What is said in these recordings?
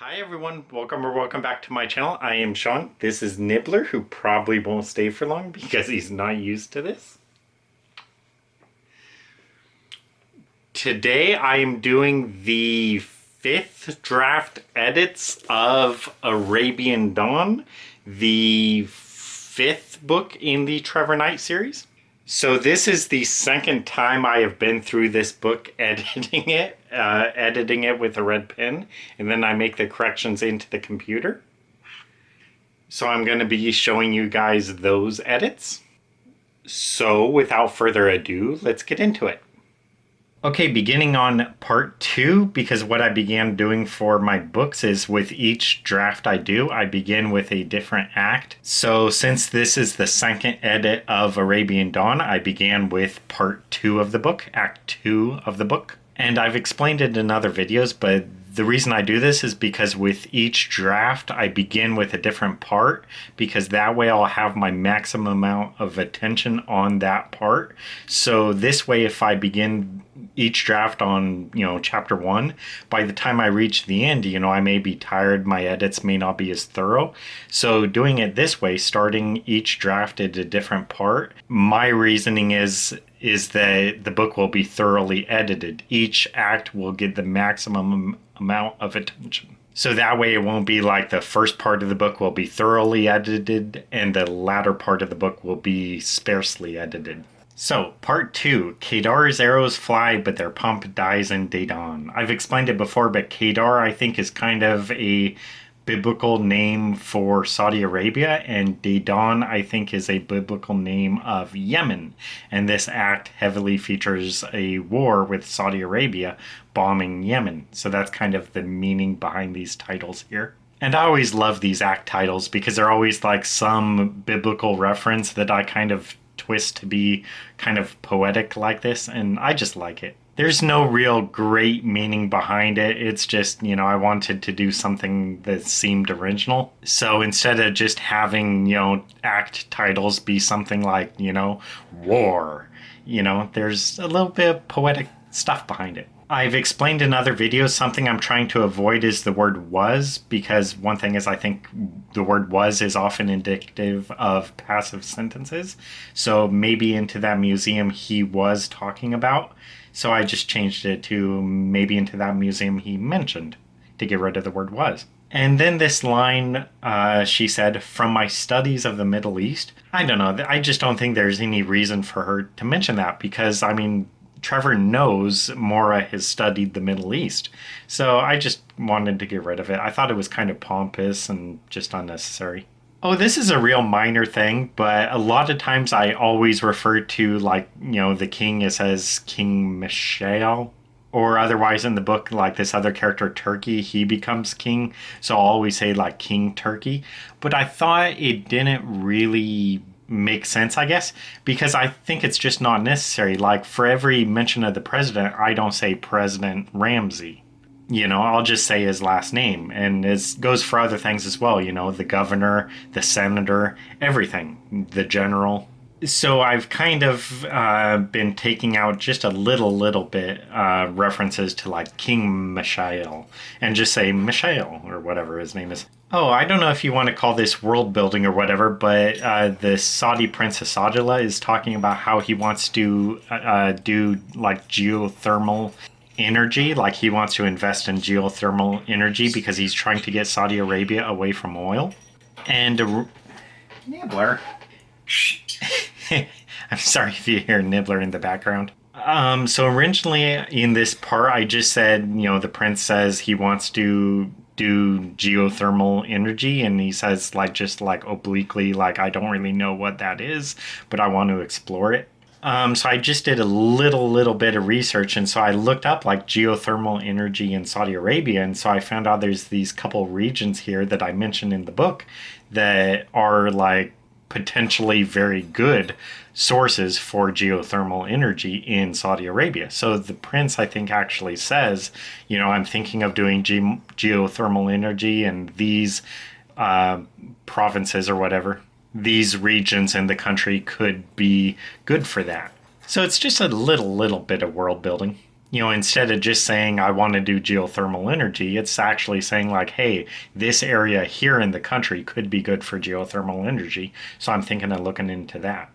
Hi everyone, welcome back to my channel. I am Sean. This is Nibbler, who probably won't stay for long because he's not used to this. Today I am doing the 5th draft edits of Arabian Dawn, the 5th book in the Trevor Knight series. So this is the second time I have been through this book editing it with a red pen, and then I make the corrections into the computer. So I'm going to be showing you guys those edits. So without further ado, let's get into it. Okay, beginning on part 2, because what I began doing for my books is with each draft I do, I begin with a different act. So since this is the second edit of Arabian Dawn, I began with part 2 of the book, act 2 of the book. And I've explained it in other videos, but the reason I do this is because with each draft, I begin with a different part, because that way I'll have my maximum amount of attention on that part. So this way, if I begin each draft on, chapter 1, by the time I reach the end, I may be tired, my edits may not be as thorough. So doing it this way, starting each draft at a different part, my reasoning is that the book will be thoroughly edited. Each act will get the maximum amount of attention. So that way it won't be like the first part of the book will be thoroughly edited and the latter part of the book will be sparsely edited. So, part 2, Kedar's arrows fly, but their pump dies in Dedan. I've explained it before, but Kedar, I think, is kind of a biblical name for Saudi Arabia, and Dedan, I think, is a biblical name of Yemen. And this act heavily features a war with Saudi Arabia bombing Yemen. So that's kind of the meaning behind these titles here. And I always love these act titles because they're always like some biblical reference that I kind of twist to be kind of poetic like this, and I just like it. There's no real great meaning behind it. It's just, I wanted to do something that seemed original. So instead of just having, act titles be something like, war, there's a little bit of poetic stuff behind it. I've explained in other videos something I'm trying to avoid is the word was, because one thing is I think the word was is often indicative of passive sentences. So maybe into that museum he was talking about. So I just changed it to maybe into that museum he mentioned to get rid of the word was. And then this line, she said, from my studies of the Middle East. I don't know. I just don't think there's any reason for her to mention that because, Trevor knows Mora has studied the Middle East. So I just wanted to get rid of it. I thought it was kind of pompous and just unnecessary. Oh, this is a real minor thing, but a lot of times I always refer to the king as King Mishael. Or otherwise in the book, like this other character, Turkey, he becomes king. So I'll always say King Turkey. But I thought it didn't really makes sense, I guess, because I think it's just not necessary. Like for every mention of the president, I don't say President Ramsey. I'll just say his last name. And it goes for other things as well, the governor, the senator, everything, the general. So I've kind of been taking out just a little bit references to King Mishael and just say Mishael or whatever his name is. Oh, I don't know if you want to call this world building or whatever, but the Saudi Prince Asadullah is talking about how he wants to do geothermal energy. He wants to invest in geothermal energy because he's trying to get Saudi Arabia away from oil. And Nibbler. I'm sorry if you hear Nibbler in the background. So originally in this part, I just said, the prince says he wants to do geothermal energy, and he says obliquely, I don't really know what that is, but I want to explore it. So I just did a little bit of research, and so I looked up geothermal energy in Saudi Arabia, and so I found out there's these couple regions here that I mentioned in the book that are potentially very good sources for geothermal energy in Saudi Arabia. So the prince, I think, actually says, I'm thinking of doing geothermal energy in these provinces or whatever. These regions in the country could be good for that. So it's just a little bit of world building. Instead of just saying, I want to do geothermal energy, it's actually saying, like, hey, this area here in the country could be good for geothermal energy. So I'm thinking of looking into that.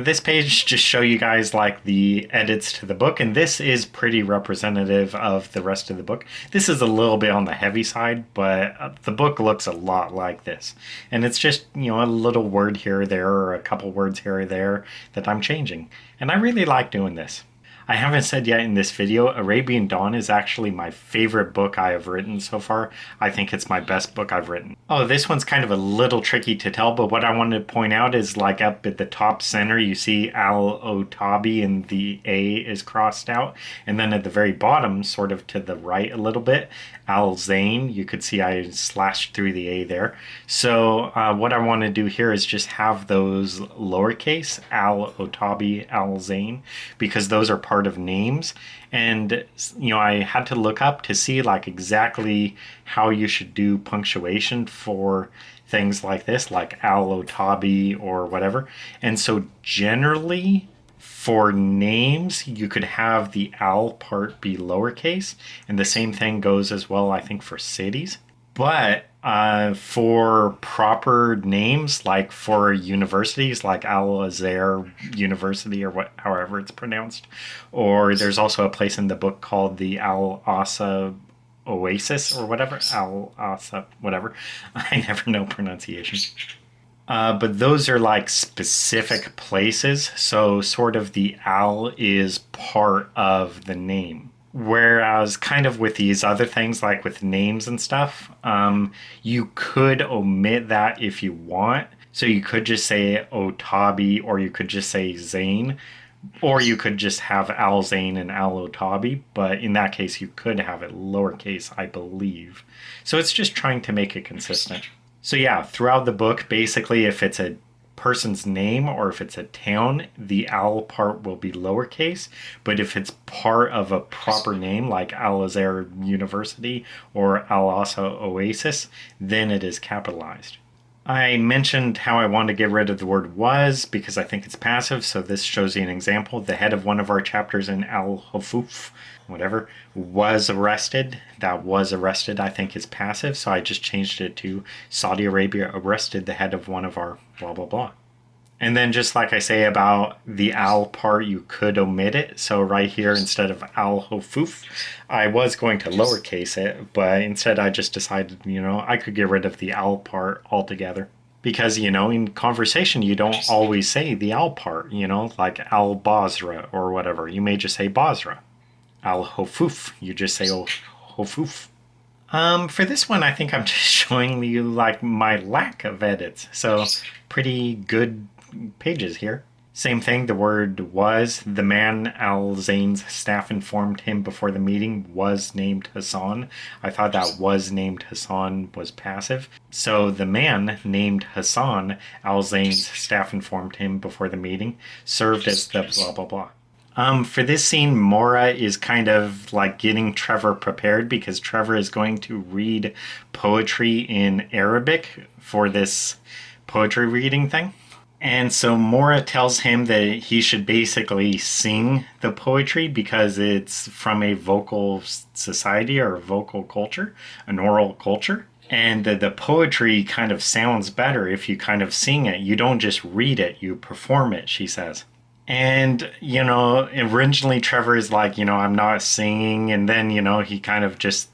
This page just show you guys like the edits to the book, and this is pretty representative of the rest of the book. This is a little bit on the heavy side, but the book looks a lot like this. And it's just, a little word here or there, or a couple words here or there that I'm changing. And I really like doing this. I haven't said yet in this video, Arabian Dawn is actually my favorite book I have written so far. I think it's my best book I've written. Oh, this one's kind of a little tricky to tell, but what I wanted to point out is like up at the top center, you see Al-Otabi and the A is crossed out. And then at the very bottom, sort of to the right a little bit, Al-Zain, you could see I slashed through the A there. So what I want to do here is just have those lowercase, Al-Otabi, Al-Zain, because those are part of names. And I had to look up to see like exactly how you should do punctuation for things like this, like Al-Otabi or whatever. And so generally for names, you could have the al part be lowercase, and the same thing goes as well, I think, for cities. But for proper names, like for universities, like Al Azhar University or however it's pronounced, or there's also a place in the book called the Al Asa Oasis or whatever, Al Asa, whatever. I never know pronunciation. But those are like specific places, so sort of the al is part of the name. Whereas kind of with these other things, like with names and stuff, you could omit that if you want. So you could just say Otabi, or you could just say Zain, or you could just have Al Zain and Al Otabi, but in that case you could have it lowercase, I believe. So it's just trying to make it consistent. So yeah, throughout the book, basically if it's a person's name or if it's a town, the al part will be lowercase. But if it's part of a proper name like Al Azhar University or Al Asa Oasis, then it is capitalized. I mentioned how I want to get rid of the word was because I think it's passive, so this shows you an example. The head of one of our chapters in Al-Hufuf, whatever, was arrested. That was arrested, I think, is passive, so I just changed it to Saudi Arabia arrested the head of one of our blah, blah, blah. And then just like I say about the al part, you could omit it. So right here, instead of al-hufuf, I was going to lowercase it, but instead I just decided, I could get rid of the al part altogether. Because, in conversation, you don't always say the al part, like al-Basra or whatever. You may just say Basra. Al-hufuf, you just say hufuf. For this one, I think I'm just showing you like my lack of edits. So pretty good pages here. Same thing, the word was. The man Al-Zain's staff informed him before the meeting was named Hassan. I thought that was named Hassan was passive. So the man named Hassan, Al-Zain's staff informed him before the meeting, served as the blah blah blah. For this scene, Mora is kind of like getting Trevor prepared because Trevor is going to read poetry in Arabic for this poetry reading thing. And so Mora tells him that he should basically sing the poetry because it's from a vocal society or a vocal culture, an oral culture. And the poetry kind of sounds better if you kind of sing it. You don't just read it, you perform it, she says. And, originally Trevor is like, I'm not singing. And then, he kind of just,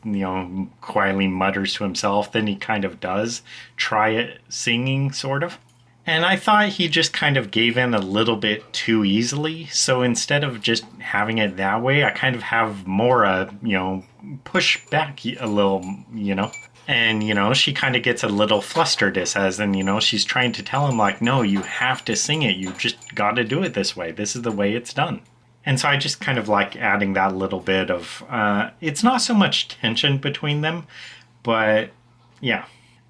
quietly mutters to himself. Then he kind of does try it singing, sort of. And I thought he just kind of gave in a little bit too easily. So instead of just having it that way, I kind of have Mora, push back a little, And, she kind of gets a little flustered, it says, and, she's trying to tell him, like, no, you have to sing it. You just got to do it this way. This is the way it's done. And so I just kind of like adding that little bit of, it's not so much tension between them, but yeah.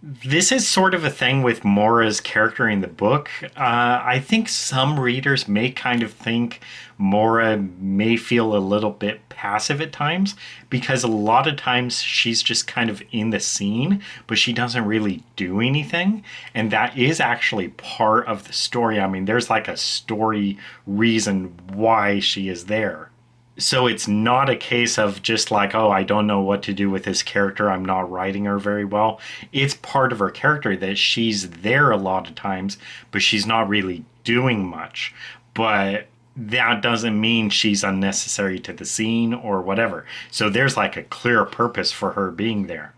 This is sort of a thing with Mora's character in the book. I think some readers may kind of think Mora may feel a little bit passive at times because a lot of times she's just kind of in the scene, but she doesn't really do anything. And that is actually part of the story. I mean, there's like a story reason why she is there. So it's not a case of just like, oh, I don't know what to do with this character, I'm not writing her very well. It's part of her character that she's there a lot of times, but she's not really doing much. But that doesn't mean she's unnecessary to the scene or whatever. So there's like a clear purpose for her being there.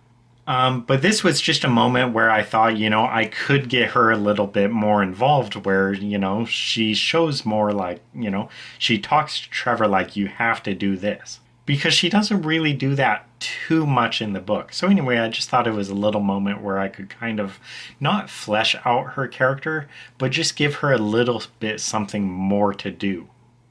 But this was just a moment where I thought, I could get her a little bit more involved where, she shows more like, she talks to Trevor like, you have to do this. Because she doesn't really do that too much in the book. So anyway, I just thought it was a little moment where I could kind of not flesh out her character, but just give her a little bit something more to do.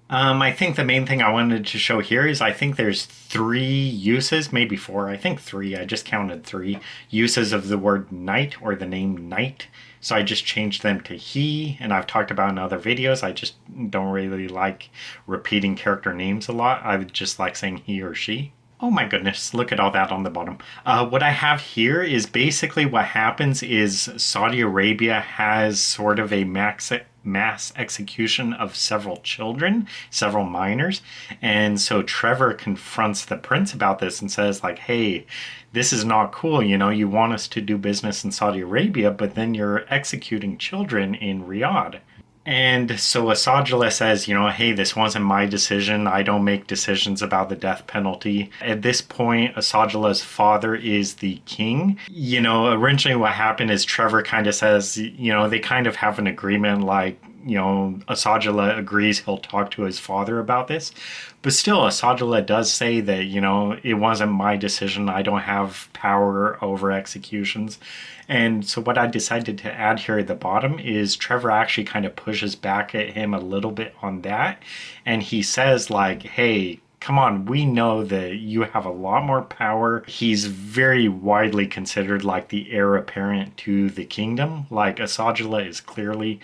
I think the main thing I wanted to show here is I think there's 3 uses, maybe 4, I think 3, I just counted 3 uses of the word knight or the name knight. So I just changed them to he, and I've talked about in other videos. I just don't really like repeating character names a lot. I just like saying he or she. Oh my goodness, look at all that on the bottom. What I have here is basically what happens is Saudi Arabia has sort of a mass execution of several children, several minors. And so Trevor confronts the prince about this and says like, hey, this is not cool. You want us to do business in Saudi Arabia, but then you're executing children in Riyadh. And so Asajala says, hey, this wasn't my decision. I don't make decisions about the death penalty. At this point, Asajala's father is the king. Originally what happened is Trevor kind of says, they kind of have an agreement like, Asajala agrees he'll talk to his father about this. But still, Asajala does say that, it wasn't my decision. I don't have power over executions. And so what I decided to add here at the bottom is Trevor actually kind of pushes back at him a little bit on that. And he says like, hey, come on, we know that you have a lot more power. He's very widely considered like the heir apparent to the kingdom. Like Asajala is clearly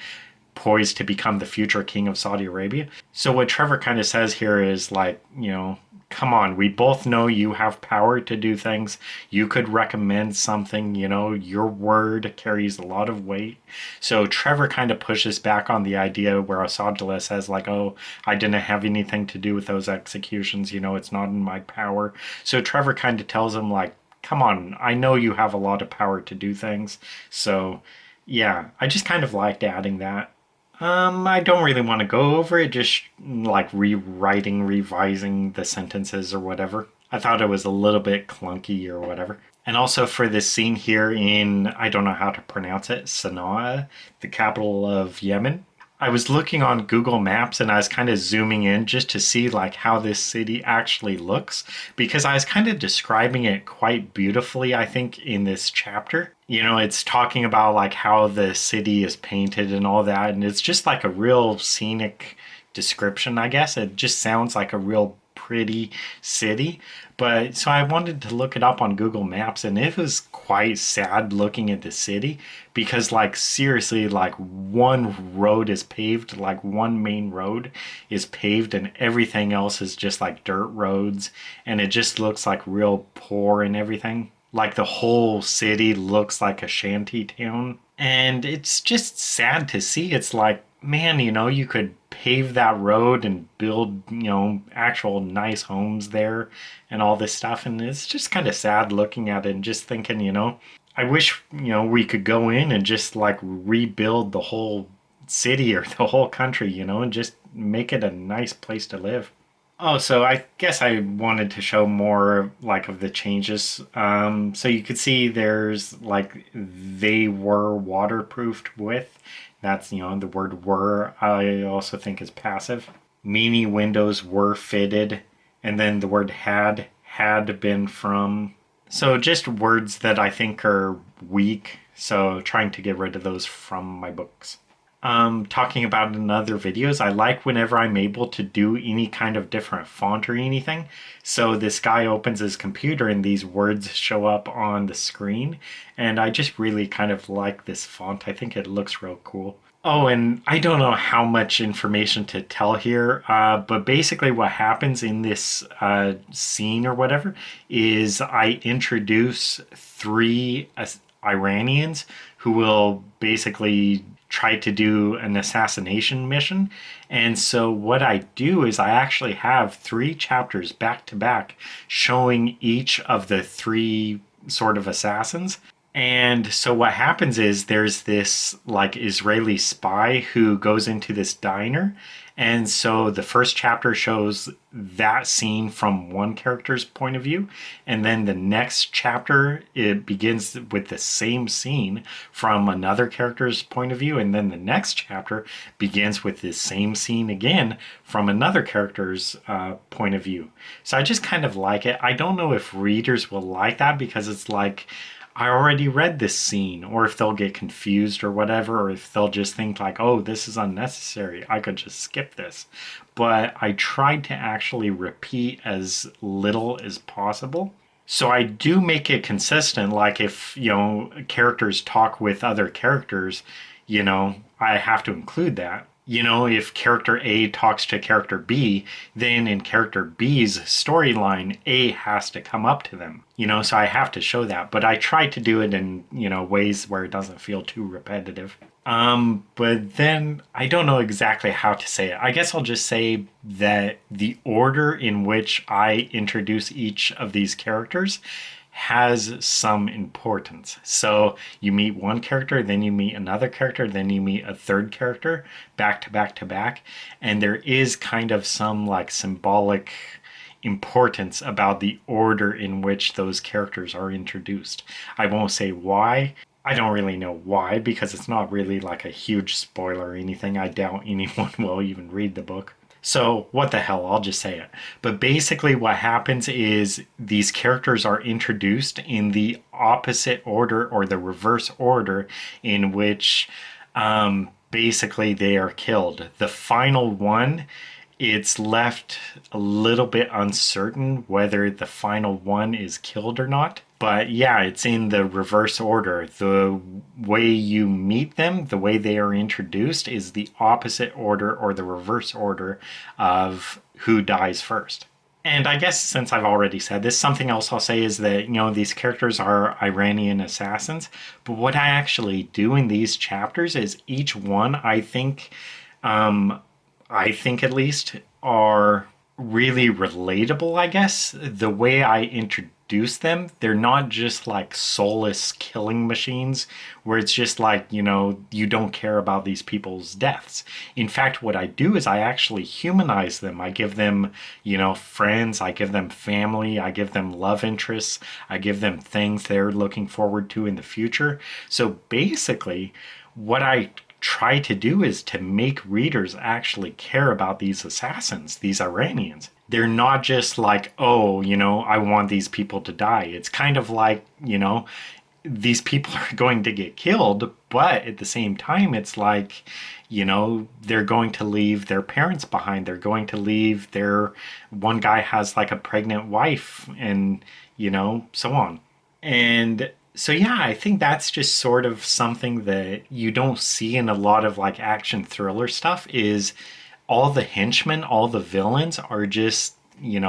poised to become the future king of Saudi Arabia. So what Trevor kind of says here is like, come on, we both know you have power to do things. You could recommend something, your word carries a lot of weight. So Trevor kind of pushes back on the idea where Asajala says like, oh, I didn't have anything to do with those executions. It's not in my power. So Trevor kind of tells him like, come on, I know you have a lot of power to do things. So yeah, I just kind of liked adding that. I don't really want to go over it, just like rewriting, revising the sentences or whatever. I thought it was a little bit clunky or whatever. And also for this scene here in, I don't know how to pronounce it, Sana'a, the capital of Yemen. I was looking on Google Maps and I was kind of zooming in just to see like how this city actually looks, because I was kind of describing it quite beautifully, I think, in this chapter. It's talking about like how the city is painted and all that, and it's just like a real scenic description, I guess. It just sounds like a real pretty city. But so I wanted to look it up on Google Maps, and it was quite sad looking at the city because like seriously, like one road is paved, like one main road is paved and everything else is just like dirt roads, and it just looks like real poor and everything. Like the whole city looks like a shanty town. And it's just sad to see. It's like, man, you could pave that road and build, actual nice homes there and all this stuff. And it's just kind of sad looking at it and just thinking, I wish, we could go in and just like rebuild the whole city or the whole country, and just make it a nice place to live. Oh, so I guess I wanted to show more like of the changes. So you could see there's like they were waterproofed with. That's, the word were I also think is passive. Meany windows were fitted. And then the word had been from. So just words that I think are weak. So trying to get rid of those from my books. Talking about in other videos, I like whenever I'm able to do any kind of different font or anything. So this guy opens his computer and these words show up on the screen. And I just really kind of like this font. I think it looks real cool. Oh, and I don't know how much information to tell here, but basically what happens in this scene or whatever is I introduce 3 Iranians who will basically try to do an assassination mission. And so what I do is I actually have 3 chapters back to back showing each of the 3 sort of assassins. And so what happens is there's this like Israeli spy who goes into this diner. And so the first chapter shows that scene from one character's point of view. And then the next chapter, it begins with the same scene from another character's point of view. And then the next chapter begins with the same scene again from another character's point of view. So I just kind of like it. I don't know if readers will like that because it's like, I already read this scene, or if they'll get confused or whatever, or if they'll just think like, oh, this is unnecessary, I could just skip this. But I tried to actually repeat as little as possible. So I do make it consistent, like if, characters talk with other characters, I have to include that. If character A talks to character B, then in character B's storyline, A has to come up to them, so I have to show that. But I try to do it in, ways where it doesn't feel too repetitive. But then I don't know exactly how to say it. I guess I'll just say that the order in which I introduce each of these characters has some importance. So you meet one character, then you meet another character, then you meet a third character back to back to back. And there is kind of some like symbolic importance about the order in which those characters are introduced. I won't say why. I don't really know why, because it's not really like a huge spoiler or anything. I doubt anyone will even read the book. So what the hell, I'll just say it. But basically what happens is these characters are introduced in the opposite order or the reverse order in which basically they are killed. The final one, it's left a little bit uncertain whether the final one is killed or not. But yeah, it's in the reverse order. The way you meet them, the way they are introduced, is the opposite order or the reverse order of who dies first. And I guess since I've already said this, something else I'll say is that, these characters are Iranian assassins. But what I actually do in these chapters is each one, I think at least, are really relatable, I guess. The way I introduce them, they're not just like soulless killing machines where it's just like, you don't care about these people's deaths. In fact, what I do is I actually humanize them. I give them, friends, I give them family, I give them love interests, I give them things they're looking forward to in the future. So basically, what I try to do is to make readers actually care about these assassins, these Iranians. They're not just like, oh, I want these people to die. It's kind of like, these people are going to get killed, but at the same time, it's like, they're going to leave their parents behind. They're going to leave one guy has like a pregnant wife and, so on. And so yeah, I think that's just sort of something that you don't see in a lot of like action thriller stuff is all the henchmen, all the villains are just, you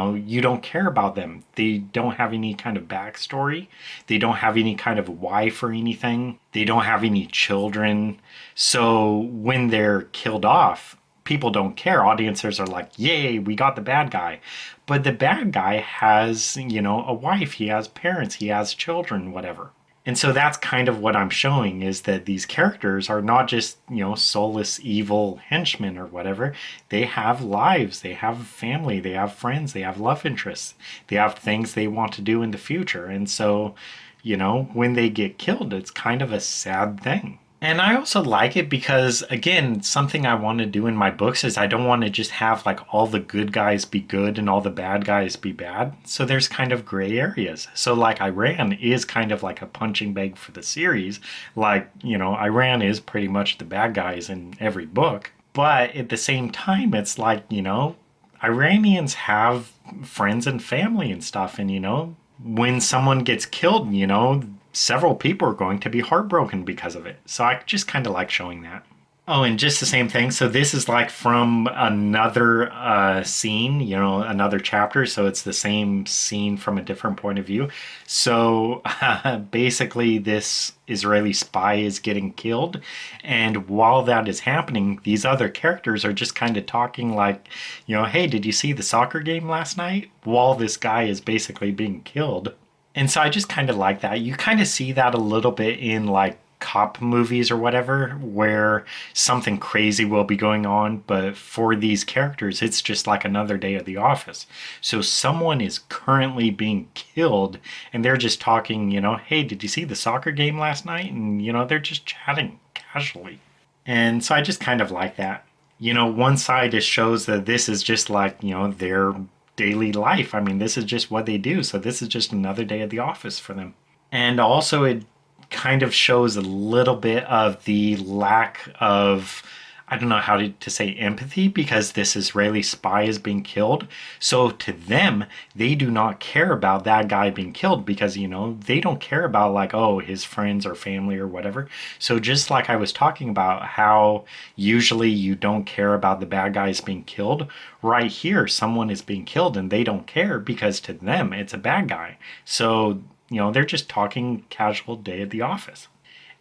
don't care about them. They don't have any kind of backstory. They don't have any kind of wife or anything. They don't have any children. So when they're killed off, people don't care. Audiences are like, yay, we got the bad guy. But the bad guy has, a wife, he has parents, he has children, whatever. And so that's kind of what I'm showing is that these characters are not just, soulless evil henchmen or whatever. They have lives, they have family, they have friends, they have love interests, they have things they want to do in the future. And so, when they get killed, it's kind of a sad thing. And I also like it because, again, something I want to do in my books is I don't want to just have like all the good guys be good and all the bad guys be bad. So there's kind of gray areas. So like Iran is kind of like a punching bag for the series. Like, Iran is pretty much the bad guys in every book. But at the same time, it's like, Iranians have friends and family and stuff. And, when someone gets killed, several people are going to be heartbroken because of it. So I just kind of like showing that. Oh, and just the same thing. So this is like from another scene, another chapter. So it's the same scene from a different point of view. So basically, this Israeli spy is getting killed. And while that is happening, these other characters are just kind of talking like, hey, did you see the soccer game last night? While this guy is basically being killed. And so I just kind of like that. You kind of see that a little bit in like cop movies or whatever, where something crazy will be going on, but for these characters, it's just like another day at the office. So someone is currently being killed, and they're just talking, hey, did you see the soccer game last night? And, they're just chatting casually. And so I just kind of like that. One side it shows that this is just like, their daily life. I mean, this is just what they do. So this is just another day at the office for them. And also, it kind of shows a little bit of the lack of, I don't know how to say empathy, because this Israeli spy is being killed. So to them, they do not care about that guy being killed because, they don't care about like, oh, his friends or family or whatever. So just like I was talking about how usually you don't care about the bad guys being killed, right here, someone is being killed and they don't care because to them, it's a bad guy. So they're just talking casual day at the office.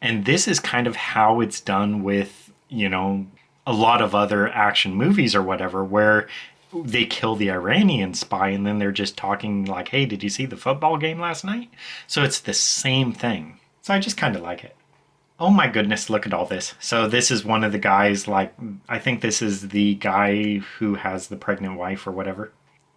And this is kind of how it's done with, a lot of other action movies or whatever, where they kill the Iranian spy and then they're just talking like, hey, did you see the football game last night? So it's the same thing. So I just kind of like it. Oh my goodness, look at all this. So this is one of the guys, like, I think this is the guy who has the pregnant wife or whatever.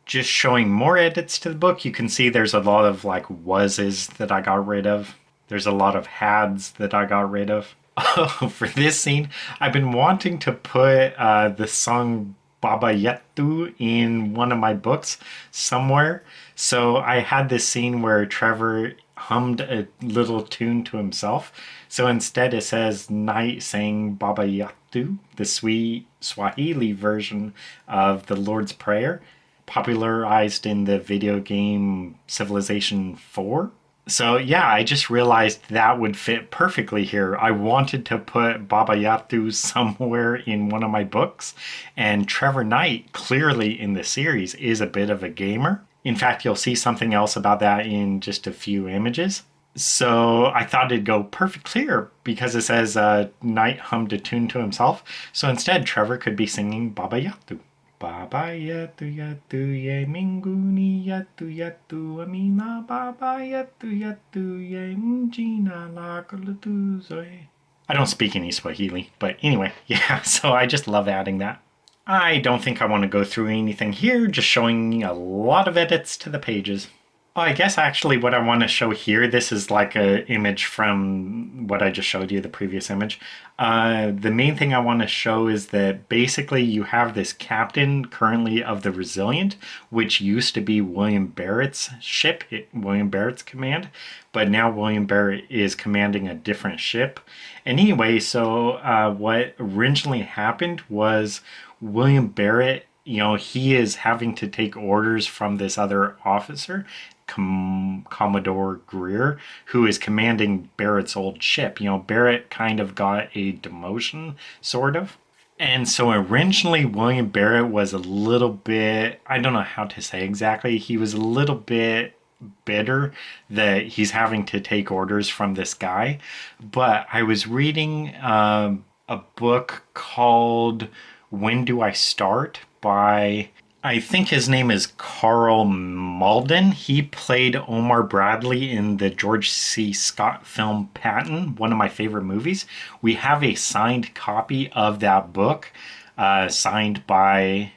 Just showing more edits to the book, you can see there's a lot of like was's that I got rid of. There's a lot of hads that I got rid of. Oh, for this scene, I've been wanting to put the song Baba Yetu in one of my books somewhere. So I had this scene where Trevor hummed a little tune to himself. So instead it says Knight saying Baba Yetu, the sweet Swahili version of the Lord's Prayer, popularized in the video game Civilization 4. So yeah, I just realized that would fit perfectly here. I wanted to put Baba Yatu somewhere in one of my books, and Trevor Knight, clearly in the series, is a bit of a gamer. In fact, you'll see something else about that in just a few images. So I thought it'd go perfect here because it says Knight hummed a tune to himself. So instead, Trevor could be singing Baba Yatu. Baba yatu yatu ye minguni yatu yatu amina baba yatu yatu ye mjina la kalatuzoe. I don't speak any Swahili, but anyway, yeah, so I just love adding that. I don't think I want to go through anything here, just showing a lot of edits to the pages. Oh, I guess actually what I want to show here, this is like an image from what I just showed you, the previous image. The main thing I want to show is that basically you have this captain currently of the Resilient, which used to be William Barrett's ship, William Barrett's command, but now William Barrett is commanding a different ship. And anyway, so what originally happened was William Barrett, he is having to take orders from this other officer, Commodore Greer, who is commanding Barrett's old ship. Barrett kind of got a demotion, sort of. And so originally William Barrett was a little bit, I don't know how to say exactly, he was a little bit bitter that he's having to take orders from this guy. But I was reading a book called When Do I Start by, I think his name is Carl Malden. He played Omar Bradley in the George C. Scott film Patton, one of my favorite movies. We have a signed copy of that book, signed by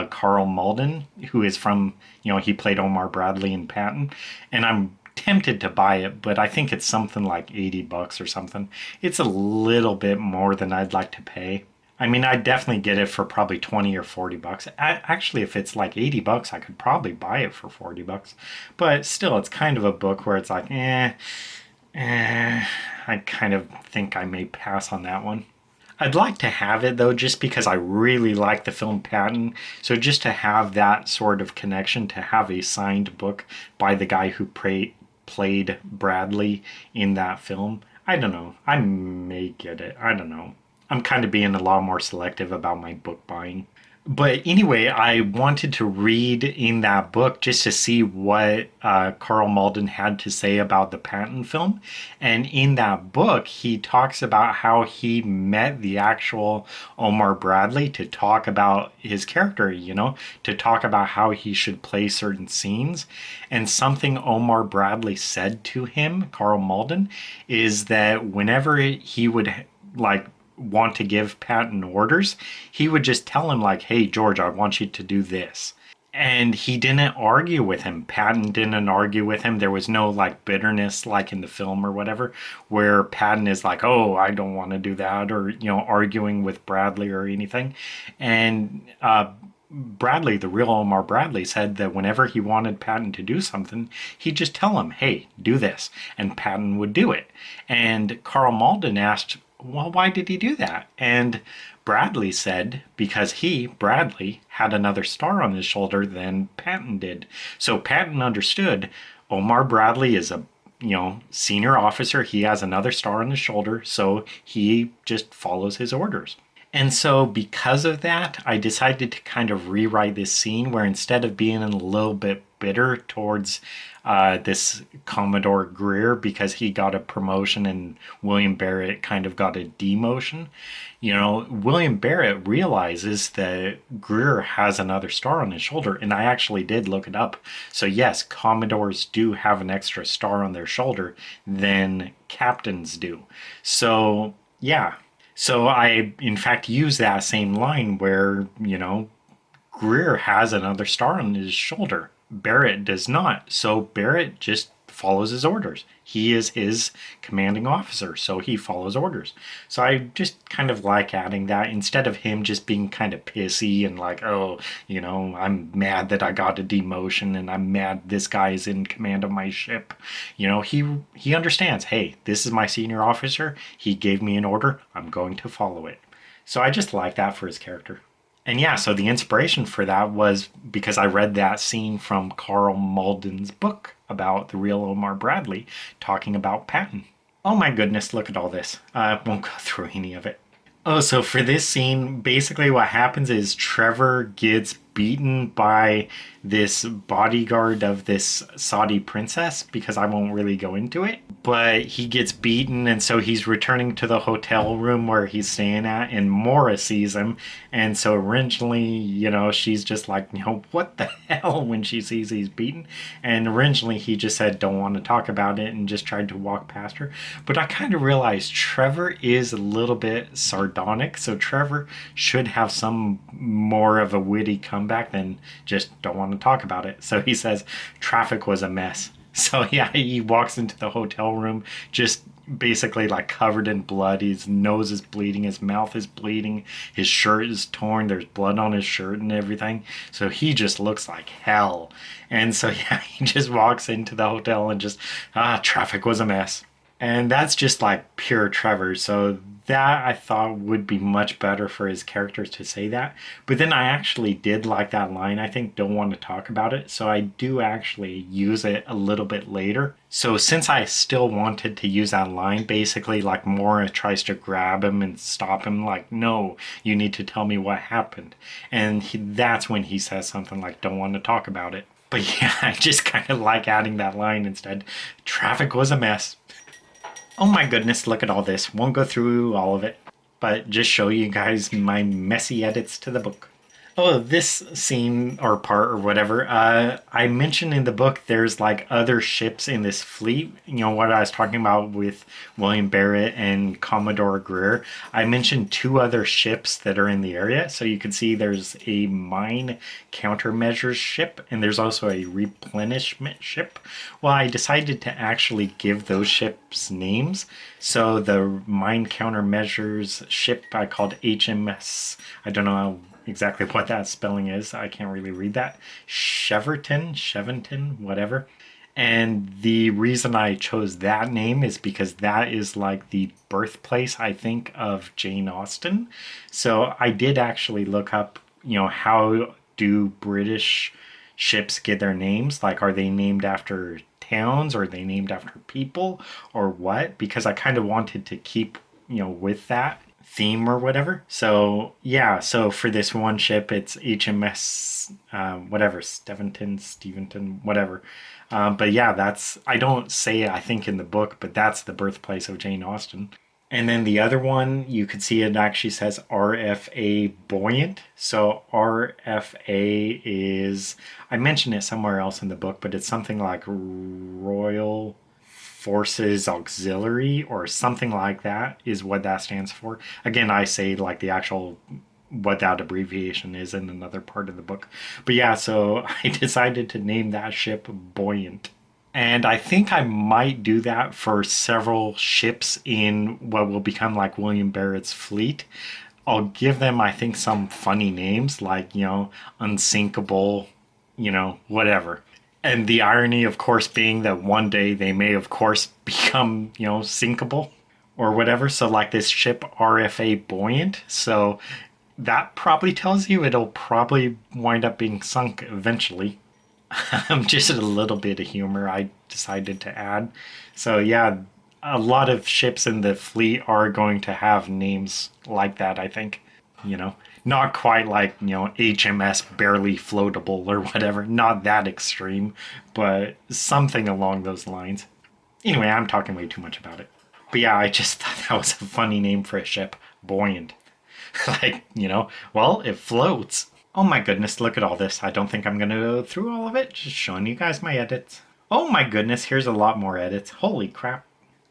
Carl Malden, who is from, he played Omar Bradley in Patton. And I'm tempted to buy it, but I think it's something like $80 or something. It's a little bit more than I'd like to pay. I mean, I'd definitely get it for probably 20 or $40. Actually, if it's like $80, I could probably buy it for $40. But still, it's kind of a book where it's like, I kind of think I may pass on that one. I'd like to have it, though, just because I really like the film Patton. So just to have that sort of connection, to have a signed book by the guy who played Bradley in that film, I don't know. I may get it. I don't know. I'm kind of being a lot more selective about my book buying. But anyway, I wanted to read in that book just to see what Carl Malden had to say about the Patton film. And in that book, he talks about how he met the actual Omar Bradley to talk about his character, to talk about how he should play certain scenes. And something Omar Bradley said to him, Carl Malden, is that whenever he would like want to give Patton orders, he would just tell him like, "Hey George, I want you to do this." And he didn't argue with him. Patton didn't argue with him. There was no like bitterness like in the film or whatever, where Patton is like, "Oh, I don't want to do that," or arguing with Bradley or anything. And Bradley, the real Omar Bradley, said that whenever he wanted Patton to do something, he'd just tell him, "Hey, do this," and Patton would do it. And Carl Malden asked, "Well, why did he do that?" And Bradley said, because he, Bradley, had another star on his shoulder than Patton did. So Patton understood Omar Bradley is a senior officer. He has another star on his shoulder, so he just follows his orders. And so because of that, I decided to kind of rewrite this scene where instead of being a little bit bitter towards this Commodore Greer because he got a promotion and William Barrett kind of got a demotion, William Barrett realizes that Greer has another star on his shoulder. And I actually did look it up. So yes, Commodores do have an extra star on their shoulder than captains do. So yeah. So I, in fact, use that same line where, Greer has another star on his shoulder. Barrett does not. So Barrett just follows his orders. He is his commanding officer, so he follows orders. So I just kind of like adding that instead of him just being kind of pissy and like, "Oh, I'm mad that I got a demotion and I'm mad this guy is in command of my ship." He understands, hey, this is my senior officer. He gave me an order. I'm going to follow it. So I just like that for his character. And yeah, so the inspiration for that was because I read that scene from Carl Malden's book about the real Omar Bradley talking about Patton. Oh my goodness, look at all this. I won't go through any of it. Oh, so for this scene, basically what happens is Trevor gets beaten by this bodyguard of this Saudi princess, because I won't really go into it. But he gets beaten, and so he's returning to the hotel room where he's staying at, and Mora sees him. And so originally, she's just like, what the hell when she sees he's beaten. And originally he just said, don't want to talk about it, and just tried to walk past her. But I kind of realized Trevor is a little bit sardonic, so Trevor should have some more of a witty comeback than just don't want to talk about it. So he says, traffic was a mess. So yeah, he walks into the hotel room just basically like covered in blood. His nose is bleeding, his mouth is bleeding, his shirt is torn, there's blood on his shirt and everything. So he just looks like hell. And so yeah, he just walks into the hotel and just, traffic was a mess. And that's just like pure Trevor. So that I thought would be much better for his characters to say that. But then I actually did like that line. I think don't want to talk about it. So I do actually use it a little bit later. So since I still wanted to use that line, basically like Mora tries to grab him and stop him like, no, you need to tell me what happened. And that's when he says something like, don't want to talk about it. But yeah, I just kind of like adding that line instead. Traffic was a mess. Oh my goodness, look at all this. Won't go through all of it, but just show you guys my messy edits to the book. Oh, this scene or part or whatever, I mentioned in the book there's like other ships in this fleet. What I was talking about with William Barrett and Commodore Greer. I mentioned two other ships that are in the area. So you can see there's a mine countermeasures ship and there's also a replenishment ship. Well, I decided to actually give those ships names. So the mine countermeasures ship I called HMS. I don't know exactly what that spelling is. I can't really read that. Cheverton, whatever. And the reason I chose that name is because that is like the birthplace, I think, of Jane Austen. So I did actually look up, how do British ships get their names? Like, are they named after towns? Or are they named after people? Or what? Because I kind of wanted to keep, with that theme or whatever. So yeah, so for this one ship, it's HMS whatever, Steventon, whatever. But yeah, that's, I don't say it, I think, in the book, but that's the birthplace of Jane Austen. And then the other one, you could see it actually says RFA Buoyant. So RFA is, I mentioned it somewhere else in the book, but it's something like Royal Forces Auxiliary or something like that is what that stands for. Again, I say like the actual what that abbreviation is in another part of the book. But yeah, so I decided to name that ship Buoyant. And I think I might do that for several ships in what will become like William Barrett's fleet. I'll give them, I think, some funny names like, Unsinkable, whatever. And the irony, of course, being that one day they may, of course, become, sinkable or whatever. So, like this ship RFA Buoyant. So, that probably tells you it'll probably wind up being sunk eventually. Just a little bit of humor I decided to add. So, yeah, a lot of ships in the fleet are going to have names like that, I think. Not quite like, HMS Barely Floatable or whatever. Not that extreme, but something along those lines. Anyway, I'm talking way too much about it. But yeah, I just thought that was a funny name for a ship. Buoyant. Like, well, it floats. Oh my goodness, look at all this. I don't think I'm going to go through all of it. Just showing you guys my edits. Oh my goodness, here's a lot more edits. Holy crap.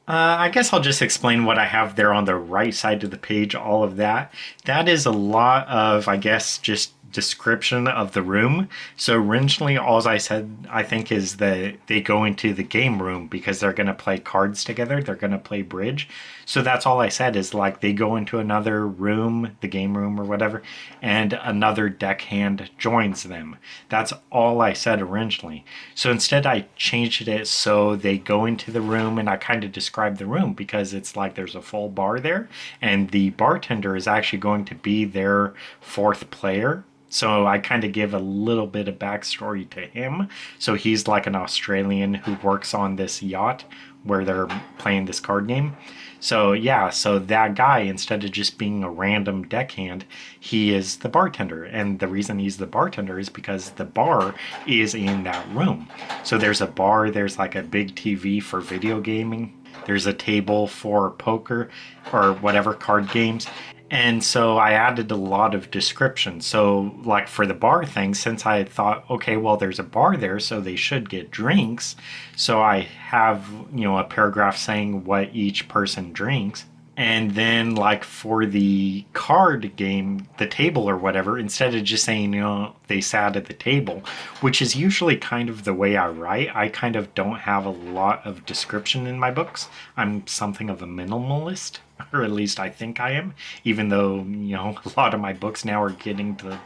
I guess I'll just explain what I have there on the right side of the page, all of that. That is a lot of, I guess, just description of the room. So originally all I said, I think, is that they go into the game room because they're going to play cards together. They're going to play bridge. So that's all I said, is like they go into another room, the game room or whatever, and another deckhand joins them. That's all I said originally. So instead I changed it so they go into the room, and I kind of describe the room because it's like there's a full bar there, and the bartender is actually going to be their fourth player. So I kind of give a little bit of backstory to him. So he's like an Australian who works on this yacht where they're playing this card game. So yeah, so that guy, instead of just being a random deckhand, he is the bartender. And the reason he's the bartender is because the bar is in that room. So there's a bar, there's like a big TV for video gaming. There's a table for poker or whatever card games. And so I added a lot of description. So like for the bar thing, since I thought, okay, well, there's a bar there, so they should get drinks. So I have, a paragraph saying what each person drinks. And then like for the card game, the table or whatever, instead of just saying, they sat at the table, which is usually kind of the way I write, I kind of don't have a lot of description in my books. I'm something of a minimalist, or at least I think I am, even though, a lot of my books now are getting to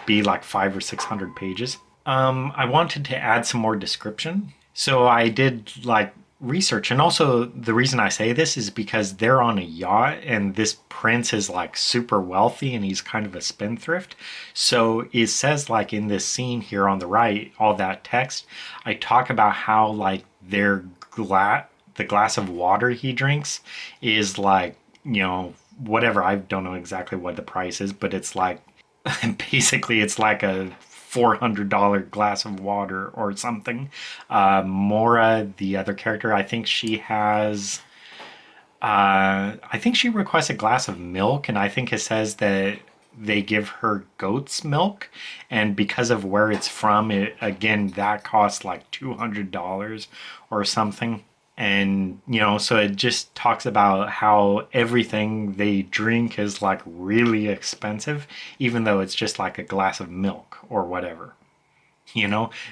be like 500 or 600 pages. I wanted to add some more description. So I did like research, and also the reason I say this is because they're on a yacht, and this prince is like super wealthy, and he's kind of a spendthrift. So it says like in this scene here on the right, all that text, I talk about how like the glass of water he drinks is like, whatever, I don't know exactly what the price is, but it's like basically it's like a $400 glass of water or something. Mora, the other character, I think she has, I think she requests a glass of milk, and I think it says that they give her goat's milk, and because of where it's from, that costs like $200 or something. And so it just talks about how everything they drink is like really expensive, even though it's just like a glass of milk or whatever.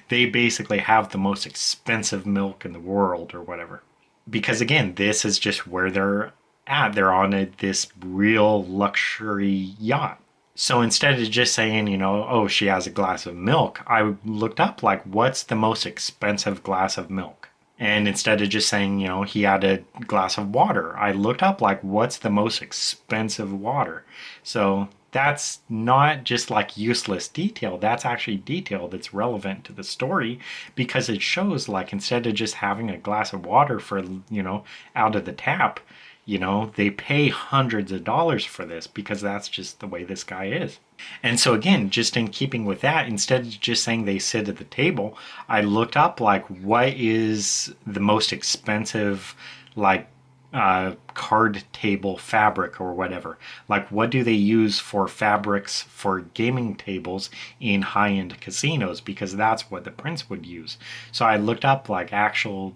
They basically have the most expensive milk in the world or whatever, because again, this is just where they're at. They're on this real luxury yacht. So instead of just saying, oh, she has a glass of milk, I looked up like, what's the most expensive glass of milk? And instead of just saying, he had a glass of water, I looked up like, what's the most expensive water? So that's not just like useless detail. That's actually detail that's relevant to the story, because it shows like instead of just having a glass of water for, out of the tap, they pay hundreds of dollars for this because that's just the way this guy is. And so again, just in keeping with that, instead of just saying they sit at the table, I looked up like what is the most expensive like card table fabric or whatever. Like what do they use for fabrics for gaming tables in high-end casinos, because that's what the prince would use. So I looked up like actual,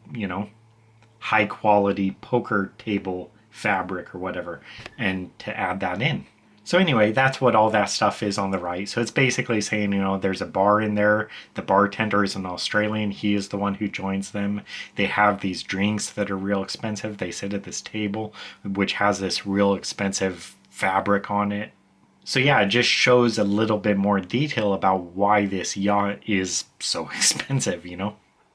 high quality poker table fabric or whatever, and to add that in. So anyway, that's what all that stuff is on the right. So it's basically saying, there's a bar in there. The bartender is an Australian. He is the one who joins them. They have these drinks that are real expensive. They sit at this table, which has this real expensive fabric on it. So yeah, it just shows a little bit more detail about why this yacht is so expensive,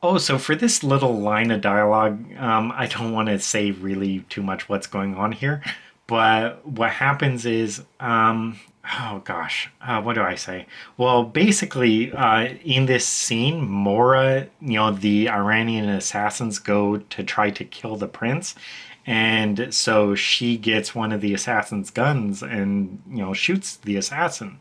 Oh, so for this little line of dialogue, I don't want to say really too much what's going on here, but what happens is, oh gosh, what do I say? Well, basically, in this scene, Mora, the Iranian assassins go to try to kill the prince. And so she gets one of the assassin's guns and, shoots the assassin.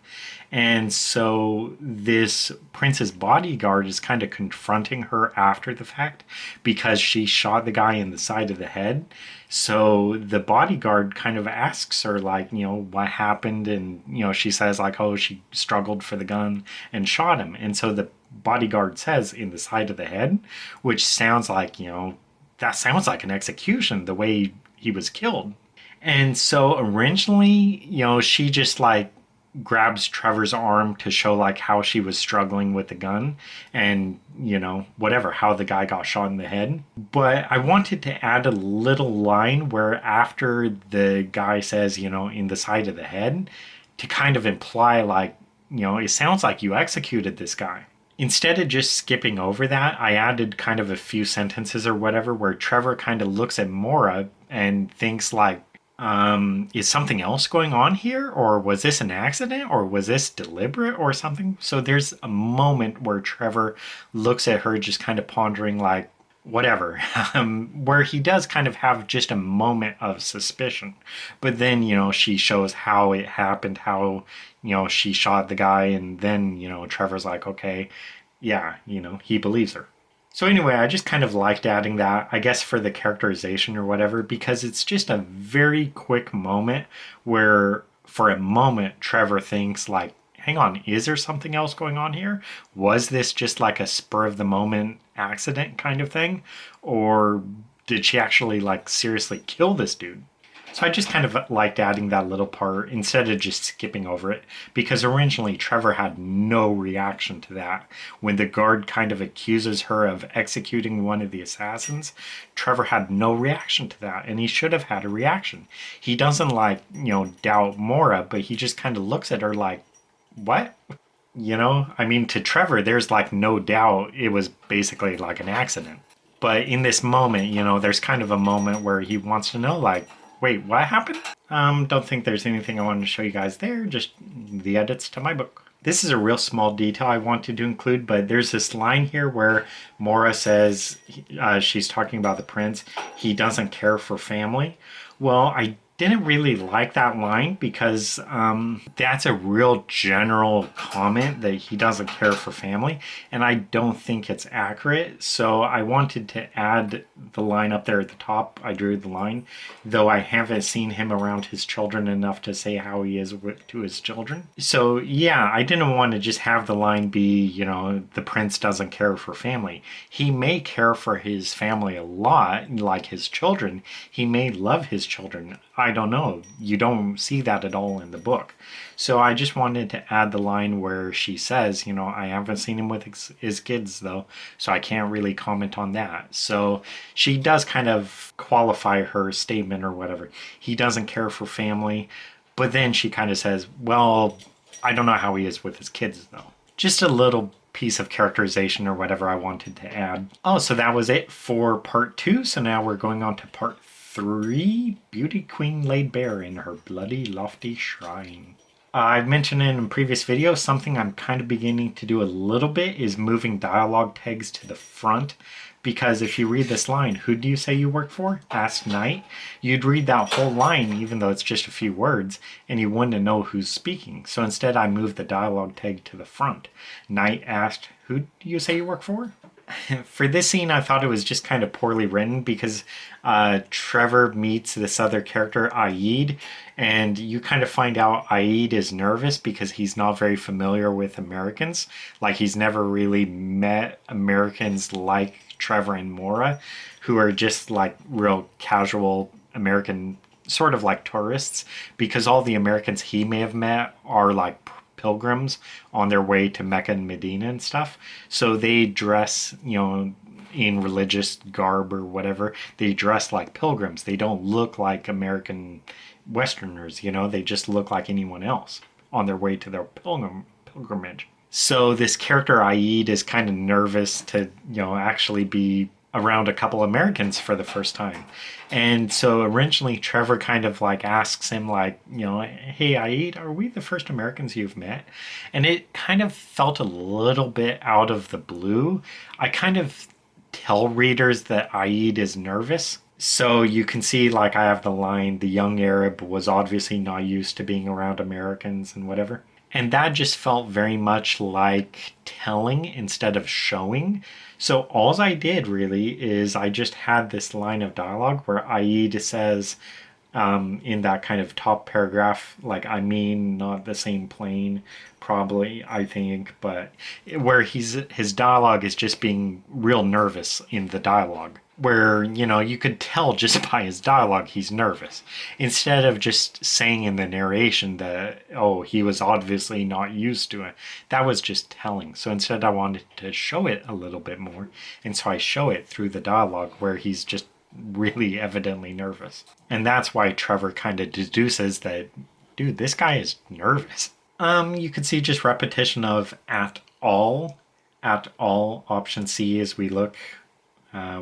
And so this prince's bodyguard is kind of confronting her after the fact because she shot the guy in the side of the head. So the bodyguard kind of asks her, like, what happened? And, she says, like, oh, she struggled for the gun and shot him. And so the bodyguard says in the side of the head, which sounds like, that sounds like an execution, the way he was killed. And so originally, she just like grabs Trevor's arm to show like how she was struggling with the gun and, whatever, how the guy got shot in the head. But I wanted to add a little line where after the guy says, in the side of the head, to kind of imply like, it sounds like you executed this guy. Instead of just skipping over that, I added kind of a few sentences or whatever where Trevor kind of looks at Mora and thinks like, is something else going on here? Or was this an accident? Or was this deliberate or something? So there's a moment where Trevor looks at her just kind of pondering like, whatever, where he does kind of have just a moment of suspicion. But then, she shows how it happened, how, she shot the guy, and then, Trevor's like, okay, yeah, he believes her. So anyway, I just kind of liked adding that, I guess for the characterization or whatever, because it's just a very quick moment where for a moment Trevor thinks like, hang on, is there something else going on here? Was this just like a spur of the moment accident kind of thing? Or did she actually like seriously kill this dude? So I just kind of liked adding that little part instead of just skipping over it, because originally Trevor had no reaction to that. When the guard kind of accuses her of executing one of the assassins, Trevor had no reaction to that, and he should have had a reaction. He doesn't like, doubt Mora, but he just kind of looks at her like, what? I mean, to Trevor, there's like no doubt it was basically like an accident. But in this moment, there's kind of a moment where he wants to know, like, wait, what happened? Don't think there's anything I wanted to show you guys there, just the edits to my book. This is a real small detail I wanted to include, but there's this line here where Mora says, she's talking about the prince, he doesn't care for family. Well, I didn't really like that line because that's a real general comment that he doesn't care for family, and I don't think it's accurate. So I wanted to add the line up there at the top. I drew the line, though I haven't seen him around his children enough to say how he is to his children. So yeah, I didn't want to just have the line be, the prince doesn't care for family. He may care for his family a lot, like his children. He may love his children. I don't know. You don't see that at all in the book. So I just wanted to add the line where she says, I haven't seen him with his kids though, so I can't really comment on that. So she does kind of qualify her statement or whatever. He doesn't care for family, but then she kind of says, well, I don't know how he is with his kids though. Just a little piece of characterization or whatever I wanted to add. Oh, so that was it for part 2. So now we're going on to part 3. Beauty Queen laid bare in her bloody lofty shrine. I've mentioned in previous videos, something I'm kind of beginning to do a little bit is moving dialogue tags to the front. Because if you read this line, who do you say you work for? Asked Knight. You'd read that whole line, even though it's just a few words, and you wouldn't know who's speaking. So instead, I moved the dialogue tag to the front. Knight asked, who do you say you work for? For this scene, I thought it was just kind of poorly written because Trevor meets this other character, Aid, and you kind of find out Aid is nervous because he's not very familiar with Americans. Like, he's never really met Americans like Trevor and Mora, who are just like real casual American, sort of like tourists, because all the Americans he may have met are like pilgrims on their way to Mecca and Medina and stuff. So they dress, in religious garb or whatever. They dress like pilgrims. They don't look like American Westerners, they just look like anyone else on their way to their pilgrimage. So this character Aid is kind of nervous to, actually be around a couple Americans for the first time. And so originally Trevor kind of like asks him like, hey Aid, are we the first Americans you've met? And it kind of felt a little bit out of the blue. I kind of tell readers that Aid is nervous. So you can see like I have the line, the young Arab was obviously not used to being around Americans and whatever. And that just felt very much like telling instead of showing. So all I did really is I just had this line of dialogue where Aid says in that kind of top paragraph, like, I mean, not the same plane, probably, I think, but where his dialogue is just being real nervous in the dialogue. Where, you could tell just by his dialogue he's nervous. Instead of just saying in the narration that, oh, he was obviously not used to it. That was just telling. So instead I wanted to show it a little bit more. And so I show it through the dialogue where he's just really evidently nervous. And that's why Trevor kind of deduces that, dude, this guy is nervous. You could see just repetition of at all. At all, option C as we look.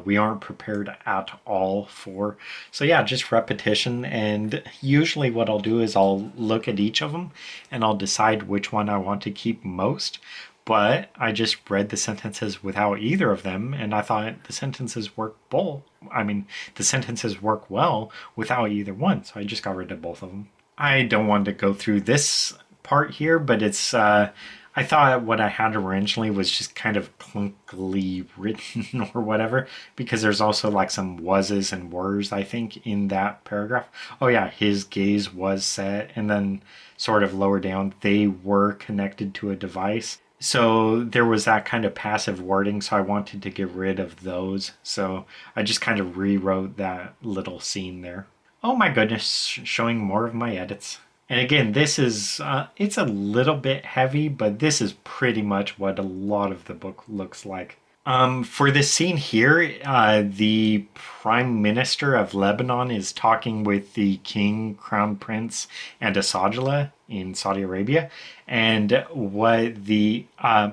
We aren't prepared at all for. So yeah, just repetition. And usually what I'll do is I'll look at each of them and I'll decide which one I want to keep most. But I just read the sentences without either of them, and I thought the sentences work the sentences work well without either one, so I just got rid of both of them. I don't want to go through this part here, but it's I thought what I had originally was just kind of clunkily written or whatever, because there's also like some was's and were's, I think, in that paragraph. Oh yeah, his gaze was set, and then sort of lower down, they were connected to a device. So there was that kind of passive wording, so I wanted to get rid of those. So I just kind of rewrote that little scene there. Oh my goodness, showing more of my edits. And again, this is, it's a little bit heavy, but this is pretty much what a lot of the book looks like. For this scene here, the Prime Minister of Lebanon is talking with the King, Crown Prince, and Asajala in Saudi Arabia. And what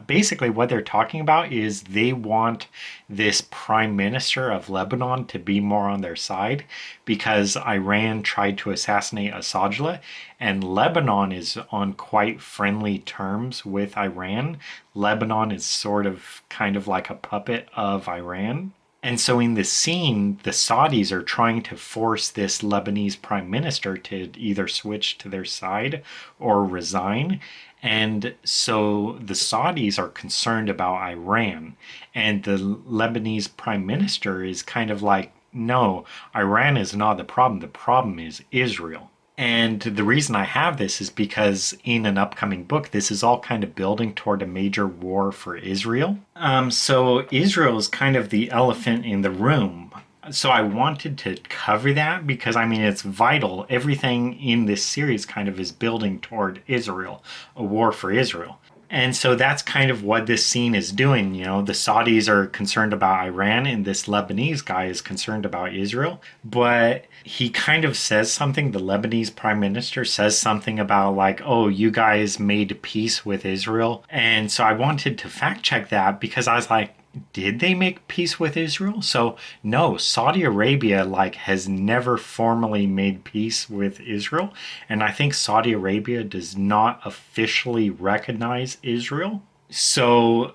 basically what they're talking about is they want this Prime Minister of Lebanon to be more on their side because Iran tried to assassinate Asajala, and Lebanon is on quite friendly terms with Iran. Lebanon is sort of kind of like a puppet of Iran. And so in this scene, the Saudis are trying to force this Lebanese prime minister to either switch to their side or resign. And so the Saudis are concerned about Iran. And the Lebanese prime minister is kind of like, no, Iran is not the problem. The problem is Israel. And the reason I have this is because in an upcoming book, this is all kind of building toward a major war for Israel. So Israel is kind of the elephant in the room. So I wanted to cover that because, it's vital. Everything in this series kind of is building toward Israel, a war for Israel. And so that's kind of what this scene is doing. The Saudis are concerned about Iran and this Lebanese guy is concerned about Israel. But he kind of says something, the Lebanese prime minister says something about like, oh, you guys made peace with Israel. And so I wanted to fact check that because I was like, did they make peace with Israel? So no, Saudi Arabia has never formally made peace with Israel, and I think Saudi Arabia does not officially recognize Israel. So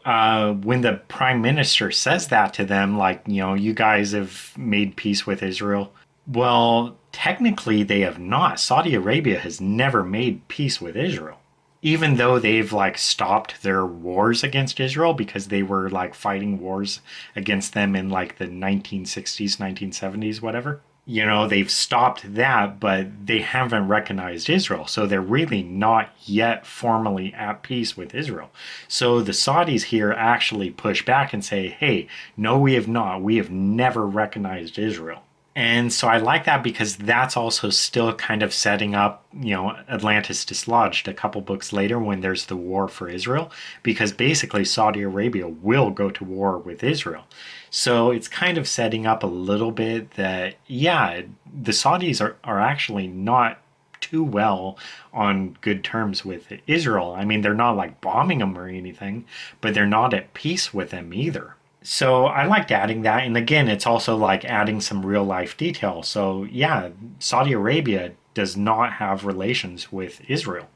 when the prime minister says that to them, you guys have made peace with Israel, well, technically they have not. Saudi Arabia has never made peace with Israel, even though they've stopped their wars against Israel because they were fighting wars against them in the 1960s, 1970s, whatever. They've stopped that, but they haven't recognized Israel. So they're really not yet formally at peace with Israel. So the Saudis here actually push back and say, hey, no, we have not. We have never recognized Israel. And so I like that because that's also still kind of setting up, Atlantis Dislodged a couple books later when there's the war for Israel, because basically Saudi Arabia will go to war with Israel. So it's kind of setting up a little bit that, yeah, the Saudis are actually not too well on good terms with Israel. I mean, they're not bombing them or anything, but they're not at peace with them either. So I liked adding that. And again, it's also adding some real life detail. So yeah, Saudi Arabia does not have relations with Israel.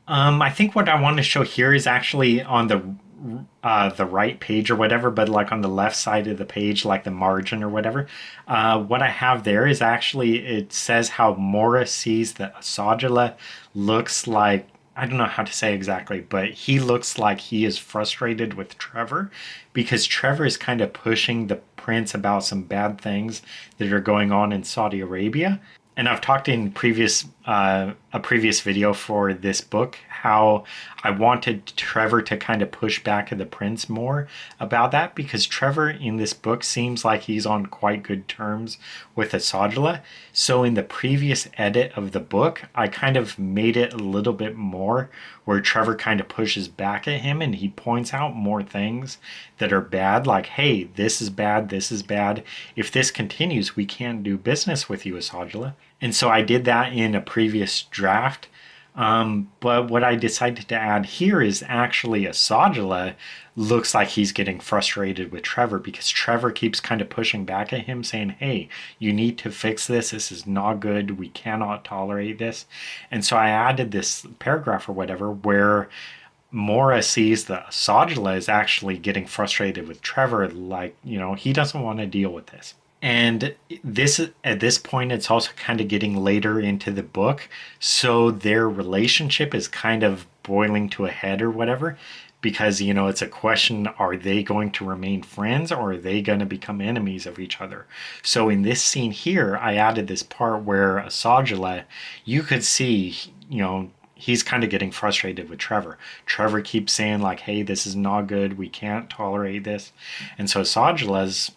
I think what I want to show here is actually on the right page or whatever, but on the left side of the page, the margin or whatever. What I have there is actually, it says how Mora sees that Asajala looks like, I don't know how to say exactly, but he looks like he is frustrated with Trevor because Trevor is kind of pushing the prince about some bad things that are going on in Saudi Arabia. And I've talked in a previous video for this book how I wanted Trevor to kind of push back at the prince more about that, because Trevor in this book seems like he's on quite good terms with Asajala. So in the previous edit of the book, I kind of made it a little bit more where Trevor kind of pushes back at him and he points out more things that are bad, like, hey, this is bad, this is bad. If this continues, we can't do business with you, Asajala. And so I did that in a previous draft. But what I decided to add here is actually Asajala looks like he's getting frustrated with Trevor because Trevor keeps kind of pushing back at him saying, hey, you need to fix this. This is not good. We cannot tolerate this. And so I added this paragraph or whatever where Mora sees that Asajala is actually getting frustrated with Trevor. He doesn't want to deal with this. And at this point, it's also kind of getting later into the book. So their relationship is kind of boiling to a head or whatever, because, it's a question, are they going to remain friends or are they going to become enemies of each other? So in this scene here, I added this part where Asajala, you could see, he's kind of getting frustrated with Trevor. Trevor keeps saying hey, this is not good. We can't tolerate this. And so Asajala's,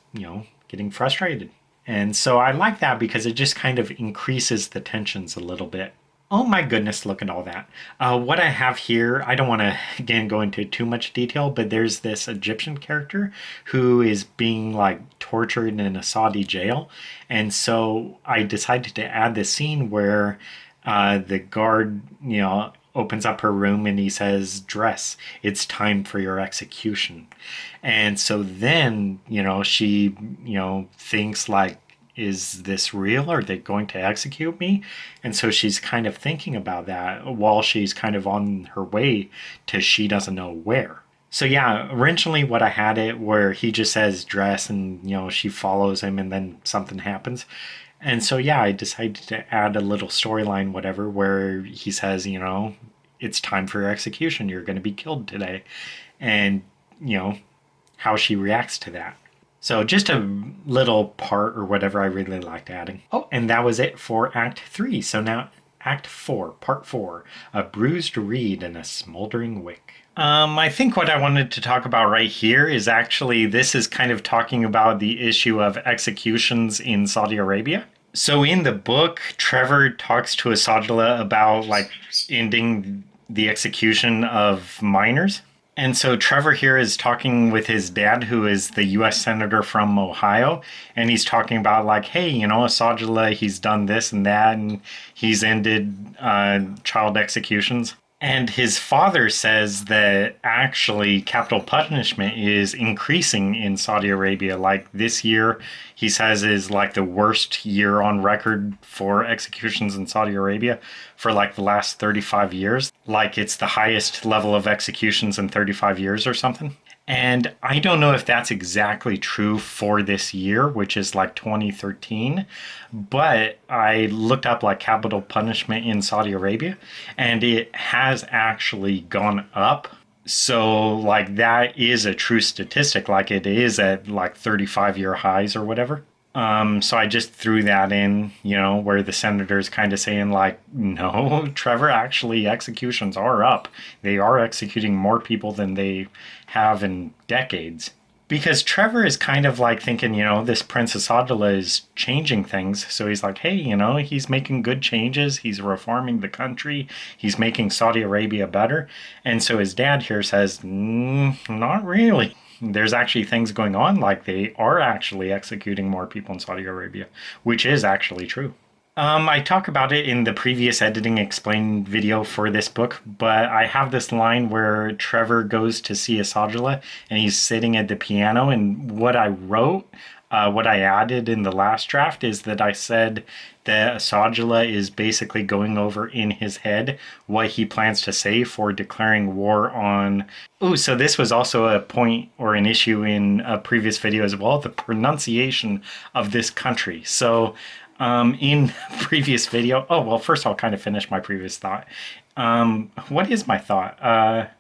getting frustrated. And so I like that because it just kind of increases the tensions a little bit. Oh my goodness, look at all that. What I have here, I don't want to, again, go into too much detail, but there's this Egyptian character who is being tortured in a Saudi jail. And so I decided to add this scene where the guard, opens up her room and he says, dress, it's time for your execution. And so then, she, thinks is this real? Are they going to execute me? And so she's kind of thinking about that while she's kind of on her way to she doesn't know where. So yeah, originally what I had it where he just says dress and, she follows him and then something happens. And so, yeah, I decided to add a little storyline, whatever, where he says, it's time for your execution. You're going to be killed today. And, how she reacts to that. So just a little part or whatever I really liked adding. Oh, and that was it for Act 3. So now Act 4, Part 4, A Bruised Reed and a Smoldering Wick. I think what I wanted to talk about right here is actually, this is kind of talking about the issue of executions in Saudi Arabia. So in the book, Trevor talks to Asajala about ending the execution of minors. And so Trevor here is talking with his dad, who is the U.S. Senator from Ohio. And he's talking about hey, Asajala, he's done this and that, and he's ended child executions. And his father says that actually capital punishment is increasing in Saudi Arabia. Like this year, he says is like the worst year on record for executions in Saudi Arabia for like the last 35 years. Like it's the highest level of executions in 35 years or something. And I don't know if that's exactly true for this year, which is like 2013, but I looked up like capital punishment in Saudi Arabia and it has actually gone up. So like that is a true statistic, like it is at like 35-year highs or whatever. So I just threw that in, where the senator's kind of saying like, no, Trevor, actually executions are up. They are executing more people than they have in decades. Because Trevor is kind of like thinking, this Princess Adela is changing things. So he's like, hey, he's making good changes. He's reforming the country. He's making Saudi Arabia better. And so his dad here says, not really. There's actually things going on, like they are actually executing more people in Saudi Arabia, which is actually true. I talk about it in the previous editing explained video for this book, but I have this line where Trevor goes to see Asajala and he's sitting at the piano, and what I wrote, what I added in the last draft is that I said that Asajala is basically going over in his head what he plans to say for declaring war on... Oh, so this was also a point or an issue in a previous video as well, the pronunciation of this country. So in previous video, first I'll kind of finish my previous thought. What is my thought?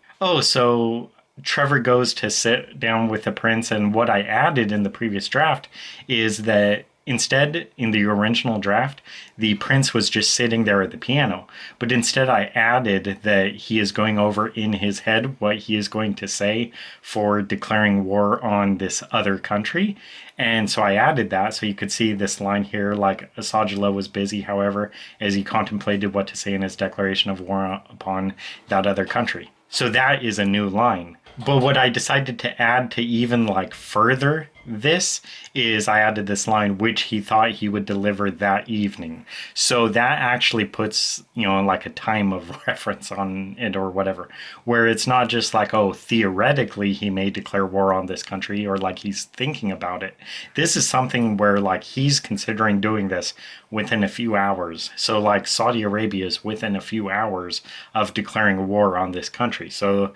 So Trevor goes to sit down with the prince, and what I added in the previous draft is that instead, in the original draft, the prince was just sitting there at the piano. But instead, I added that he is going over in his head what he is going to say for declaring war on this other country. And so I added that so you could see this line here, like Asajala was busy, however, as he contemplated what to say in his declaration of war upon that other country. So that is a new line. But what I decided to add to even like further this is I added this line, which he thought he would deliver that evening. So that actually puts, like a time of reference on it or whatever, where it's not just like, oh, theoretically he may declare war on this country or like he's thinking about it. This is something where like he's considering doing this within a few hours. So like Saudi Arabia is within a few hours of declaring war on this country. So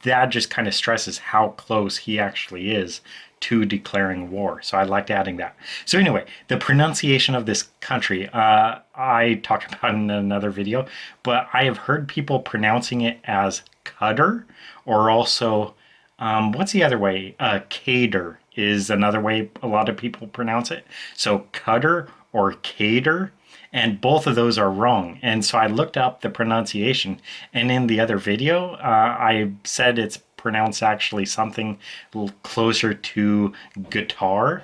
that just kind of stresses how close he actually is to declaring war. So I liked adding that. So anyway, the pronunciation of this country, I talked about in another video, but I have heard people pronouncing it as Qatar, or also, what's the other way? Qatar is another way a lot of people pronounce it. So Qatar or Qatar, and both of those are wrong. And so I looked up the pronunciation, and in the other video, I said it's pronounced actually something closer to guitar,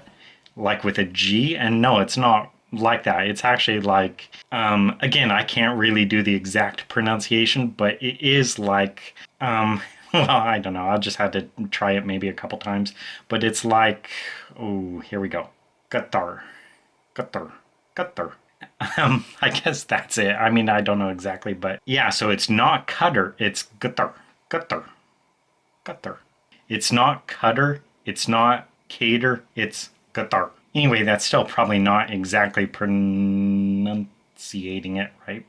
like with a G, and no, it's not like that. It's actually like, again, I can't really do the exact pronunciation, but it is like, well, I don't know, I just had to try it maybe a couple times, but it's like, oh, here we go, guitar, guitar, guitar. I guess that's it. I mean, I don't know exactly, but yeah, so it's not Qatar, it's guitar, guitar, Qatar. It's not Qatar, it's not Qatar, it's Qatar. Anyway, that's still probably not exactly pronunciating it right.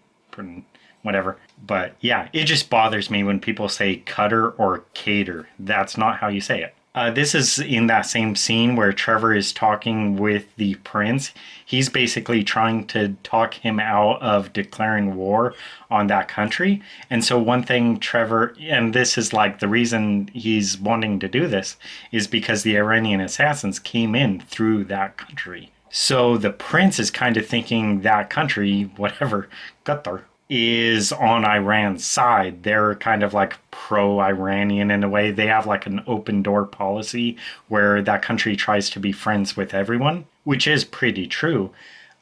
Whatever. But yeah, it just bothers me when people say Qatar or Qatar. That's not how you say it. This is in that same scene where Trevor is talking with the prince. He's basically trying to talk him out of declaring war on that country. And so one thing Trevor, and this is like the reason he's wanting to do this, is because the Iranian assassins came in through that country. So the prince is kind of thinking that country, whatever, Qatar, is on Iran's side. They're kind of like pro-Iranian in a way. They have like an open door policy where that country tries to be friends with everyone, which is pretty true.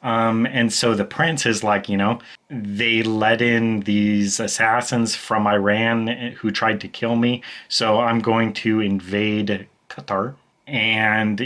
And so the prince is like, they let in these assassins from Iran who tried to kill me. So I'm going to invade Qatar and,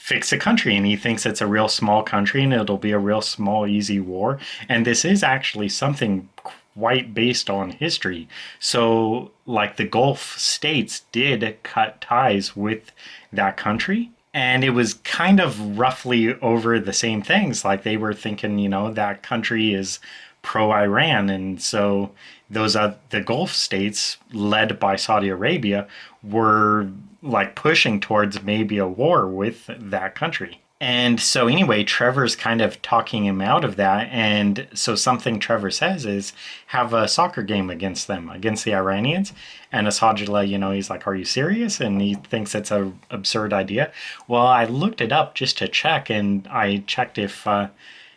fix the country. And he thinks it's a real small country and it'll be a real small, easy war. And this is actually something quite based on history. So, like, the Gulf states did cut ties with that country. And it was kind of roughly over the same things. Like, they were thinking, that country is pro Iran. And so the Gulf states, led by Saudi Arabia, were like pushing towards maybe a war with that country. And so, anyway, Trevor's kind of talking him out of that. And so, something Trevor says is have a soccer game against them, against the Iranians. And Asajala, he's like, "Are you serious?" And he thinks it's an absurd idea. Well, I looked it up just to check, and I checked if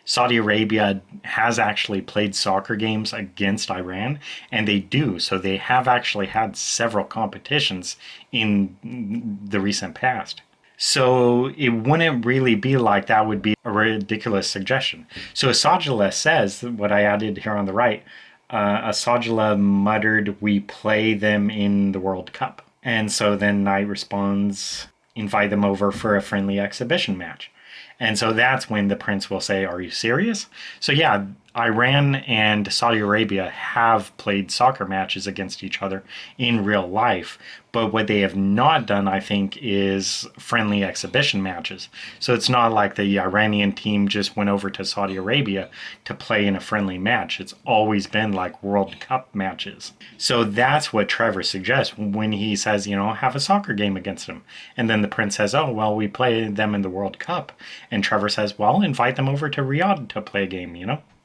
Saudi Arabia has actually played soccer games against Iran, and they do. So, they have actually had several competitions in the recent past. So it wouldn't really be like that would be a ridiculous suggestion. So Asajala says, what I added here on the right, Asajala muttered, "We play them in the World Cup." And so then Knight responds, "Invite them over for a friendly exhibition match." And so that's when the prince will say, "Are you serious?" So yeah, Iran and Saudi Arabia have played soccer matches against each other in real life. But what they have not done, I think, is friendly exhibition matches. So it's not like the Iranian team just went over to Saudi Arabia to play in a friendly match. It's always been like World Cup matches. So that's what Trevor suggests when he says, have a soccer game against them. And then the prince says, "Oh, well, we play them in the World Cup." And Trevor says, "Well, invite them over to Riyadh to play a game,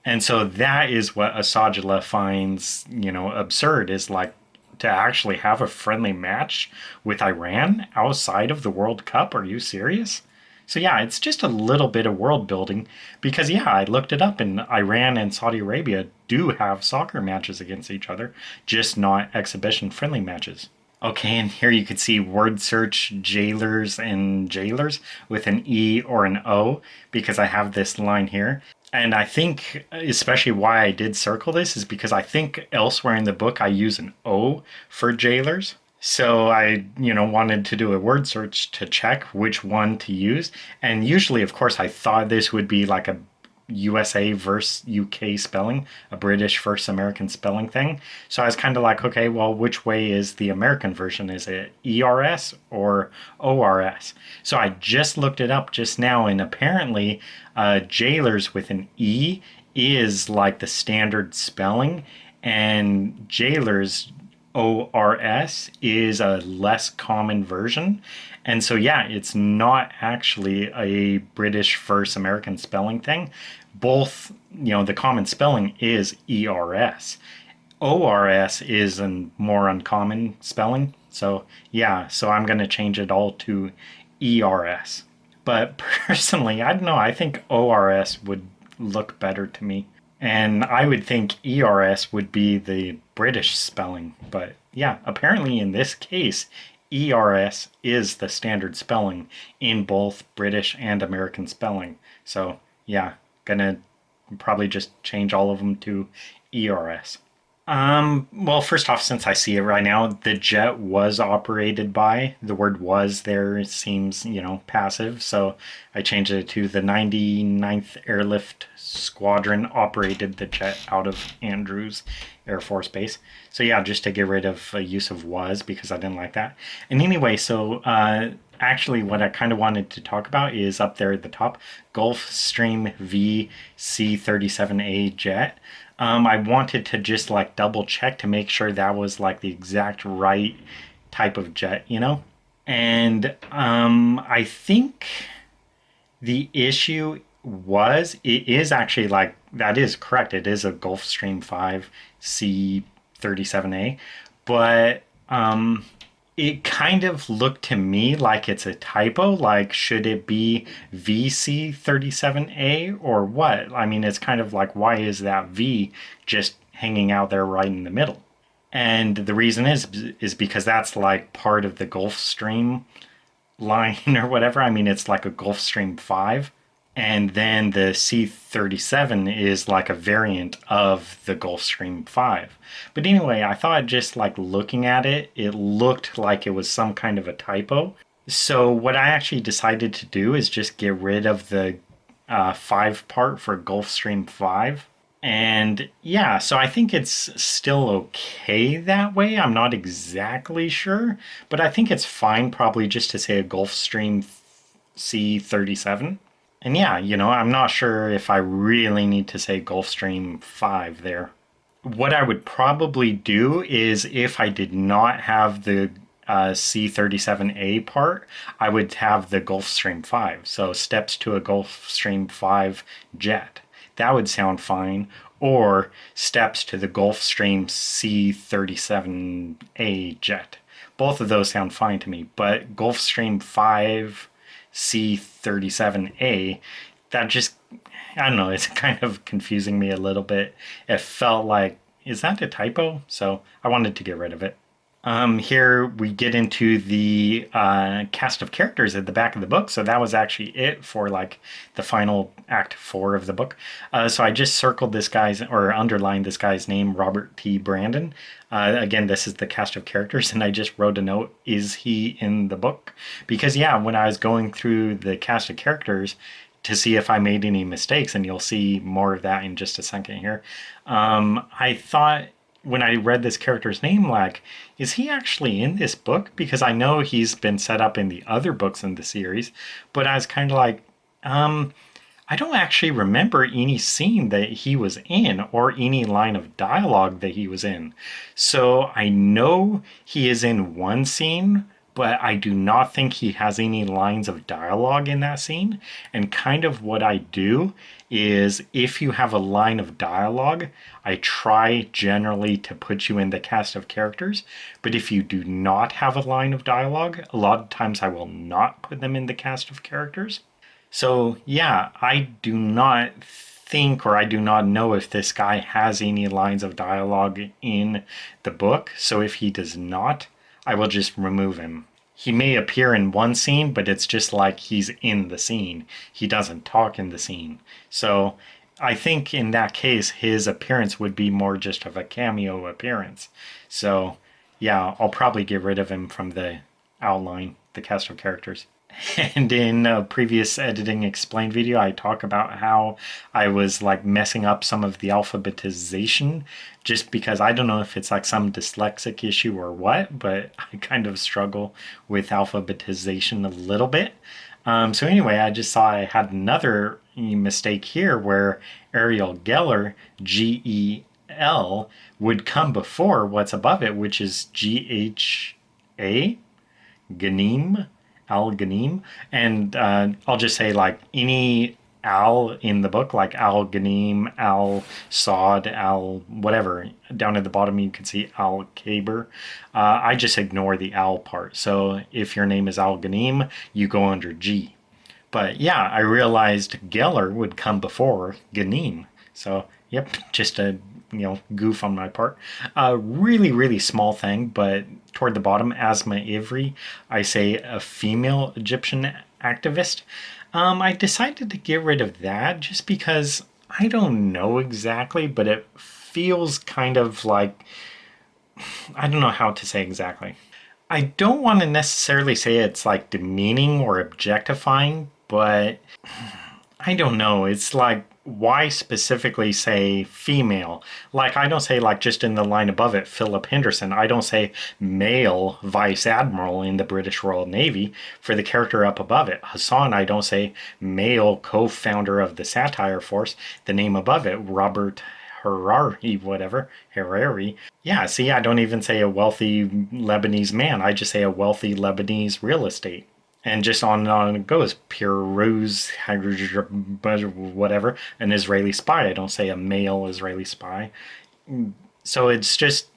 And so that is what Asajala finds, absurd, is like to actually have a friendly match with Iran outside of the World Cup. Are you serious? So yeah, it's just a little bit of world building because I looked it up and Iran and Saudi Arabia do have soccer matches against each other, just not exhibition friendly matches. Okay, and here you can see word search jailers and jailers with an E or an O because I have this line here. And I think especially why I did circle this is because I think elsewhere in the book I use an O for jailers. So I, wanted to do a word search to check which one to use. And usually, of course, I thought this would be like a USA versus UK spelling, a British versus American spelling thing. So I was kind of like, okay, well, which way is the American version? Is it ERS or ORS? So I just looked it up just now, and apparently jailers with an E is like the standard spelling, and jailers ORS is a less common version. And so, it's not actually a British versus American spelling thing. Both, the common spelling is ERS. ORS is a more uncommon spelling. So, so I'm going to change it all to ERS. But personally, I don't know, I think ORS would look better to me. And I would think ERS would be the British spelling. But apparently in this case, ERS is the standard spelling in both British and American spelling. So, gonna probably just change all of them to ERS. Well, first off, since I see it right now, the jet was operated by, the word "was" there seems, passive. So I changed it to the 99th Airlift Squadron operated the jet out of Andrews Air Force Base. So just to get rid of use of "was" because I didn't like that. And anyway, so actually what I kind of wanted to talk about is up there at the top, Gulfstream V C-37A jet. I wanted to just like double check to make sure that was like the exact right type of jet, And I think the issue it is actually like, that is correct. It is a Gulfstream 5 C-37A, but it kind of looked to me like it's a typo. Like, should it be VC-37A or what? I mean, it's kind of like, why is that V just hanging out there right in the middle? And the reason is because that's like part of the Gulfstream line or whatever. I mean, it's like a Gulfstream 5. And then the C-37 is like a variant of the Gulfstream 5. But anyway, I thought just like looking at it, it looked like it was some kind of a typo. So what I actually decided to do is just get rid of the 5 part for Gulfstream 5 And yeah, so I think it's still okay that way. I'm not exactly sure, but I think it's fine probably just to say a Gulfstream C37. And yeah, I'm not sure if I really need to say Gulfstream 5 there. What I would probably do is if I did not have the C37A part, I would have the Gulfstream 5. So steps to a Gulfstream 5 jet. That would sound fine. Or steps to the Gulfstream C37A jet. Both of those sound fine to me. But Gulfstream 5 C37A, that just, I don't know, it's kind of confusing me a little bit. It felt like, is that a typo? So I wanted to get rid of it. Here we get into the cast of characters at the back of the book. So that was actually it for like the final act 4 of the book. So I just circled this guy's or underlined this guy's name, Robert T. Brandon. Again, this is the cast of characters, and I just wrote a note, is he in the book? Because yeah, when I was going through the cast of characters to see if I made any mistakes, and you'll see more of that in just a second here, I thought when I read this character's name, like, is he actually in this book? Because I know he's been set up in the other books in the series, but I was kind of like, I don't actually remember any scene that he was in or any line of dialogue that he was in. So I know he is in one scene, but I do not think he has any lines of dialogue in that scene. And kind of what I do is if you have a line of dialogue, I try generally to put you in the cast of characters. But if you do not have a line of dialogue, a lot of times I will not put them in the cast of characters. So yeah, I do not think or I do not know if this guy has any lines of dialogue in the book. So if he does not, I will just remove him. He may appear in one scene, but it's just like he's in the scene. He doesn't talk in the scene. So I think in that case, his appearance would be more just of a cameo appearance. So yeah, I'll probably get rid of him from the outline, the cast of characters. And in a previous editing explained video, I talk about how I was like messing up some of the alphabetization just because I don't know if it's like some dyslexic issue or what, but I kind of struggle with alphabetization a little bit. So anyway, I just saw I had another mistake here where Ariel Geller, G-E-L, would come before what's above it, which is G-H-A, Ganeem. Al Ghanim, and I'll just say like any Al in the book, like Al Ghanim, Al Saud, Al whatever. Down at the bottom you can see Al Kaber. I just ignore the Al part. So if your name is Al Ghanim, you go under G. But yeah, I realized Geller would come before Ghanim. So yep, just a goof on my part. A really, really small thing, but toward the bottom, Asma Ivri, I say a female Egyptian activist. I decided to get rid of that just because I don't know exactly, but it feels kind of like, I don't know how to say exactly. I don't want to necessarily say it's like demeaning or objectifying, but I don't know. It's like, why specifically say female? Like, I don't say like just in the line above it, Philip Henderson. I don't say male vice admiral in the British Royal Navy for the character up above it. Hassan, I don't say male co-founder of the Satire Force. The name above it, Robert Harari. Yeah, see, I don't even say a wealthy Lebanese man. I just say a wealthy Lebanese real estate. And just on and on it goes. Piruz, whatever, an Israeli spy. I don't say a male Israeli spy. So it's just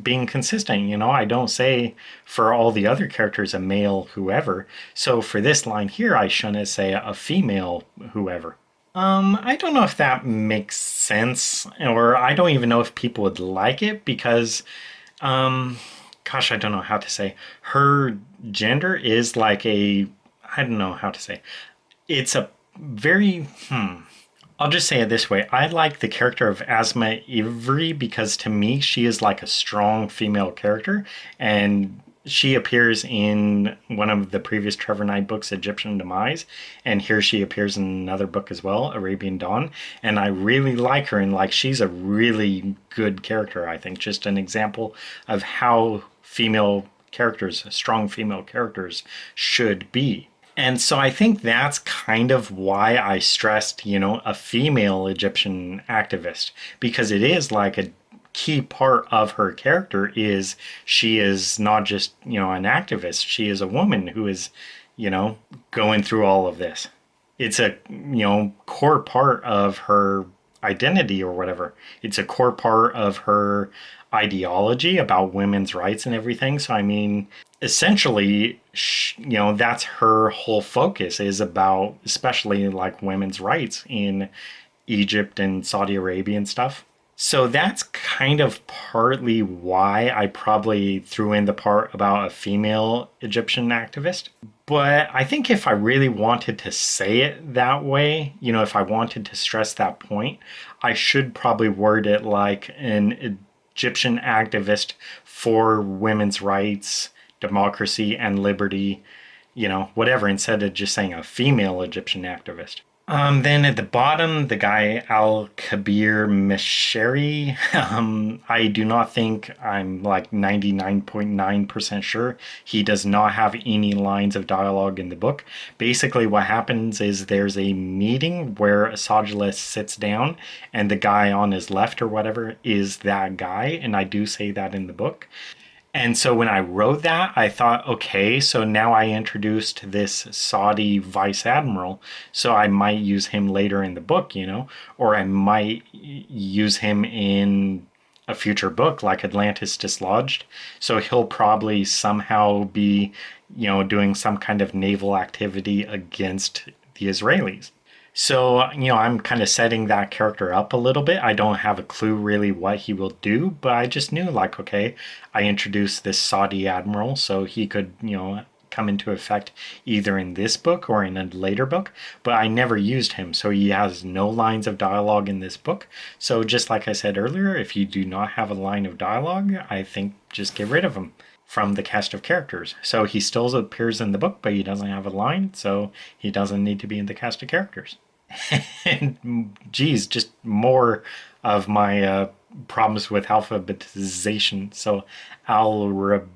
being consistent, I don't say for all the other characters a male whoever. So for this line here, I shouldn't say a female whoever. I don't know if that makes sense, or I don't even know if people would like it because, gosh, I don't know how to say. Her gender is like I don't know how to say. It's a very, I'll just say it this way. I like the character of Asma Ivri because to me, she is like a strong female character. And she appears in one of the previous Trevor Knight books, Egyptian Demise, and here she appears in another book as well, Arabian Dawn. And I really like her, and like she's a really good character, I think. Just an example of how female characters, strong female characters, should be. And so I think that's kind of why I stressed, a female Egyptian activist, because it is like a key part of her character is she is not just, an activist. She is a woman who is, going through all of this. It's a, core part of her identity or whatever. It's a core part of her ideology about women's rights and everything. So, I mean, essentially, that's her whole focus is about, especially like women's rights in Egypt and Saudi Arabia and stuff. So that's kind of partly why I probably threw in the part about a female Egyptian activist. But I think if I really wanted to say it that way, if I wanted to stress that point, I should probably word it like an Egyptian activist for women's rights, democracy, and liberty, whatever, instead of just saying a female Egyptian activist. Then at the bottom, the guy Al-Kabir Mesheri, I do not think, I'm like 99.9% sure, he does not have any lines of dialogue in the book. Basically what happens is there's a meeting where Assagilis sits down and the guy on his left or whatever is that guy, and I do say that in the book. And so when I wrote that, I thought, okay, so now I introduced this Saudi vice admiral, so I might use him later in the book, or I might use him in a future book like Atlantis Dislodged. So he'll probably somehow be, doing some kind of naval activity against the Israelis. So, I'm kind of setting that character up a little bit. I don't have a clue really what he will do, but I just knew, like, okay, I introduced this Saudi admiral, so he could, come into effect either in this book or in a later book, but I never used him, so he has no lines of dialogue in this book. So just like I said earlier, if you do not have a line of dialogue, I think just get rid of him from the cast of characters. So he still appears in the book, but he doesn't have a line, so he doesn't need to be in the cast of characters. And geez, just more of my problems with alphabetization. So Al-Rabi,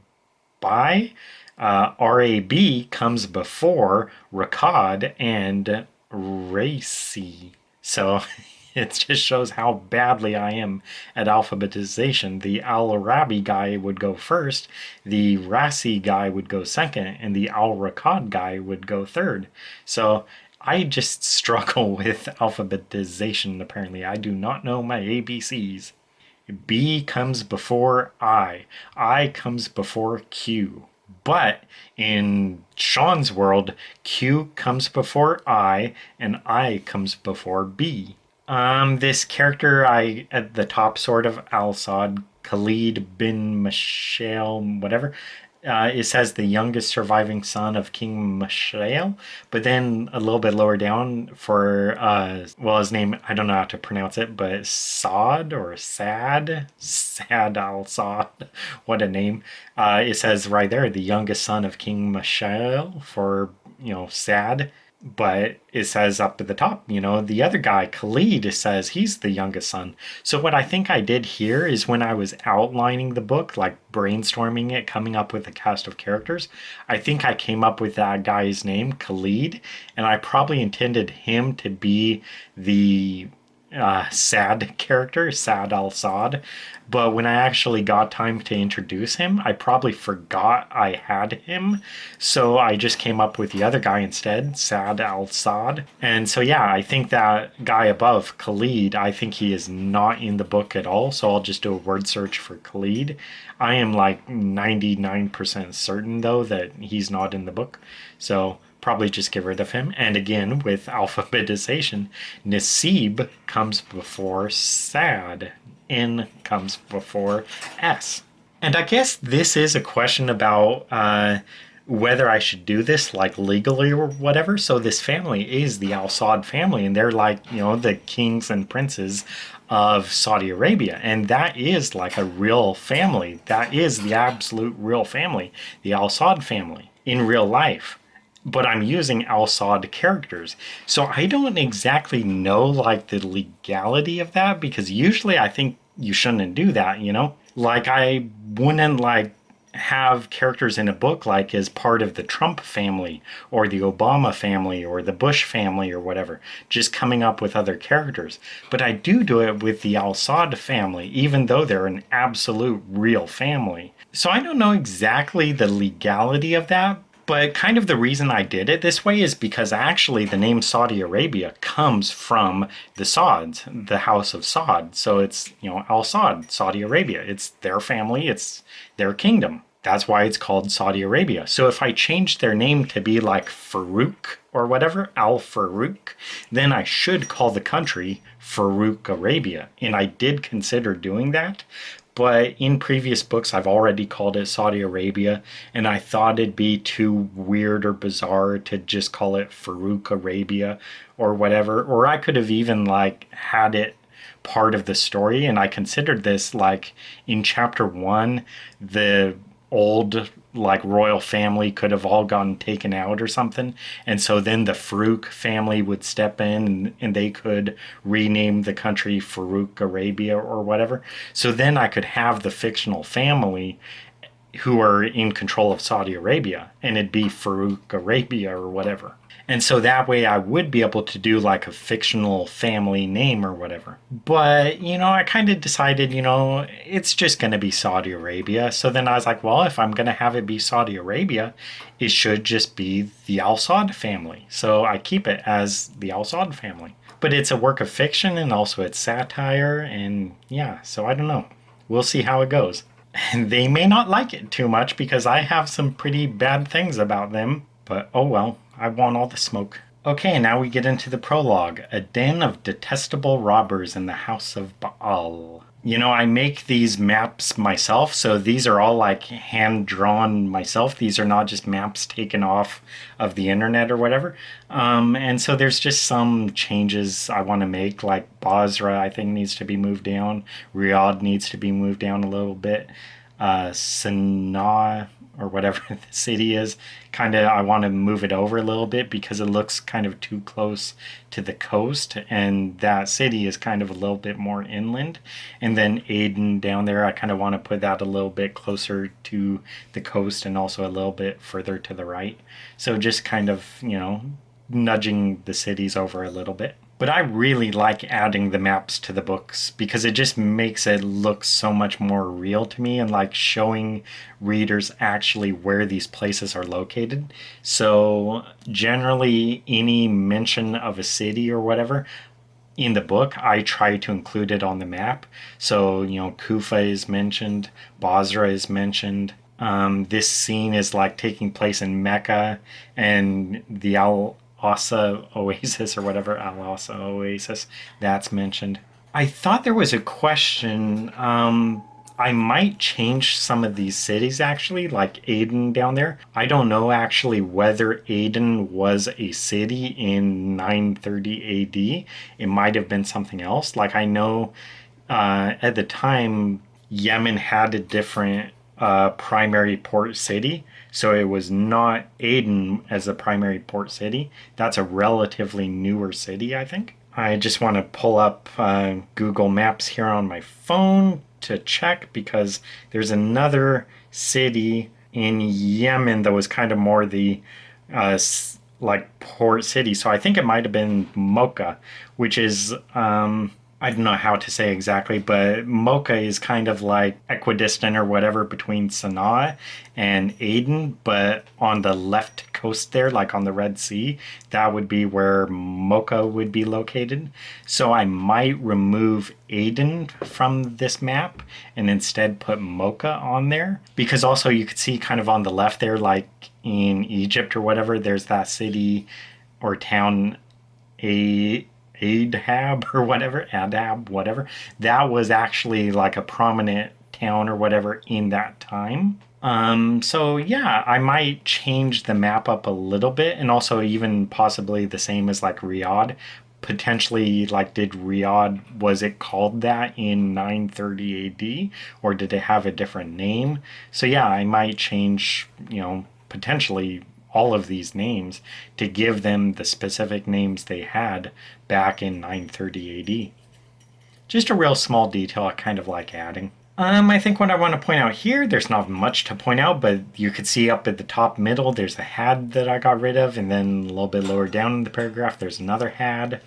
R-A-B comes before Rakad and Raci. So it just shows how badly I am at alphabetization. The Al-Arabi guy would go first, the Raci guy would go second, and the Al-Rakad guy would go third. So I just struggle with alphabetization, apparently. I do not know my ABCs. B comes before I. I comes before Q. But in Sean's world, Q comes before I, and I comes before B. This character at the top, sort of, Al-Sad, Khalid bin Mashael, whatever. It says the youngest surviving son of King Mashael, but then a little bit lower down for, his name, I don't know how to pronounce it, but Saad or Sad al-Saad, what a name. It says right there, the youngest son of King Mashael for, Sad. But it says up at the top, the other guy, Khalid, says he's the youngest son. So what I think I did here is when I was outlining the book, like brainstorming it, coming up with a cast of characters, I think I came up with that guy's name, Khalid, and I probably intended him to be the Sad character, Sad al-Sad. But when I actually got time to introduce him, I probably forgot I had him. So I just came up with the other guy instead, Sad al-Sad. And so yeah, I think that guy above, Khalid, I think he is not in the book at all. So I'll just do a word search for Khalid. I am like 99% certain though that he's not in the book. So probably just get rid of him. And again, with alphabetization, Nasib comes before Sad. N comes before S. And I guess this is a question about whether I should do this like legally or whatever. So this family is the Al-Saud family, and they're like, the kings and princes of Saudi Arabia. And that is like a real family. That is the absolute real family, the Al Saud family in real life. But I'm using Al Saud characters. So I don't exactly know like the legality of that, because usually I think you shouldn't do that, you know? Like I wouldn't like have characters in a book like as part of the Trump family or the Obama family or the Bush family or whatever, just coming up with other characters. But I do it with the Al Saud family, even though they're an absolute real family. So I don't know exactly the legality of that, but kind of the reason I did it this way is because actually the name Saudi Arabia comes from the Sauds, the House of Saud. So it's, you know, Al Saud, Saudi Arabia. It's their family, it's their kingdom. That's why it's called Saudi Arabia. So if I changed their name to be like Farouk or whatever, Al Farouk, then I should call the country Farouk Arabia. And I did consider doing that. But in previous books, I've already called it Saudi Arabia, and I thought it'd be too weird or bizarre to just call it Farouk Arabia or whatever. Or I could have even like had it part of the story, and I considered this like in chapter 1, the old like royal family could have all gotten taken out or something, and so then the Farouk family would step in and they could rename the country Farouk Arabia or whatever. So then I could have the fictional family who are in control of Saudi Arabia, and it'd be Farouk Arabia or whatever. And so that way I would be able to do like a fictional family name or whatever. But, you know, I kind of decided, you know, it's just going to be Saudi Arabia. So then I was like, well, if I'm going to have it be Saudi Arabia, it should just be the Al Saud family. So I keep it as the Al Saud family. But it's a work of fiction, and also it's satire, and yeah, so I don't know. We'll see how it goes. And they may not like it too much because I have some pretty bad things about them. But oh well, I want all the smoke. Okay, now we get into the prologue. A den of detestable robbers in the house of Baal. You know, I make these maps myself, so these are all like hand-drawn myself. These are not just maps taken off of the internet or whatever. And so there's just some changes I want to make, like Basra I think needs to be moved down. Riyadh needs to be moved down a little bit. Sana'a, or whatever the city is, kind of I want to move it over a little bit because it looks kind of too close to the coast, and that city is kind of a little bit more inland. And then Aden down there, I kind of want to put that a little bit closer to the coast and also a little bit further to the right. So just kind of, you know, nudging the cities over a little bit. But I really like adding the maps to the books because it just makes it look so much more real to me, and like showing readers actually where these places are located. So generally any mention of a city or whatever in the book, I try to include it on the map. So, you know, Kufa is mentioned, Basra is mentioned. This scene is like taking place in Mecca, and the Asa Oasis or whatever, Al Asa Oasis, that's mentioned. I thought there was a question. I might change some of these cities actually, like Aden down there. I don't know actually whether Aden was a city in 930 AD. It might have been something else. Like I know at the time Yemen had a different primary port city. So it was not Aden as a primary port city. That's a relatively newer city, I think. I just want to pull up Google Maps here on my phone to check, because there's another city in Yemen that was kind of more the like port city. So I think it might have been Mocha, which is I don't know how to say exactly, but Mocha is kind of like equidistant or whatever between Sana'a and Aden, but on the left coast there, like on the Red Sea, that would be where Mocha would be located. So I might remove Aden from this map and instead put Mocha on there, because also you could see kind of on the left there, like in Egypt or whatever, there's that city or town, Adab or whatever, Adab, whatever. That was actually like a prominent town or whatever in that time. So yeah, I might change the map up a little bit, and also even possibly the same as like Riyadh, potentially, like, did Riyadh, was it called that in 930 AD, or did it have a different name? So yeah, I might change, potentially all of these names to give them the specific names they had back in 930 AD. Just a real small detail I kind of like adding. I think what I want to point out here, there's not much to point out, but you could see up at the top middle, there's a had that I got rid of, and then a little bit lower down in the paragraph, there's another had.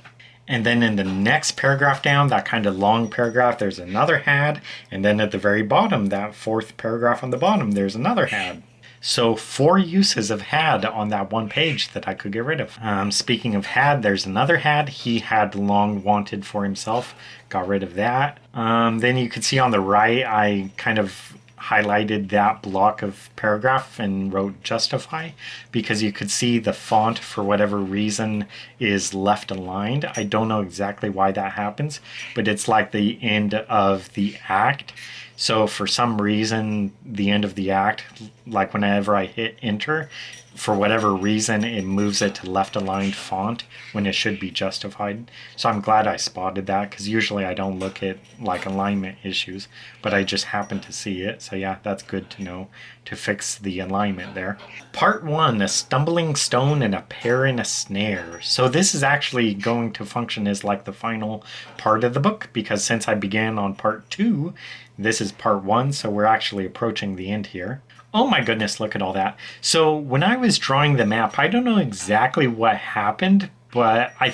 And then in the next paragraph down, that kind of long paragraph, there's another had. And then at the very bottom, that fourth paragraph on the bottom, there's another had. So 4 uses of had on that one page that I could get rid of. Speaking of had, there's another had. He had long wanted for himself. Got rid of that. Then you could see on the right, I kind of highlighted that block of paragraph and wrote justify, because you could see the font, for whatever reason, is left aligned. I don't know exactly why that happens, but it's like the end of the act. So for some reason, the end of the act, like whenever I hit enter, for whatever reason, it moves it to left aligned font when it should be justified. So I'm glad I spotted that, because usually I don't look at like alignment issues, but I just happened to see it. So yeah, that's good to know to fix the alignment there. Part 1, a stumbling stone and a pear in a snare. So this is actually going to function as like the final part of the book, because since I began on part 2, this is part 1, so we're actually approaching the end here. Oh my goodness, look at all that. So when I was drawing the map, I don't know exactly what happened, but I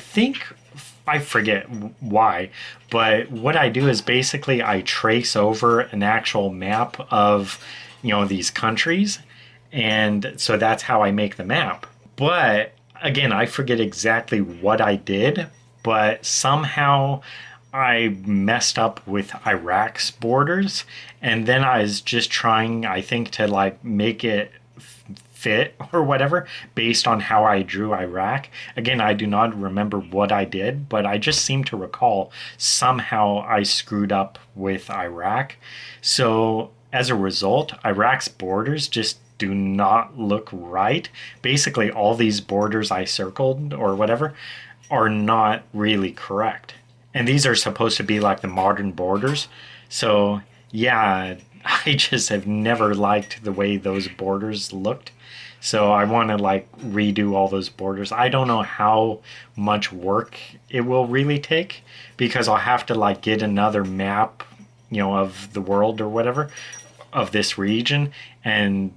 forget why, but what I do is basically I trace over an actual map of, these countries, and so that's how I make the map. But again, I forget exactly what I did, but somehow I messed up with Iraq's borders, and then I was just trying, I think, to like make it fit or whatever based on how I drew Iraq. Again, I do not remember what I did, but I just seem to recall somehow I screwed up with Iraq. So as a result, Iraq's borders just do not look right. Basically, all these borders I circled or whatever are not really correct. And these are supposed to be like the modern borders. So yeah, I just have never liked the way those borders looked. So I want to like redo all those borders. I don't know how much work it will really take, because I'll have to like get another map, of the world or whatever, of this region, and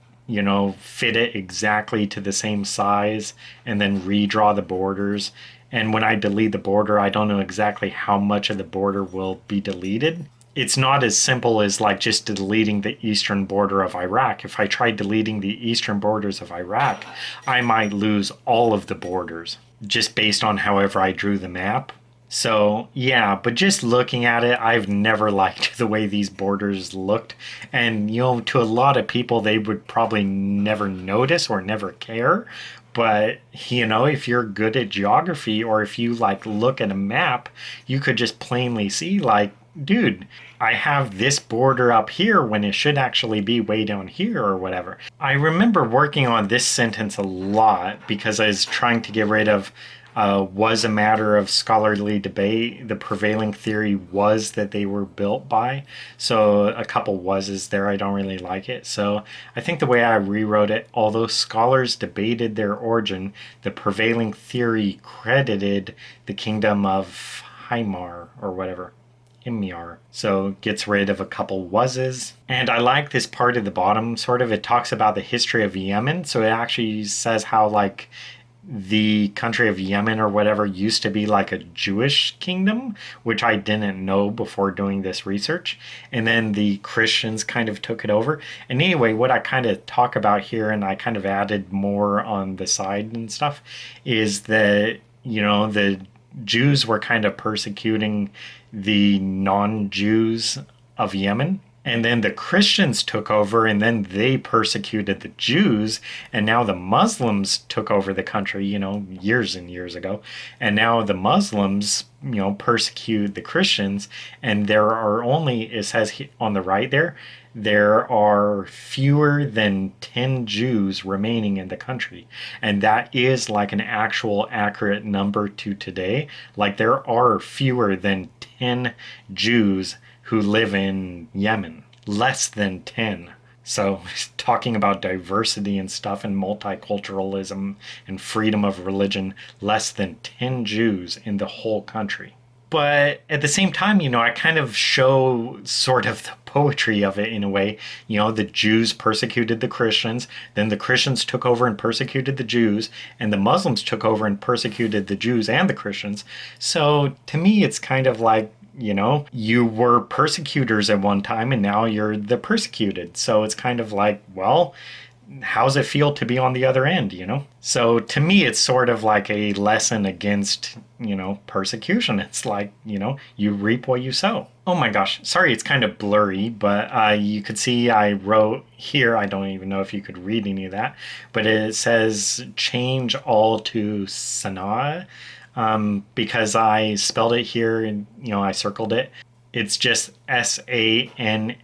fit it exactly to the same size, and then redraw the borders. And when I delete the border, I don't know exactly how much of the border will be deleted. It's not as simple as like just deleting the eastern border of Iraq. If I tried deleting the eastern borders of Iraq, I might lose all of the borders just based on however I drew the map. So yeah, but just looking at it, I've never liked the way these borders looked. And to a lot of people, they would probably never notice or never care. But, if you're good at geography, or if you like look at a map, you could just plainly see like, dude, I have this border up here when it should actually be way down here or whatever. I remember working on this sentence a lot because I was trying to get rid of was a matter of scholarly debate. The prevailing theory was that they were built by. So a couple was's there. I don't really like it. So I think the way I rewrote it, although scholars debated their origin, the prevailing theory credited the kingdom of Hymar or whatever. Himyar. So gets rid of a couple was's. And I like this part at the bottom, sort of. It talks about the history of Yemen. So it actually says how like the country of Yemen or whatever used to be like a Jewish kingdom, which I didn't know before doing this research. And then the Christians kind of took it over. And anyway, what I kind of talk about here, and I kind of added more on the side and stuff, is that, the Jews were kind of persecuting the non-Jews of Yemen. And then the Christians took over, and then they persecuted the Jews, and now the Muslims took over the country, years and years ago. And now the Muslims, persecute the Christians, and there are only, it says on the right there are fewer than 10 Jews remaining in the country. And that is like an actual accurate number to today. Like there are fewer than 10 Jews who live in Yemen, less than 10. So, talking about diversity and stuff and multiculturalism and freedom of religion, less than 10 Jews in the whole country. But at the same time, I kind of show sort of the poetry of it in a way. The Jews persecuted the Christians, then the Christians took over and persecuted the Jews, and the Muslims took over and persecuted the Jews and the Christians. So to me, it's kind of like, you were persecutors at one time and now you're the persecuted. So it's kind of like, well, how's it feel to be on the other end, So to me, it's sort of like a lesson against, persecution. It's like, you reap what you sow. Oh my gosh, sorry, it's kind of blurry, but you could see I wrote here, I don't even know if you could read any of that, but it says change all to Sana'a. Because I spelled it here and, I circled it. It's just Sanaa.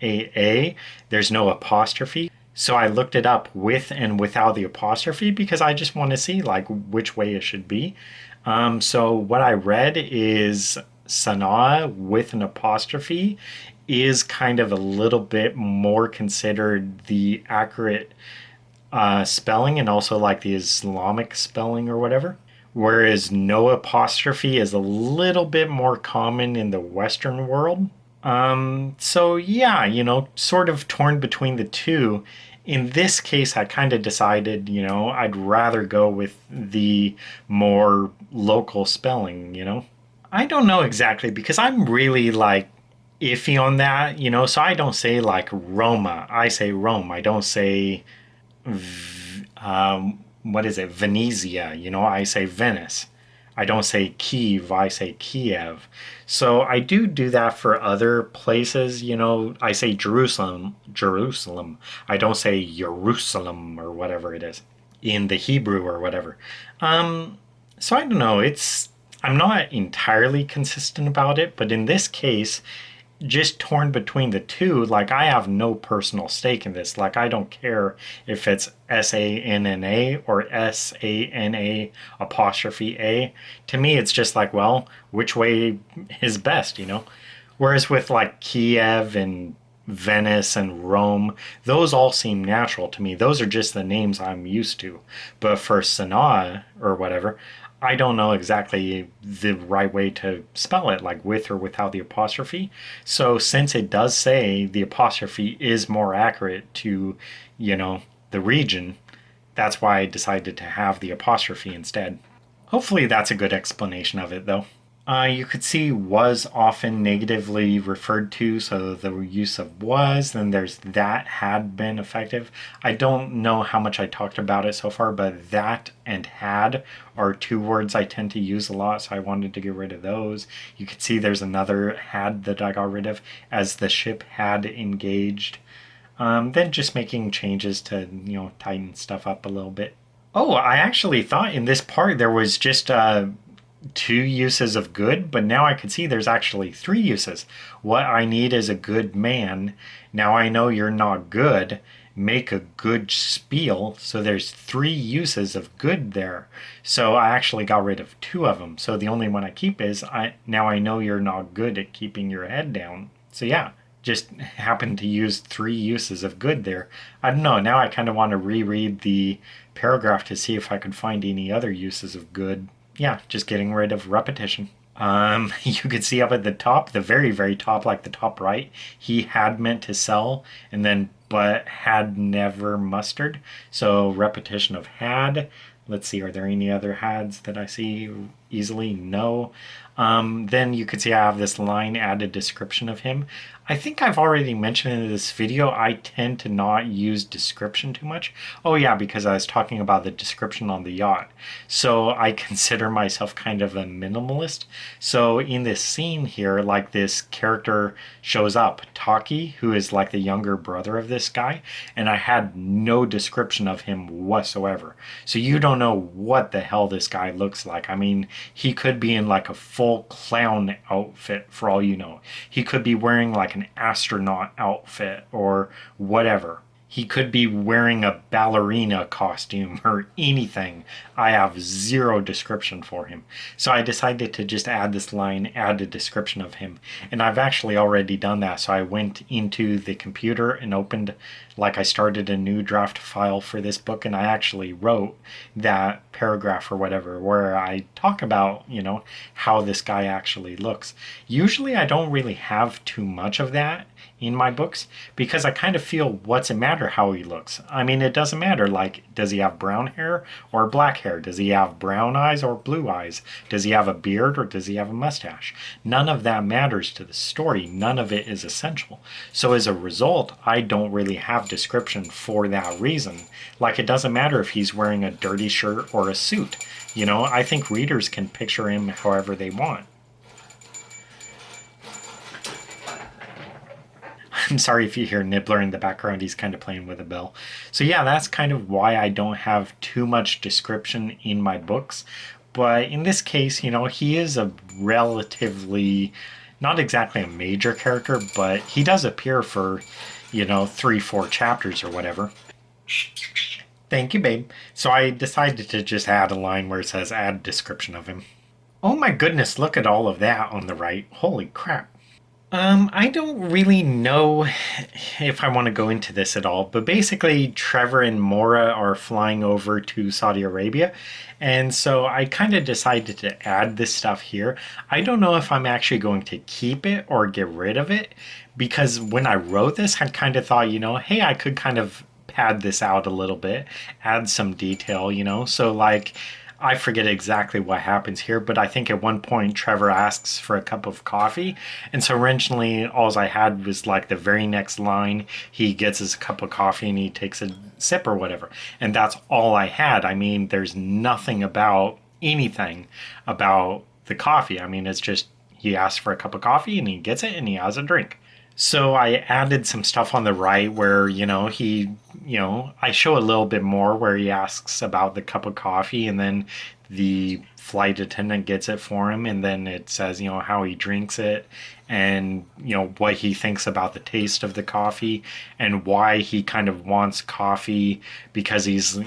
There's no apostrophe. So I looked it up with and without the apostrophe because I just want to see like which way it should be. So what I read is Sana'a with an apostrophe is kind of a little bit more considered the accurate spelling and also like the Islamic spelling or whatever. Whereas no apostrophe is a little bit more common in the Western world. So yeah, sort of torn between the two. In this case, I kind of decided, I'd rather go with the more local spelling. I don't know exactly because I'm really like iffy on that, so I don't say like Roma. I say Rome. I don't say what is it? Venezia, I say Venice. I don't say Kiev, I say Kiev. So I do that for other places, I say Jerusalem. I don't say Jerusalem or whatever it is in the Hebrew or whatever. So I don't know, I'm not entirely consistent about it, but in this case, just torn between the two. Like I have no personal stake in this. Like I don't care if it's Sanna or Sana apostrophe A. To me, it's just like, well, which way is best, Whereas with like Kiev and Venice and Rome, those all seem natural to me. Those are just the names I'm used to. But for Sana'a or whatever, I don't know exactly the right way to spell it, like with or without the apostrophe. So since it does say the apostrophe is more accurate to, the region, that's why I decided to have the apostrophe instead. Hopefully that's a good explanation of it, though. You could see was often negatively referred to, so the use of was, then there's that had been effective. I don't know how much I talked about it so far, but that and had are two words I tend to use a lot, so I wanted to get rid of those. You could see there's another had that I got rid of, as the ship had engaged. Then just making changes to, tighten stuff up a little bit. Oh, I actually thought in this part there was just two uses of good, but now I can see there's actually three uses. What I need is a good man. Now I know you're not good. Make a good spiel. So there's three uses of good there. So I actually got rid of two of them. So the only one I keep is now I know you're not good at keeping your head down. So yeah, just happened to use three uses of good there. I don't know. Now I kind of want to reread the paragraph to see if I could find any other uses of good. Yeah, just getting rid of repetition. You could see up at the top, the very, very top, like the top right, he had meant to sell, and then but had never mustered. So repetition of had. Let's see, are there any other hads that I see easily? No. Then you can see I have this line, add a description of him. I think I've already mentioned in this video, I tend to not use description too much. Oh yeah, because I was talking about the description on the yacht. So I consider myself kind of a minimalist. So in this scene here, like this character shows up, Taki, who is like the younger brother of this guy, and I had no description of him whatsoever. So you don't know what the hell this guy looks like. I mean, he could be in like a full clown outfit for all you know. He could be wearing like an astronaut outfit or whatever. He could be wearing a ballerina costume or anything. I have zero description for him. So I decided to just add this line, add a description of him. And I've actually already done that. So I went into the computer and opened, like I started a new draft file for this book, and I actually wrote that paragraph or whatever where I talk about, how this guy actually looks. Usually I don't really have too much of that in my books because I kind of feel, what's it matter how he looks? I mean, it doesn't matter. Like, does he have brown hair or black hair? Does he have brown eyes or blue eyes? Does he have a beard or does he have a mustache? None of that matters to the story. None of it is essential. So as a result, I don't really have description for that reason. Like, it doesn't matter if he's wearing a dirty shirt or a suit. I think readers can picture him however they want. I'm sorry if you hear Nibbler in the background, he's kind of playing with a bell. So yeah, that's kind of why I don't have too much description in my books. But in this case, he is a relatively, not exactly a major character, but he does appear for, 3-4 chapters or whatever. Thank you, babe. So I decided to just add a line where it says add description of him. Oh my goodness, look at all of that on the right. Holy crap. I don't really know if I want to go into this at all, but basically Trevor and Mora are flying over to Saudi Arabia, and so I kind of decided to add this stuff here. I don't know if I'm actually going to keep it or get rid of it, because when I wrote this, I kind of thought, hey, I could kind of pad this out a little bit, add some detail, so like, I forget exactly what happens here, but I think at one point Trevor asks for a cup of coffee. And so originally all I had was like the very next line, he gets his cup of coffee and he takes a sip or whatever. And that's all I had. I mean, there's nothing about anything about the coffee. I mean, it's just he asks for a cup of coffee and he gets it and he has a drink. So I added some stuff on the right where, I show a little bit more where he asks about the cup of coffee and then the flight attendant gets it for him. And then it says, how he drinks it and, what he thinks about the taste of the coffee and why he kind of wants coffee because he's,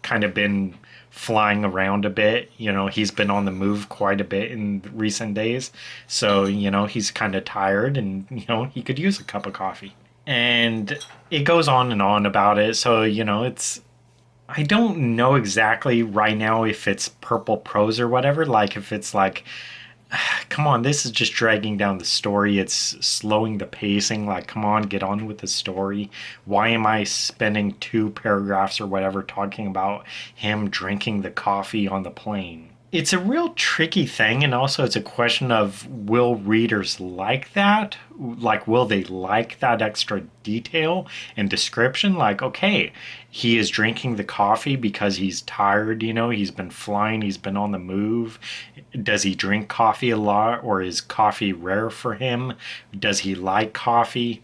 kind of been flying around a bit. He's been on the move quite a bit in recent days. So, he's kind of tired and, he could use a cup of coffee. And it goes on and on about it. So, I don't know exactly right now if it's purple prose or whatever. Like, if it's like, come on, this is just dragging down the story. It's slowing the pacing. Like, come on, get on with the story. Why am I spending 2 paragraphs or whatever talking about him drinking the coffee on the plane? It's a real tricky thing, and also it's a question of, will readers like that? Like, will they like that extra detail and description? Like, okay, he is drinking the coffee because he's tired, he's been flying, he's been on the move. Does he drink coffee a lot, or is coffee rare for him? Does he like coffee?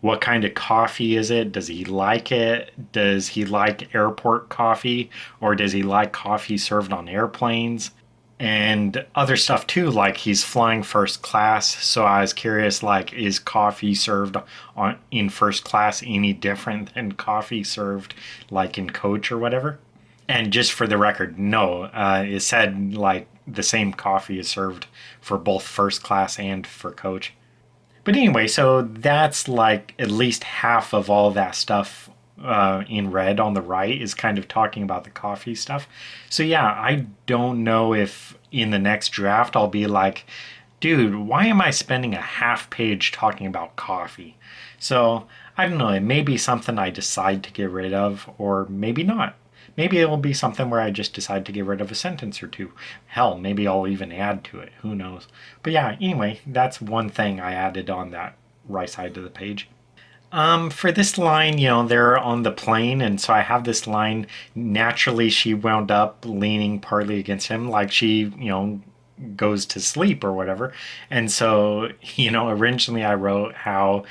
What kind of coffee is it? Does he like it? Does he like airport coffee? Or does he like coffee served on airplanes? And other stuff too, like he's flying first class. So I was curious, like, is coffee served in first class any different than coffee served like in coach or whatever? And just for the record, no, it said like the same coffee is served for both first class and for coach. But anyway, so that's like at least half of all that stuff in red on the right is kind of talking about the coffee stuff. So yeah, I don't know if in the next draft I'll be like, dude, why am I spending a half page talking about coffee? So I don't know, it may be something I decide to get rid of, or maybe not. maybe it'll be something where I just decide to get rid of a sentence or two. Hell, maybe I'll even add to it. Who knows? But yeah, anyway, that's one thing I added on that right side of the page. For this line, they're on the plane, and so I have this line. Naturally, she wound up leaning partly against him, like she, goes to sleep or whatever. And so, originally I wrote how,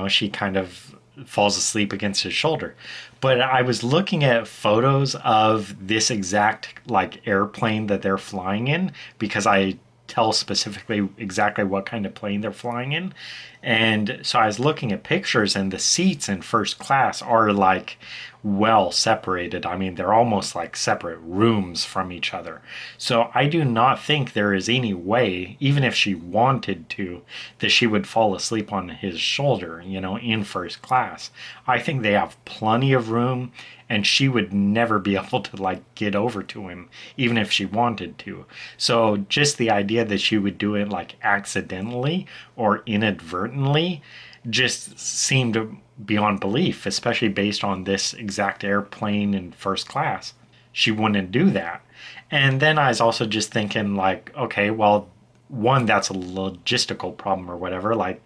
she kind of falls asleep against his shoulder. But I was looking at photos of this exact like airplane that they're flying in because I tell specifically exactly what kind of plane they're flying in. And so I was looking at pictures, and the seats in first class are like well separated. I mean, they're almost like separate rooms from each other. So I do not think there is any way, even if she wanted to, that she would fall asleep on his shoulder, in first class. I think they have plenty of room, and she would never be able to like get over to him, even if she wanted to. So just the idea that she would do it like accidentally or inadvertently just seemed beyond belief, especially based on this exact airplane in first class. She wouldn't do that. And then I was also just thinking, like, okay, well, one, that's a logistical problem or whatever. Like,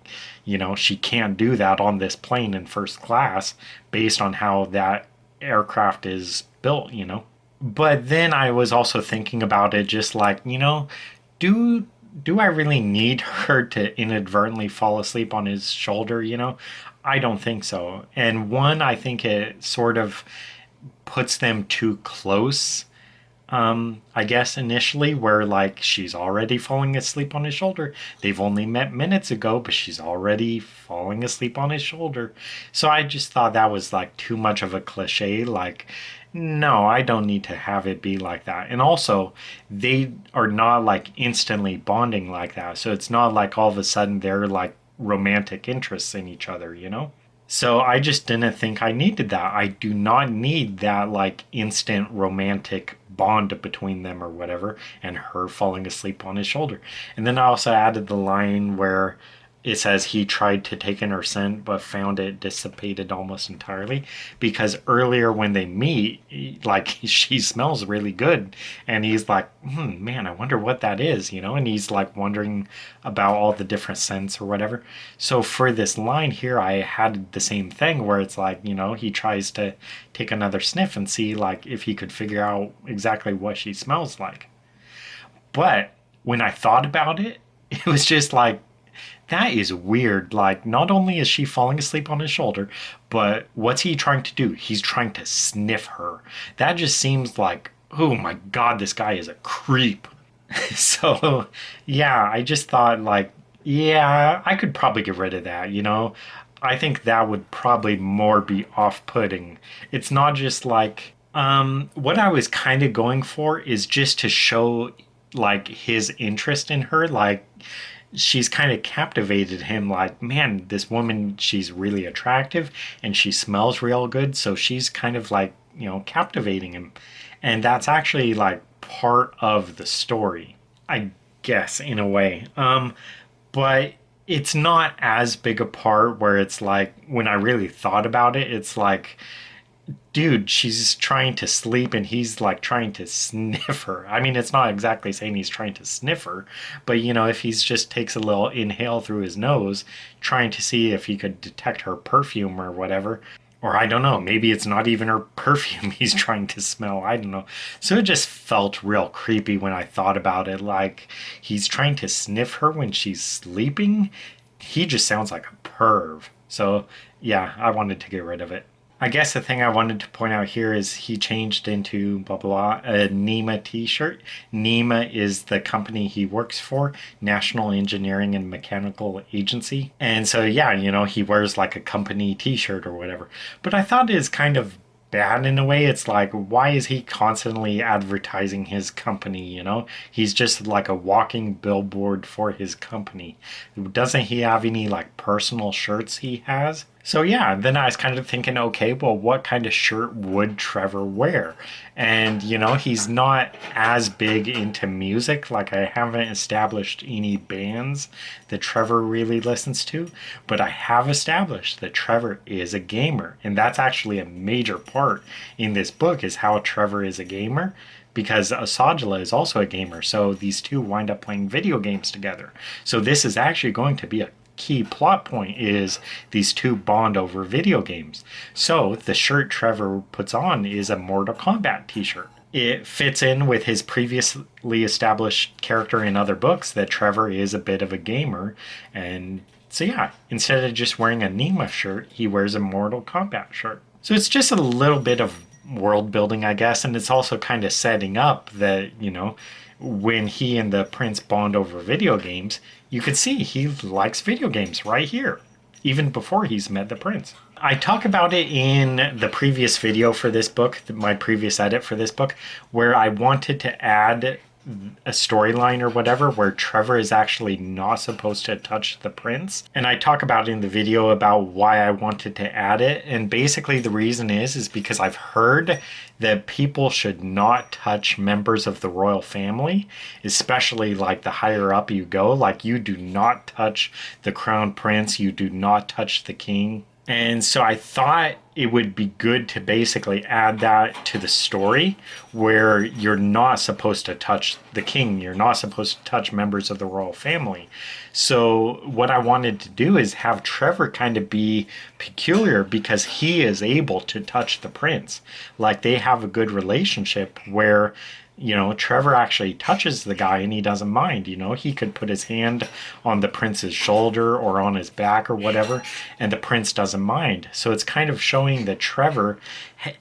she can't do that on this plane in first class based on how that aircraft is built, But then I was also thinking about it just like, do I really need her to inadvertently fall asleep on his shoulder, I don't think so. And one, I think it sort of puts them too close, I guess initially, where like she's already falling asleep on his shoulder. They've only met minutes ago, but she's already falling asleep on his shoulder. So I just thought that was like too much of a cliche. Like, no, I don't need to have it be like that. And also, they are not like instantly bonding like that. So it's not like all of a sudden they're like romantic interests in each other, So I just didn't think I needed that. I do not need that like instant romantic bond between them or whatever, and her falling asleep on his shoulder. And then I also added the line where it says he tried to take in her scent but found it dissipated almost entirely, because earlier when they meet, like she smells really good and he's like, man, I wonder what that is, and he's like wondering about all the different scents or whatever. So for this line here, I had the same thing where it's like, he tries to take another sniff and see like if he could figure out exactly what she smells like. But when I thought about it, it was just like, that is weird. Like, not only is she falling asleep on his shoulder, but what's he trying to do? He's trying to sniff her. That just seems like, oh my God, this guy is a creep. So, yeah, I just thought, like, yeah, I could probably get rid of that, I think that would probably more be off-putting. It's not just like, what I was kind of going for is just to show, like, his interest in her, like, she's kind of captivated him, like, man, this woman, she's really attractive and she smells real good, so she's kind of like, captivating him. And that's actually like part of the story, I guess, in a way. But it's not as big a part where it's like, when I really thought about it, it's like, dude, she's trying to sleep and he's like trying to sniff her. I mean, it's not exactly saying he's trying to sniff her, but if he's just takes a little inhale through his nose, trying to see if he could detect her perfume or whatever. Or I don't know, maybe it's not even her perfume he's trying to smell. I don't know. So it just felt real creepy when I thought about it. Like, he's trying to sniff her when she's sleeping. He just sounds like a perv. So yeah, I wanted to get rid of it. I guess the thing I wanted to point out here is he changed into blah blah blah, a NEMA t-shirt. NEMA is the company he works for, National Engineering and Mechanical Agency. And so yeah, he wears like a company t-shirt or whatever. But I thought it is kind of bad in a way. It's like, why is he constantly advertising his company, He's just like a walking billboard for his company. Doesn't he have any like personal shirts he has? So yeah, then I was kind of thinking, okay, well, what kind of shirt would Trevor wear? And he's not as big into music. Like I haven't established any bands that Trevor really listens to, but I have established that Trevor is a gamer, and that's actually a major part in this book is how Trevor is a gamer. Because Asajala is also a gamer, so these two wind up playing video games together. So this is actually going to be a key plot point is these two bond over video games. So the shirt Trevor puts on is a Mortal Kombat t-shirt. It fits in with his previously established character in other books that Trevor is a bit of a gamer. And so yeah, instead of just wearing a Nima shirt, he wears a Mortal Kombat shirt. So it's just a little bit of world building, I guess, and it's also kind of setting up that, when he and the prince bond over video games, you could see he likes video games right here, even before he's met the prince. I talk about it in the previous video for this book, my previous edit for this book, where I wanted to add a storyline or whatever where Trevor is actually not supposed to touch the prince. And I talk about in the video about why I wanted to add it. And basically the reason is because I've heard that people should not touch members of the royal family, especially like the higher up you go. Like you do not touch the crown prince, you do not touch the king. And so I thought it would be good to basically add that to the story where you're not supposed to touch the king. You're not supposed to touch members of the royal family. So what I wanted to do is have Trevor kind of be peculiar because he is able to touch the prince. Like they have a good relationship where Trevor actually touches the guy and he doesn't mind. He could put his hand on the prince's shoulder or on his back or whatever, and the prince doesn't mind. So it's kind of showing that Trevor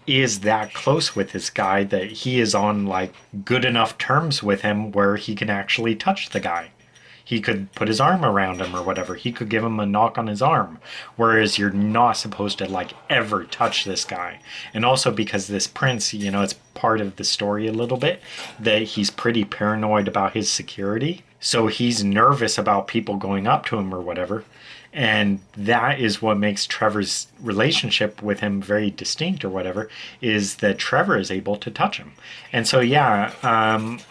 is that close with this guy that he is on like good enough terms with him where he can actually touch the guy. He could put his arm around him or whatever. He could give him a knock on his arm. Whereas you're not supposed to like ever touch this guy. And also because this prince, it's part of the story a little bit that he's pretty paranoid about his security. So he's nervous about people going up to him or whatever. And that is what makes Trevor's relationship with him very distinct or whatever, is that Trevor is able to touch him. And so, yeah,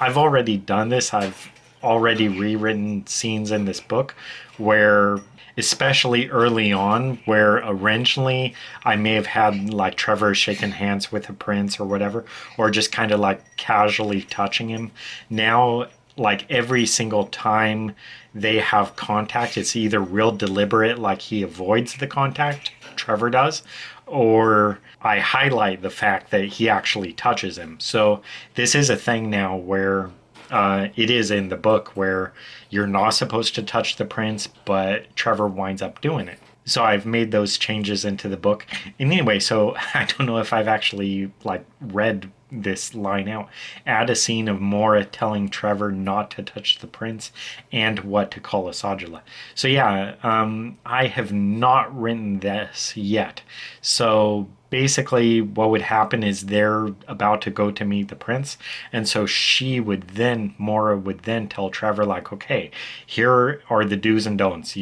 I've already done this. I've already rewritten scenes in this book where, especially early on, where originally I may have had like Trevor shaking hands with a prince or whatever, or just kind of like casually touching him. Now, like every single time they have contact, it's either real deliberate, like he avoids the contact, Trevor does, or I highlight the fact that he actually touches him. So this is a thing now where it is in the book where you're not supposed to touch the prince, but Trevor winds up doing it. So I've made those changes into the book. And anyway, so I don't know if I've actually like read this line out. Add a scene of Mora telling Trevor not to touch the prince and what to call Asajala. So yeah, I have not written this yet. So basically what would happen is they're about to go to meet the prince, and so Mora would then tell Trevor like, okay, here are the do's and don'ts.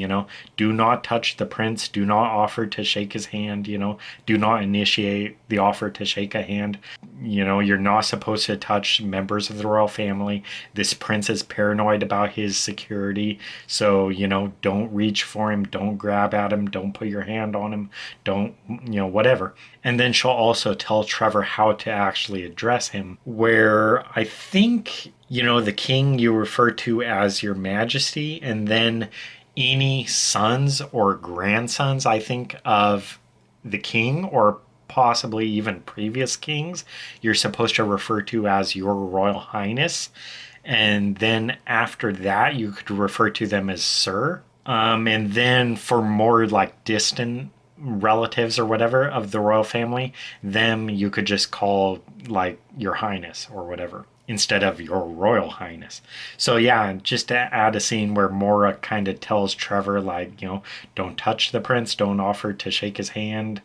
Do not touch the prince, do not offer to shake his hand, do not initiate the offer to shake a hand. You're not supposed to touch members of the royal family. This prince is paranoid about his security, so don't reach for him, don't grab at him, don't put your hand on him, don't whatever. And then she'll also tell Trevor how to actually address him, where I think, the king you refer to as your majesty, and then any sons or grandsons, I think, of the king, or possibly even previous kings, you're supposed to refer to as your royal highness. And then after that, you could refer to them as sir. And then for more like distant relatives or whatever of the royal family, them you could just call like your highness or whatever instead of your royal highness. So yeah, just to add a scene where Mora kind of tells Trevor like, don't touch the prince, don't offer to shake his hand,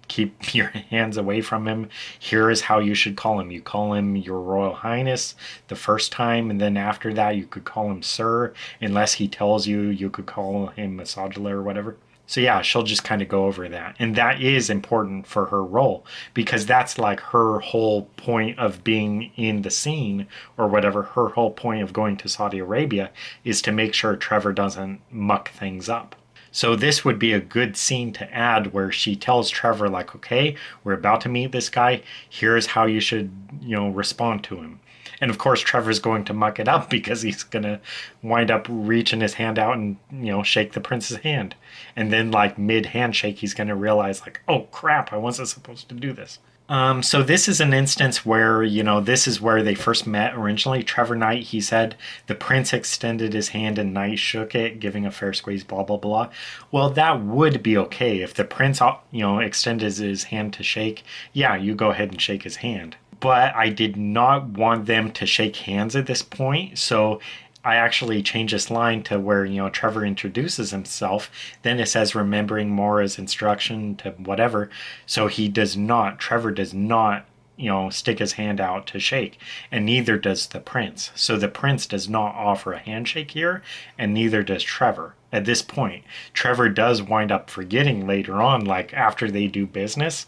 keep your hands away from him. Here is how you should call him. You call him your royal highness the first time, and then after that you could call him sir, unless he tells you you could call him Asajala or whatever. So yeah, she'll just kind of go over that. And that is important for her role because that's like her whole point of being in the scene or whatever. Her whole point of going to Saudi Arabia is to make sure Trevor doesn't muck things up. So this would be a good scene to add where she tells Trevor like, okay, we're about to meet this guy. Here's how you should, respond to him. And of course, Trevor's going to muck it up because he's going to wind up reaching his hand out and, shake the prince's hand. And then, like, mid-handshake, he's going to realize, like, oh, crap, I wasn't supposed to do this. So this is an instance where, this is where they first met originally. Trevor Knight, he said, the prince extended his hand and Knight shook it, giving a fair squeeze, blah, blah, blah. Well, that would be okay. If the prince, extended his hand to shake, yeah, you go ahead and shake his hand. But I did not want them to shake hands at this point, so I actually changed this line to where, Trevor introduces himself. Then it says, remembering Mora's instruction to whatever. So Trevor does not, stick his hand out to shake. And neither does the prince. So the prince does not offer a handshake here, and neither does Trevor. At this point, Trevor does wind up forgetting later on, like after they do business.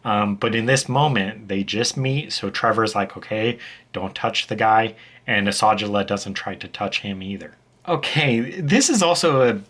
But in this moment, they just meet. So Trevor's like, okay, don't touch the guy. And Asajala doesn't try to touch him either. Okay, this is also a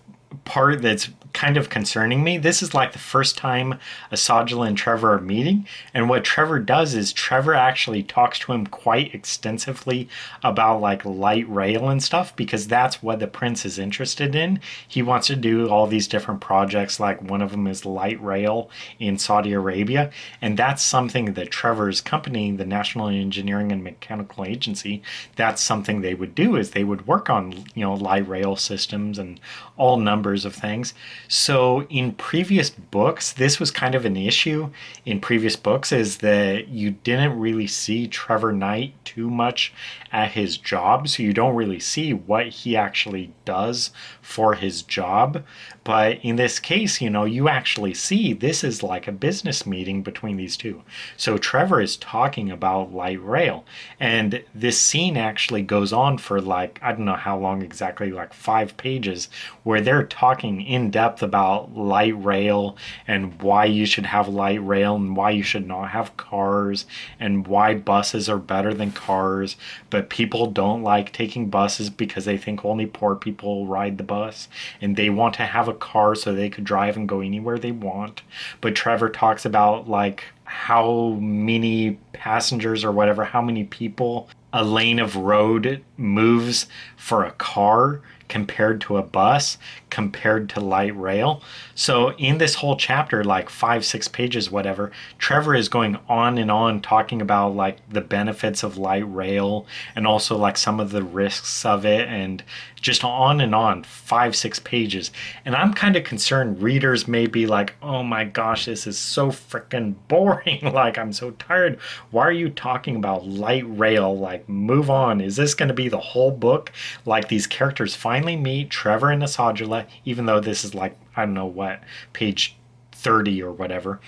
part that's kind of concerning me. This is like the first time Asajala and Trevor are meeting. And what Trevor does is Trevor actually talks to him quite extensively about like light rail and stuff because that's what the prince is interested in. He wants to do all these different projects, like one of them is light rail in Saudi Arabia. And that's something that Trevor's company, the National Engineering and Mechanical Agency, that's something they would do is they would work on, light rail systems and all numbers of things. So in previous books, this was kind of an issue in previous books is that you didn't really see Trevor Knight too much at his job. So you don't really see what he actually does for his job. But in this case, you actually see this is like a business meeting between these two. So Trevor is talking about light rail. And this scene actually goes on for like, I don't know how long exactly, like 5 pages, where they're talking in depth about light rail and why you should have light rail and why you should not have cars and why buses are better than cars. But people don't like taking buses because they think only poor people ride the bus and they want to have a car so they could drive and go anywhere they want. But Trevor talks about like how many passengers or whatever, how many people a lane of road moves for a car compared to a bus, compared to light rail. So in this whole chapter, like 5-6 pages, whatever, Trevor is going on and on talking about like the benefits of light rail and also like some of the risks of it and just on and on, 5-6 pages. And I'm kind of concerned readers may be like, oh my gosh, this is so freaking boring. Like, I'm so tired. Why are you talking about light rail? Like, move on. Is this going to be the whole book? Like, these characters finally meet, Trevor and Asajala, even though this is like, I don't know what, page 30 or whatever.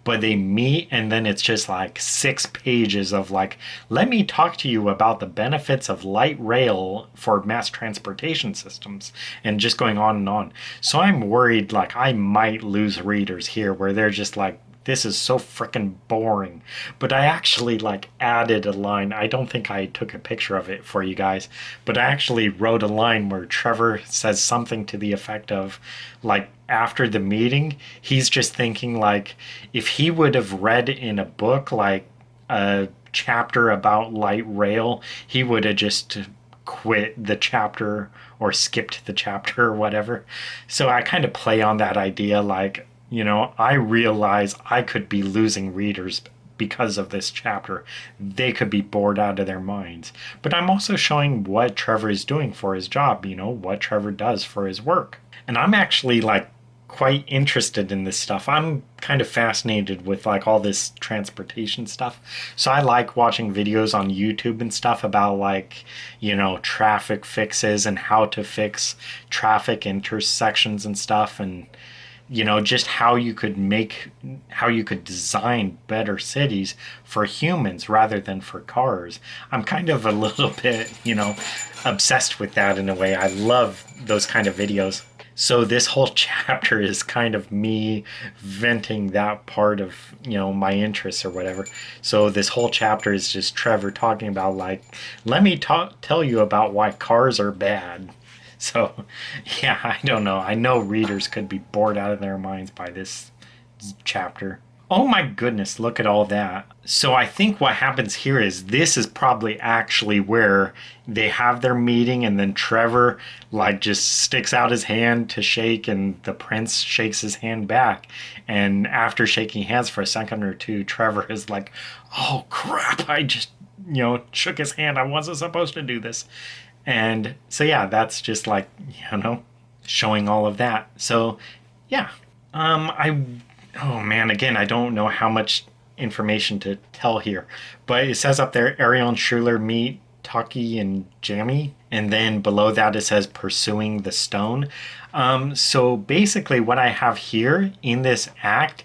But they meet and then it's just like 6 pages of like, let me talk to you about the benefits of light rail for mass transportation systems and just going on and on. So I'm worried like I might lose readers here where they're just like, this is so freaking boring. But I actually like added a line. I don't think I took a picture of it for you guys, but I actually wrote a line where Trevor says something to the effect of like, after the meeting, he's just thinking like, if he would have read in a book like a chapter about light rail, he would have just quit the chapter or skipped the chapter or whatever. So I kind of play on that idea like, I realize I could be losing readers because of this chapter. They could be bored out of their minds. But I'm also showing what Trevor is doing for his job, what Trevor does for his work. And I'm actually like quite interested in this stuff. I'm kind of fascinated with like all this transportation stuff. So I like watching videos on YouTube and stuff about like, traffic fixes and how to fix traffic intersections and stuff and just how you could design better cities for humans rather than for cars. I'm kind of a little bit, obsessed with that in a way. I love those kind of videos. So this whole chapter is kind of me venting that part of, my interests or whatever. So this whole chapter is just Trevor talking about like, let me tell you about why cars are bad. So yeah, I don't know. I know readers could be bored out of their minds by this chapter. Oh my goodness, look at all that. So I think what happens here is this is probably actually where they have their meeting, and then Trevor like just sticks out his hand to shake, and the prince shakes his hand back. And after shaking hands for a second or two, Trevor is like, oh crap, I just, shook his hand. I wasn't supposed to do this. And so yeah, that's just like, showing all of that. So yeah, I oh man, again, I don't know how much information to tell here, but it says up there Ariel and Schuler meet Taki and Jamie, and then below that it says pursuing the stone. So basically what I have here in this act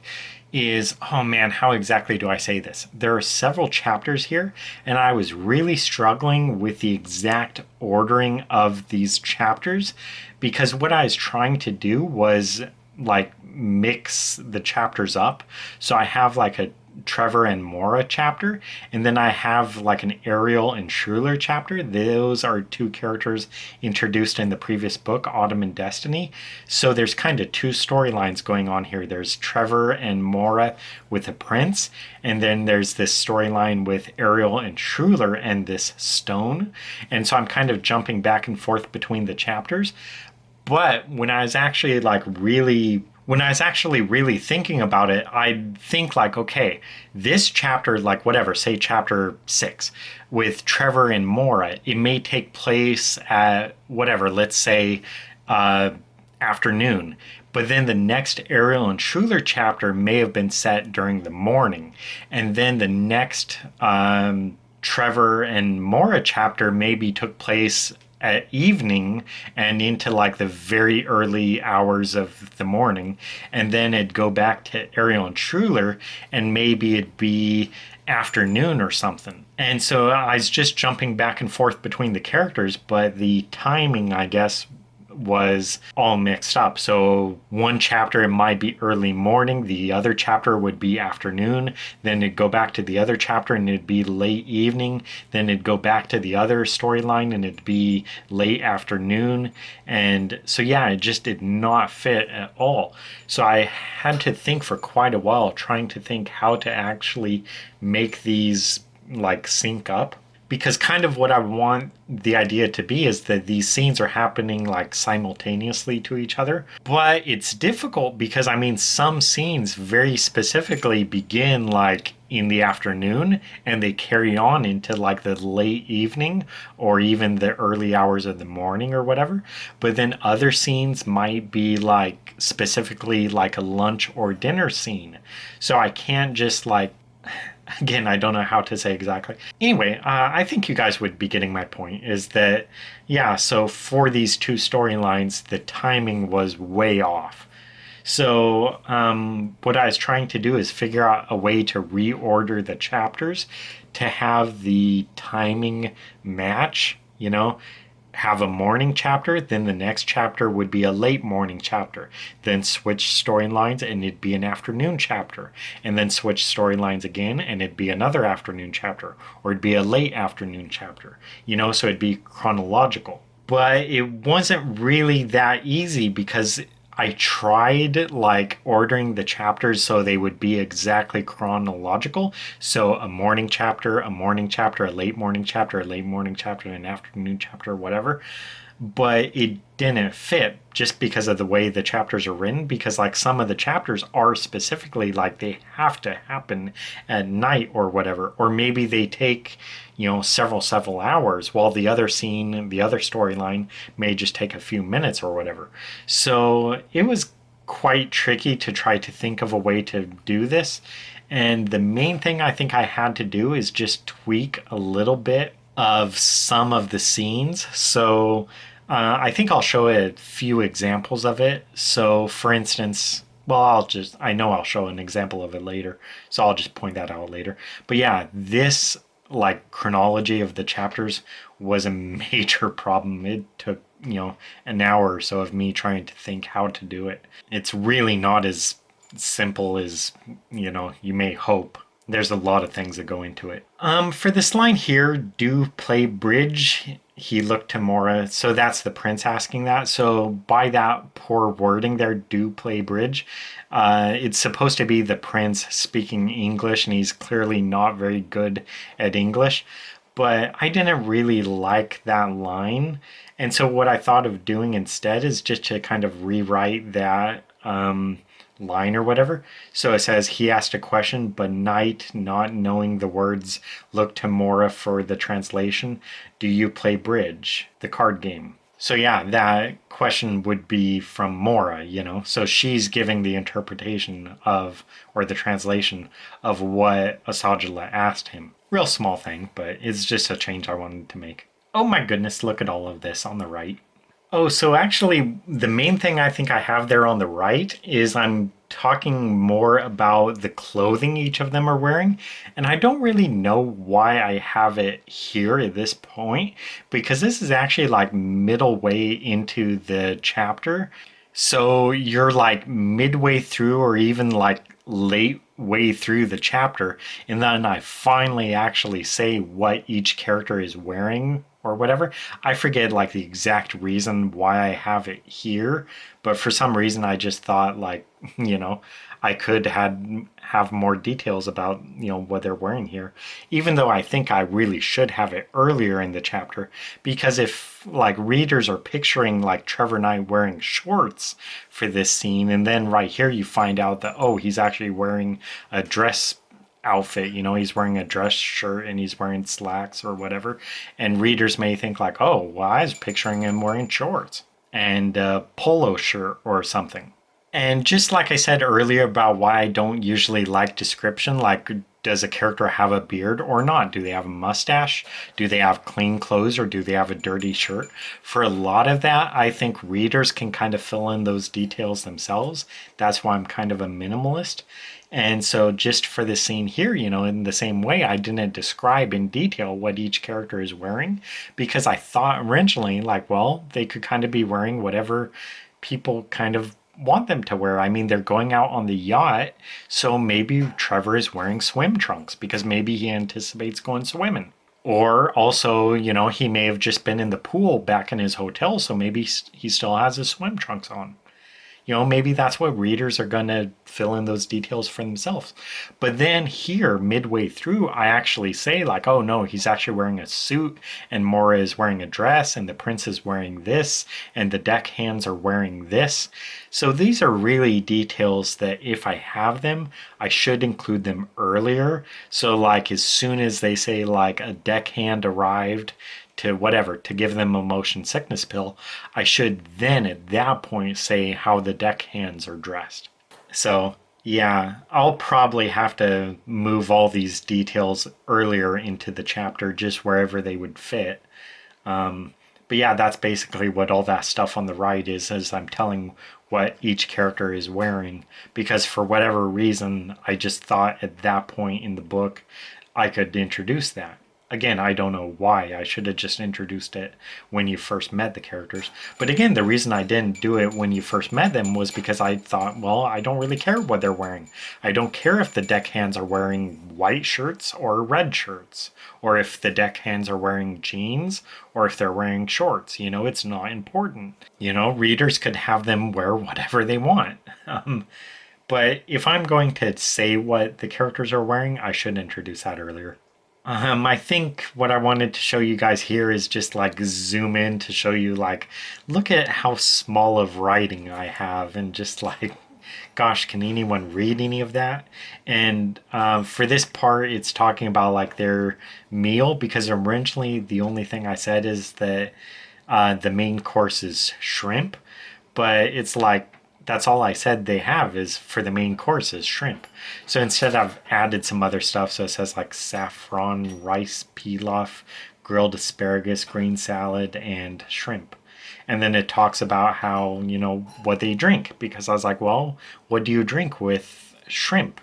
is, oh man, how exactly do I say this? There are several chapters here, and I was really struggling with the exact ordering of these chapters, because what I was trying to do was like mix the chapters up. So I have like a Trevor and Mora chapter, and then I have like an Ariel and Schuler chapter. Those are two characters introduced in the previous book, Ottoman Destiny. So there's kind of two storylines going on here. There's Trevor and Mora with the prince, and then there's this storyline with Ariel and Schuler and this stone. And so I'm kind of jumping back and forth between the chapters. But when I was actually really thinking about it, I'd think like, okay, this chapter, like whatever, say chapter 6 with Trevor and Mora, it may take place at whatever, let's say afternoon. But then the next Ariel and Schuler chapter may have been set during the morning. And then the next Trevor and Mora chapter maybe took place at evening and into like the very early hours of the morning, and then it'd go back to Ariel and Schuler, and maybe it'd be afternoon or something. And so I was just jumping back and forth between the characters, but the timing, I guess, was all mixed up. So one chapter it might be early morning, the other chapter would be afternoon, then it'd go back to the other chapter and it'd be late evening, then it'd go back to the other storyline and it'd be late afternoon. And so yeah, it just did not fit at all. So I had to think for quite a while, trying to think how to actually make these like sync up. Because kind of what I want the idea to be is that these scenes are happening like simultaneously to each other. But it's difficult because, I mean, some scenes very specifically begin like in the afternoon and they carry on into like the late evening or even the early hours of the morning or whatever. But then other scenes might be like specifically like a lunch or dinner scene. So I can't just like... Again, I don't know how to say exactly. Anyway, I think you guys would be getting my point, is that, yeah, so for these two storylines, the timing was way off. So what I was trying to do is figure out a way to reorder the chapters to have the timing match, have a morning chapter, then the next chapter would be a late morning chapter, then switch storylines and it'd be an afternoon chapter, and then switch storylines again and it'd be another afternoon chapter, or it'd be a late afternoon chapter, so it'd be chronological. But it wasn't really that easy because I tried like ordering the chapters so they would be exactly chronological. So a morning chapter, a late morning chapter, a late morning chapter, an afternoon chapter, whatever. But it didn't fit just because of the way the chapters are written, because like some of the chapters are specifically like they have to happen at night or whatever, or maybe they take several hours, while the other scene, the other storyline may just take a few minutes or whatever. So it was quite tricky to try to think of a way to do this, and the main thing I think I had to do is just tweak a little bit of some of the scenes. So I think I'll show a few examples of it. So for instance, well, I know I'll show an example of it later, so I'll just point that out later. But yeah, this like chronology of the chapters was a major problem. It took an hour or so of me trying to think how to do it. It's really not as simple as, you may hope. There's a lot of things that go into it. For this line here, do play bridge. He looked to Mora. So that's the prince asking that. So by that poor wording there, do play bridge. It's supposed to be the prince speaking English, and he's clearly not very good at English. But I didn't really like that line. And so what I thought of doing instead is just to kind of rewrite that line or whatever. So it says, he asked a question, but Knight, not knowing the words, looked to Mora for the translation. Do you play bridge, the card game? So yeah, that question would be from Mora, So she's giving the interpretation of, or the translation of what Asajala asked him. Real small thing, but it's just a change I wanted to make. Oh my goodness, look at all of this on the right. Oh, so actually, the main thing I think I have there on the right is I'm talking more about the clothing each of them are wearing. And I don't really know why I have it here at this point, because this is actually like middle way into the chapter. So you're like midway through or even like late way through the chapter, and then I finally actually say what each character is wearing or whatever. I forget like the exact reason why I have it here, but for some reason I just thought like, I could have more details about, what they're wearing here, even though I think I really should have it earlier in the chapter, because if like readers are picturing like Trevor Knight wearing shorts for this scene, and then right here you find out that, oh, he's actually wearing a dress outfit, he's wearing a dress shirt and he's wearing slacks or whatever, and readers may think like, oh, well, I was picturing him wearing shorts and a polo shirt or something. And just like I said earlier about why I don't usually like description, like does a character have a beard or not? Do they have a mustache? Do they have clean clothes or do they have a dirty shirt? For a lot of that, I think readers can kind of fill in those details themselves. That's why I'm kind of a minimalist. And so just for the scene here, in the same way, I didn't describe in detail what each character is wearing, because I thought originally like, well, they could kind of be wearing whatever people kind of want them to wear. I mean, they're going out on the yacht, so maybe Trevor is wearing swim trunks because maybe he anticipates going swimming. Or also, he may have just been in the pool back in his hotel, so maybe he still has his swim trunks on. Maybe that's what readers are going to fill in those details for themselves. But then here, midway through, I actually say like, oh no, he's actually wearing a suit and Mora is wearing a dress and the prince is wearing this and the deckhands are wearing this. So these are really details that if I have them, I should include them earlier. So like as soon as they say like a deckhand arrived to whatever, to give them a motion sickness pill, I should then at that point say how the deckhands are dressed. So yeah, I'll probably have to move all these details earlier into the chapter, just wherever they would fit. But yeah, that's basically what all that stuff on the right is I'm telling what each character is wearing, because for whatever reason, I just thought at that point in the book, I could introduce that. Again, I don't know why. I should have just introduced it when you first met the characters. But again, the reason I didn't do it when you first met them was because I thought, well, I don't really care what they're wearing. I don't care if the deckhands are wearing white shirts or red shirts, or if the deckhands are wearing jeans, or if they're wearing shorts. It's not important. Readers could have them wear whatever they want. But if I'm going to say what the characters are wearing, I should introduce that earlier. I think what I wanted to show you guys here is just like zoom in to show you like, look at how small of writing I have, and just like, gosh, can anyone read any of that? And for this part, it's talking about like their meal, because originally the only thing I said is that the main course is shrimp, but it's like, that's all I said they have is for the main course is shrimp. So instead I've added some other stuff. So it says like saffron, rice, pilaf, grilled asparagus, green salad, and shrimp. And then it talks about how, what they drink. Because I was like, well, what do you drink with shrimp?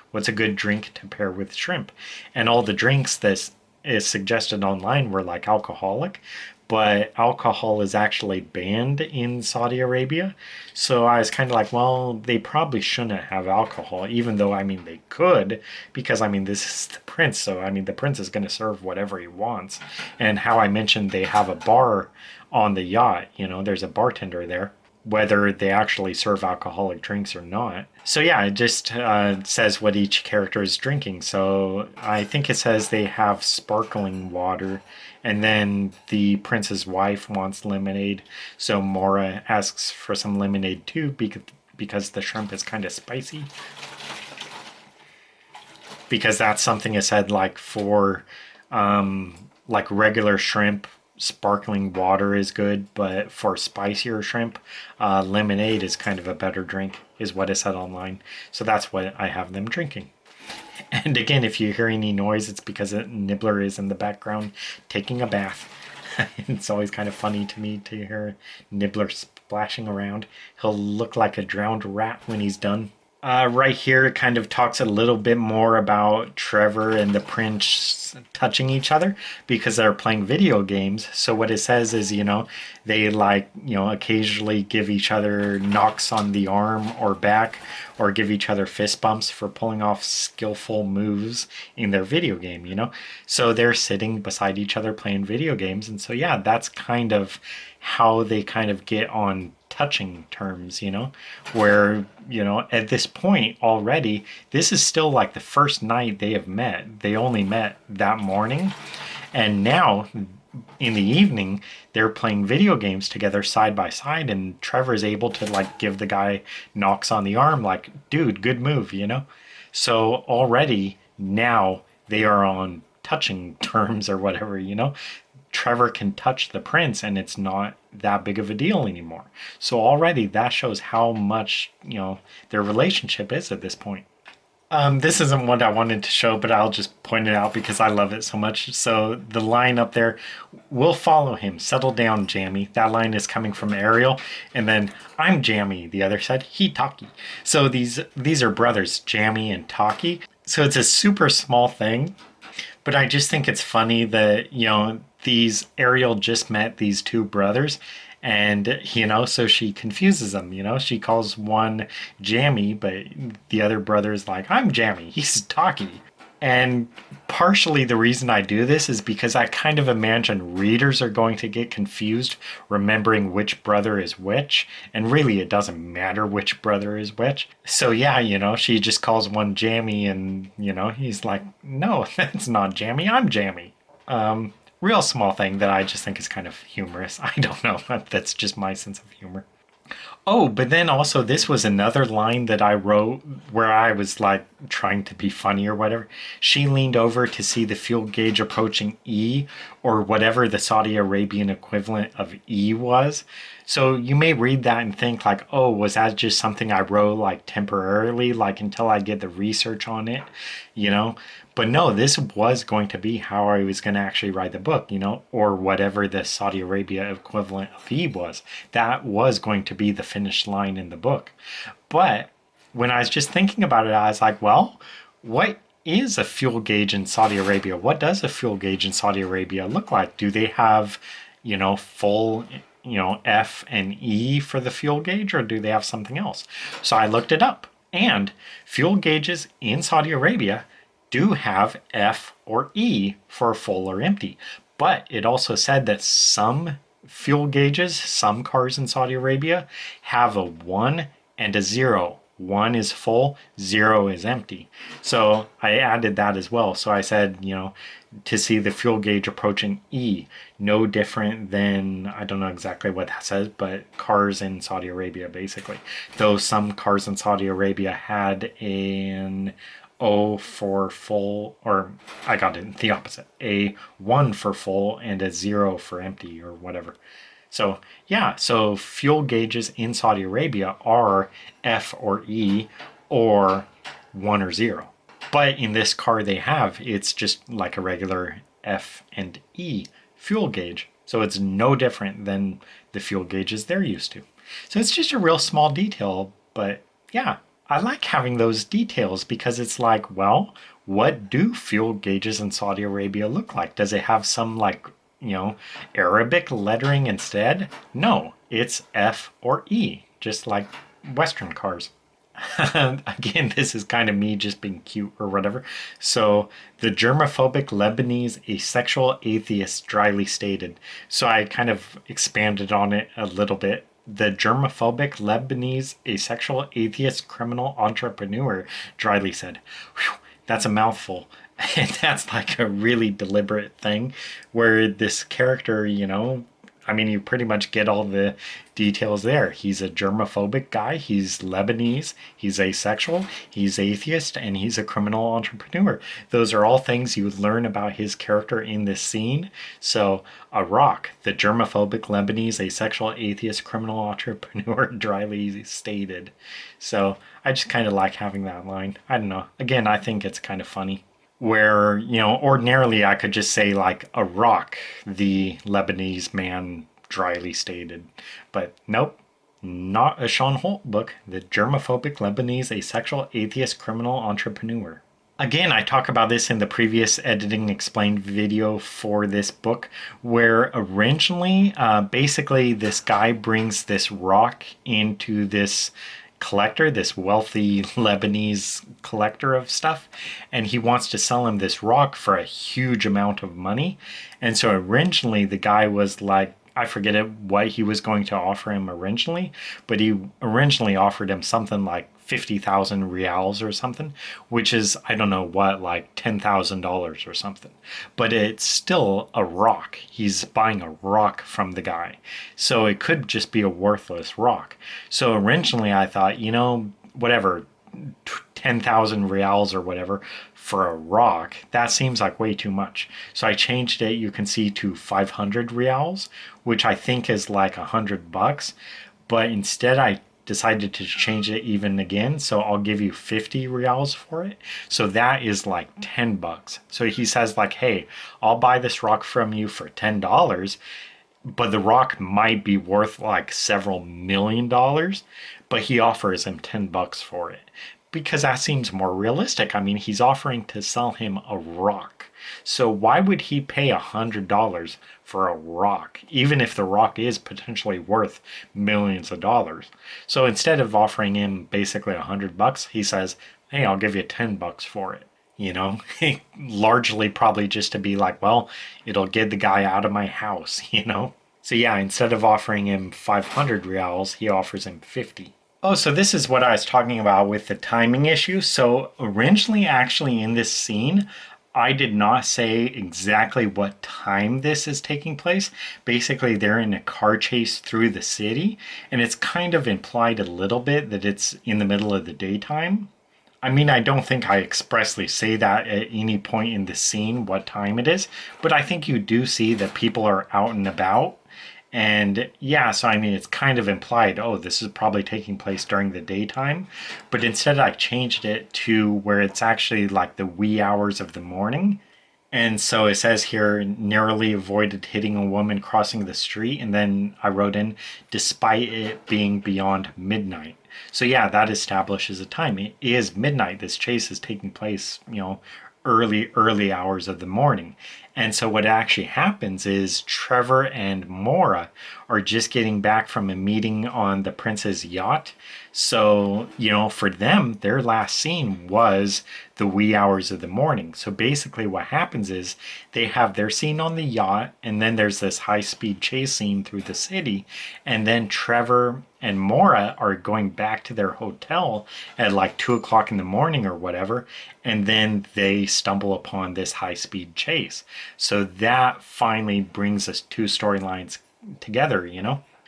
What's a good drink to pair with shrimp? And all the drinks that is suggested online were like alcoholic. but alcohol is actually banned in Saudi Arabia. So I was kind of like, well, they probably shouldn't have alcohol, even though, I mean, they could, because, I mean, this is the prince. So, I mean, the prince is going to serve whatever he wants. And how I mentioned they have a bar on the yacht, you know, there's a bartender there, whether they actually serve alcoholic drinks or not. So yeah, it just says what each character is drinking. So I think it says they have sparkling water, and then the prince's wife wants lemonade. So Mora asks for some lemonade too, because the shrimp is kind of spicy. Because that's something it said, like for like regular shrimp, sparkling water is good, but for spicier shrimp, lemonade is kind of a better drink, is what it said online. So that's what I have them drinking. And again, if you hear any noise, it's because Nibbler is in the background taking a bath. It's always kind of funny to me to hear Nibbler splashing around. He'll look like a drowned rat when he's done. Right here, it kind of talks a little bit more about Trevor and the prince touching each other because they're playing video games. So what it says is, you know, they like, you know, occasionally give each other knocks on the arm or back, or give each other fist bumps for pulling off skillful moves in their video game, you know. So they're sitting beside each other playing video games. And so, yeah, that's kind of how they kind of get on touching terms, you know, where, you know, at this point already, this is still like the first night they have met. They only met that morning, and now in the evening they're playing video games together side by side, and Trevor's able to like give the guy knocks on the arm like, dude, good move, you know. So already now they are on touching terms or whatever, you know. Trevor can touch the prince and it's not that big of a deal anymore. So already that shows how much, you know, their relationship is at this point. This isn't what I wanted to show, but I'll just point it out because I love it so much. So the line up there, "We'll follow him. Settle down, Jammy." That line is coming from Ariel. And then, "I'm Jammy," the other said, "He Taki." So these are brothers, Jammy and Taki. So it's a super small thing, but I just think it's funny that, you know, Ariel just met these two brothers, and, you know, so she confuses them, you know. She calls one Jammy, but the other brother is like, "I'm Jammy, he's Taki." And partially the reason I do this is because I kind of imagine readers are going to get confused remembering which brother is which, and really it doesn't matter which brother is which. So yeah, you know, she just calls one Jammy, and, you know, he's like, "No, that's not Jammy, I'm Jammy." Real small thing that I just think is kind of humorous. I don't know, that's just my sense of humor. Oh, but then also this was another line that I wrote where I was like trying to be funny or whatever. She leaned over to see the fuel gauge approaching E, or whatever the Saudi Arabian equivalent of E was. So you may read that and think like, oh, was that just something I wrote like temporarily, like until I get the research on it, you know? But no, this was going to be how I was going to actually write the book, you know, or whatever the Saudi Arabia equivalent of E was. That was going to be the finished line in the book. But when I was just thinking about it, I was like, well, what is a fuel gauge in Saudi Arabia? What does a fuel gauge in Saudi Arabia look like? Do they have, you know, full, you know, F and E for the fuel gauge, or do they have something else? So I looked it up, and fuel gauges in Saudi Arabia do have F or E for full or empty. But it also said that some fuel gauges, some cars in Saudi Arabia, have a 1 and a 0. 1 is full, 0 is empty. So I added that as well. So I said, you know, to see the fuel gauge approaching E, no different than, I don't know exactly what that says, but cars in Saudi Arabia, basically. Though some cars in Saudi Arabia had an O for full, or I got it the opposite, a 1 for full and a 0 for empty, or whatever. So yeah, so fuel gauges in Saudi Arabia are F or E, or 1 or 0. But in this car they have, it's just like a regular F and E fuel gauge. So it's no different than the fuel gauges they're used to. So it's just a real small detail, but yeah, I like having those details because it's like, well, what do fuel gauges in Saudi Arabia look like? Does it have some like Arabic lettering instead? No, it's F or E, just like Western cars. Again, this is kind of me just being cute or whatever. So, the germophobic Lebanese asexual atheist dryly stated. So, I kind of expanded on it a little bit. The germophobic Lebanese asexual atheist criminal entrepreneur dryly said. Whew, that's a mouthful. And that's like a really deliberate thing where this character, you pretty much get all the details there. He's a germophobic guy. He's Lebanese. He's asexual. He's atheist. And he's a criminal entrepreneur. Those are all things you would learn about his character in this scene. So, a rock, the germophobic Lebanese asexual atheist criminal entrepreneur dryly stated. So, I just kind of like having that line. I don't know. Again, I think it's kind of funny. Where, ordinarily I could just say like a rock, the Lebanese man dryly stated. But nope, not a Sean Holt book, the germophobic Lebanese asexual atheist criminal entrepreneur. Again, I talk about this in the previous editing explained video for this book, where originally, basically this guy brings this rock into this collector, this wealthy Lebanese collector of stuff, and he wants to sell him this rock for a huge amount of money. And so originally the guy was like, I forget what he was going to offer him originally, but he originally offered him something like 50,000 reals or something, which is, I don't know what, like $10,000 or something. But it's still a rock. He's buying a rock from the guy. So it could just be a worthless rock. So originally I thought, whatever, 10,000 reals or whatever for a rock, that seems like way too much. So I changed it, you can see, to 500 reals, which I think is like $100. But instead I decided to change it even again, so I'll give you 50 reals for it. So that is like $10. So he says like, hey, I'll buy this rock from you for $10, but the rock might be worth like several $1,000,000, but he offers him $10 for it because that seems more realistic. I mean, he's offering to sell him a rock. So why would he pay $100 for a rock, even if the rock is potentially worth millions of dollars? So instead of offering him basically $100, he says, hey, I'll give you $10 for it. Largely probably just to be like, well, it'll get the guy out of my house, So yeah, instead of offering him 500 reals, he offers him 50. Oh, so this is what I was talking about with the timing issue. So originally, actually, in this scene, I did not say exactly what time this is taking place. Basically, they're in a car chase through the city, and it's kind of implied a little bit that it's in the middle of the daytime. I mean, I don't think I expressly say that at any point in the scene what time it is, but I think you do see that people are out and about. And yeah, so I mean, it's kind of implied, oh, this is probably taking place during the daytime. But instead, I changed it to where it's actually like the wee hours of the morning. And so it says here, narrowly avoided hitting a woman crossing the street. And then I wrote in, despite it being beyond midnight. So yeah, that establishes a time. It is midnight. This chase is taking place, early hours of the morning. And so what actually happens is Trevor and Mora are just getting back from a meeting on the prince's yacht. So, for them, their last scene was the wee hours of the morning. So basically what happens is they have their scene on the yacht, and then there's this high-speed chase scene through the city, and then Trevor and Mora are going back to their hotel at like 2 o'clock in the morning or whatever, and then they stumble upon this high-speed chase. So that finally brings us two storylines together,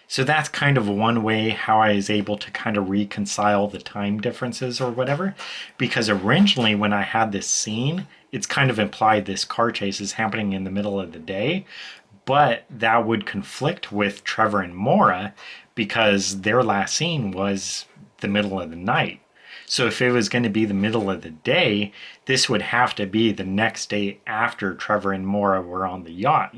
So that's kind of one way how I was able to kind of reconcile the time differences or whatever. Because originally when I had this scene, it's kind of implied this car chase is happening in the middle of the day. But that would conflict with Trevor and Mora because their last scene was the middle of the night. So if it was going to be the middle of the day, this would have to be the next day after Trevor and Mora were on the yacht,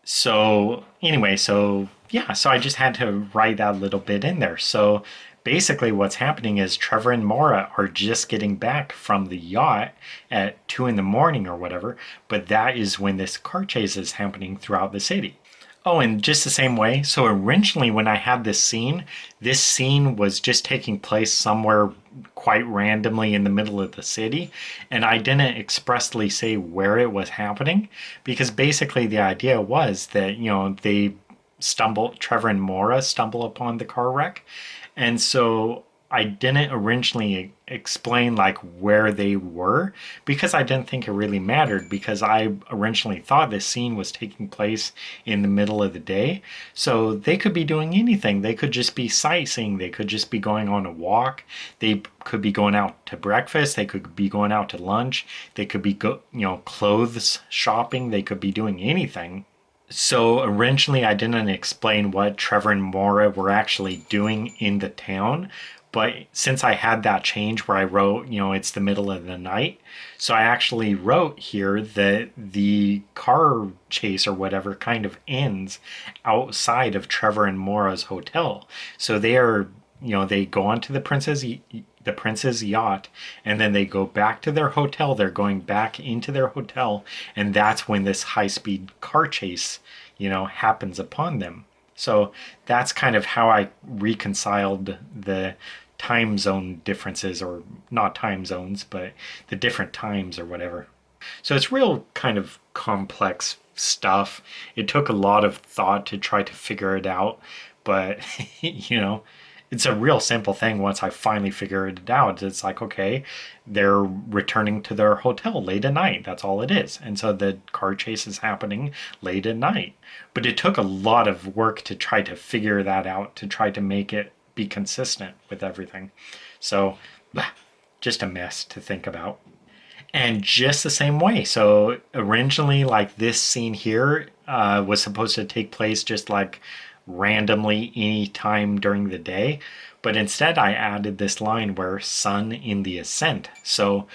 So anyway, so I just had to write that little bit in there. So basically what's happening is Trevor and Mora are just getting back from the yacht at 2 in the morning or whatever, but that is when this car chase is happening throughout the city. Oh, and just the same way, so originally when I had this scene was just taking place somewhere quite randomly in the middle of the city, and I didn't expressly say where it was happening, because basically the idea was that, Trevor and Mora stumble upon the car wreck, and so I didn't originally explain like where they were because I didn't think it really mattered, because I originally thought this scene was taking place in the middle of the day. So they could be doing anything. They could just be sightseeing. They could just be going on a walk. They could be going out to breakfast. They could be going out to lunch. They could be clothes shopping. They could be doing anything. So originally I didn't explain what Trevor and Mora were actually doing in the town, but since I had that change where I wrote, it's the middle of the night, so I actually wrote here that the car chase or whatever kind of ends outside of Trevor and Mora's hotel. So they are, they go onto the prince's yacht, and then they go back to their hotel. They're going back into their hotel, and that's when this high-speed car chase, happens upon them. So that's kind of how I reconciled the time zone differences, or not time zones, but the different times or whatever. So it's real kind of complex stuff. It took a lot of thought to try to figure it out, but it's a real simple thing once I finally figured it out. It's like, okay, they're returning to their hotel late at night. That's all it is. And so the car chase is happening late at night. But it took a lot of work to try to figure that out, to try to make it be consistent with everything. So just a mess to think about. And just the same way. So originally, like this scene here was supposed to take place just like randomly any time during the day, but instead I added this line where sun in the ascent. So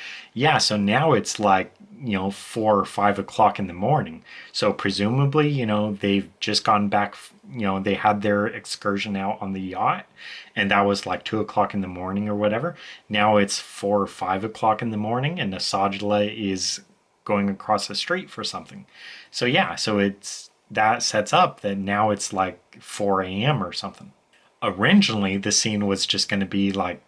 so now it's like 4 or 5 o'clock in the morning. So presumably they've just gone back, they had their excursion out on the yacht, and that was like 2 o'clock in the morning or whatever. Now it's 4 or 5 o'clock in the morning, and Nasajla is going across the street for something. So that sets up that now it's like 4 a.m. or something. Originally, the scene was just going to be like,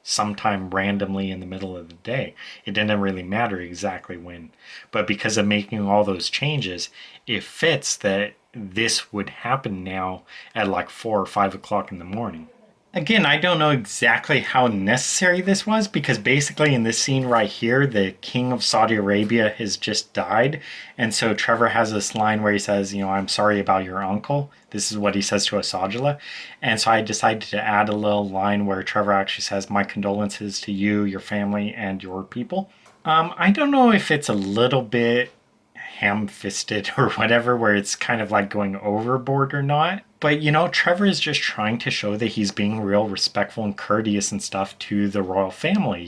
sometime randomly in the middle of the day. It didn't really matter exactly when. But because of making all those changes, it fits that this would happen now at like 4 or 5 o'clock in the morning. Again, I don't know exactly how necessary this was, because basically in this scene right here, the king of Saudi Arabia has just died. And so Trevor has this line where he says, I'm sorry about your uncle. This is what he says to Asajala. And so I decided to add a little line where Trevor actually says, my condolences to you, your family, and your people. I don't know if it's a little bit ham-fisted or whatever, where it's kind of like going overboard or not. But Trevor is just trying to show that he's being real respectful and courteous and stuff to the royal family.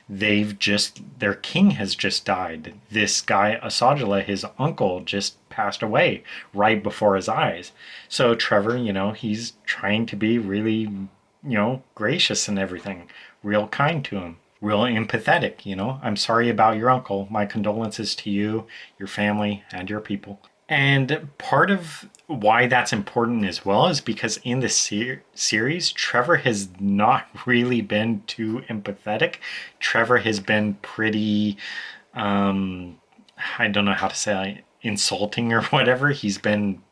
Their king has just died. This guy Asajala, his uncle, just passed away right before his eyes. So Trevor, he's trying to be really, gracious and everything, real kind to him, real empathetic. I'm sorry about your uncle. My condolences to you, your family, and your people. And part of why that's important as well is because in the series, Trevor has not really been too empathetic. Trevor has been pretty, I don't know how to say, insulting or whatever. He's been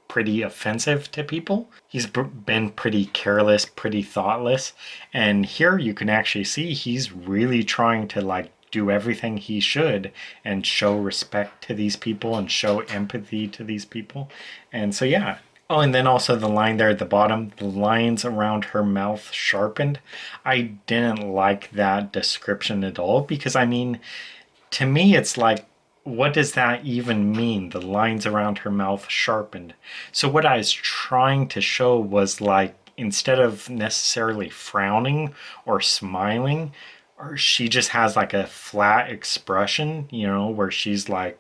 pretty offensive to people. He's been pretty careless, pretty thoughtless. And here you can actually see he's really trying to do everything he should and show respect to these people and show empathy to these people. And so oh, and then also the line there at the bottom, the lines around her mouth sharpened. I didn't like that description at all, because to me it's like, what does that even mean? The lines around her mouth sharpened. So what I was trying to show was instead of necessarily frowning or smiling, or she just has a flat expression, where she's like,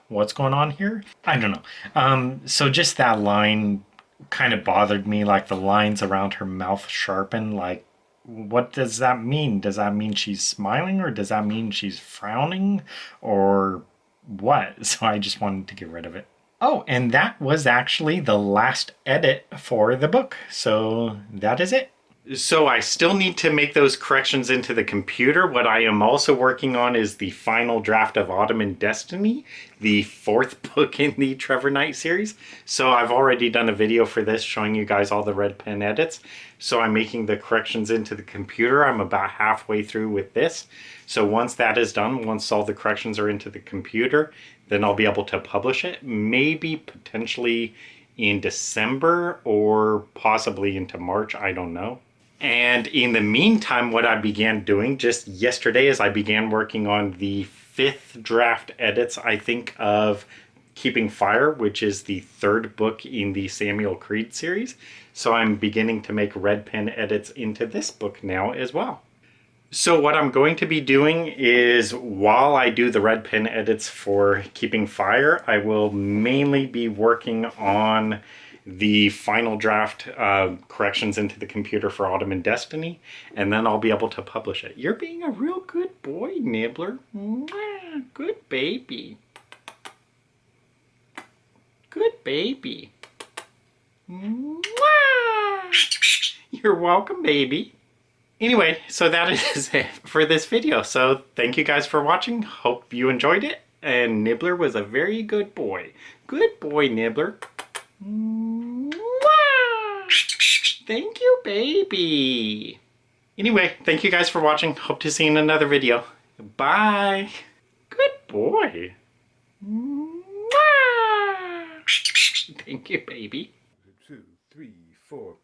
what's going on here? I don't know. So just that line kind of bothered me, like the lines around her mouth sharpened. Like, what does that mean? Does that mean she's smiling, or does that mean she's frowning, or what? So I just wanted to get rid of it. Oh, and that was actually the last edit for the book. So that is it. So I still need to make those corrections into the computer. What I am also working on is the final draft of Ottoman Destiny, the 4th book in the Trevor Knight series. So I've already done a video for this showing you guys all the red pen edits. So I'm making the corrections into the computer. I'm about halfway through with this. So once that is done, once all the corrections are into the computer, then I'll be able to publish it. Maybe potentially in December or possibly into March, I don't know. And in the meantime, what I began doing just yesterday is I began working on the 5th draft edits, I think, of Keeping Fire, which is the 3rd book in the Samuel Creed series. So I'm beginning to make red pen edits into this book now as well. So what I'm going to be doing is, while I do the red pen edits for Keeping Fire, I will mainly be working on the final draft corrections into the computer for Ottoman Destiny, and then I'll be able to publish it. You're being a real good boy, Nibbler. Mwah, good baby. Good baby. Mwah. You're welcome, baby. Anyway, so that is it for this video. So thank you guys for watching. Hope you enjoyed it. And Nibbler was a very good boy. Good boy, Nibbler. Thank you, baby. Anyway, thank you guys for watching. Hope to see you in another video. Bye. Good boy. Thank you, baby. 2, 3, 4.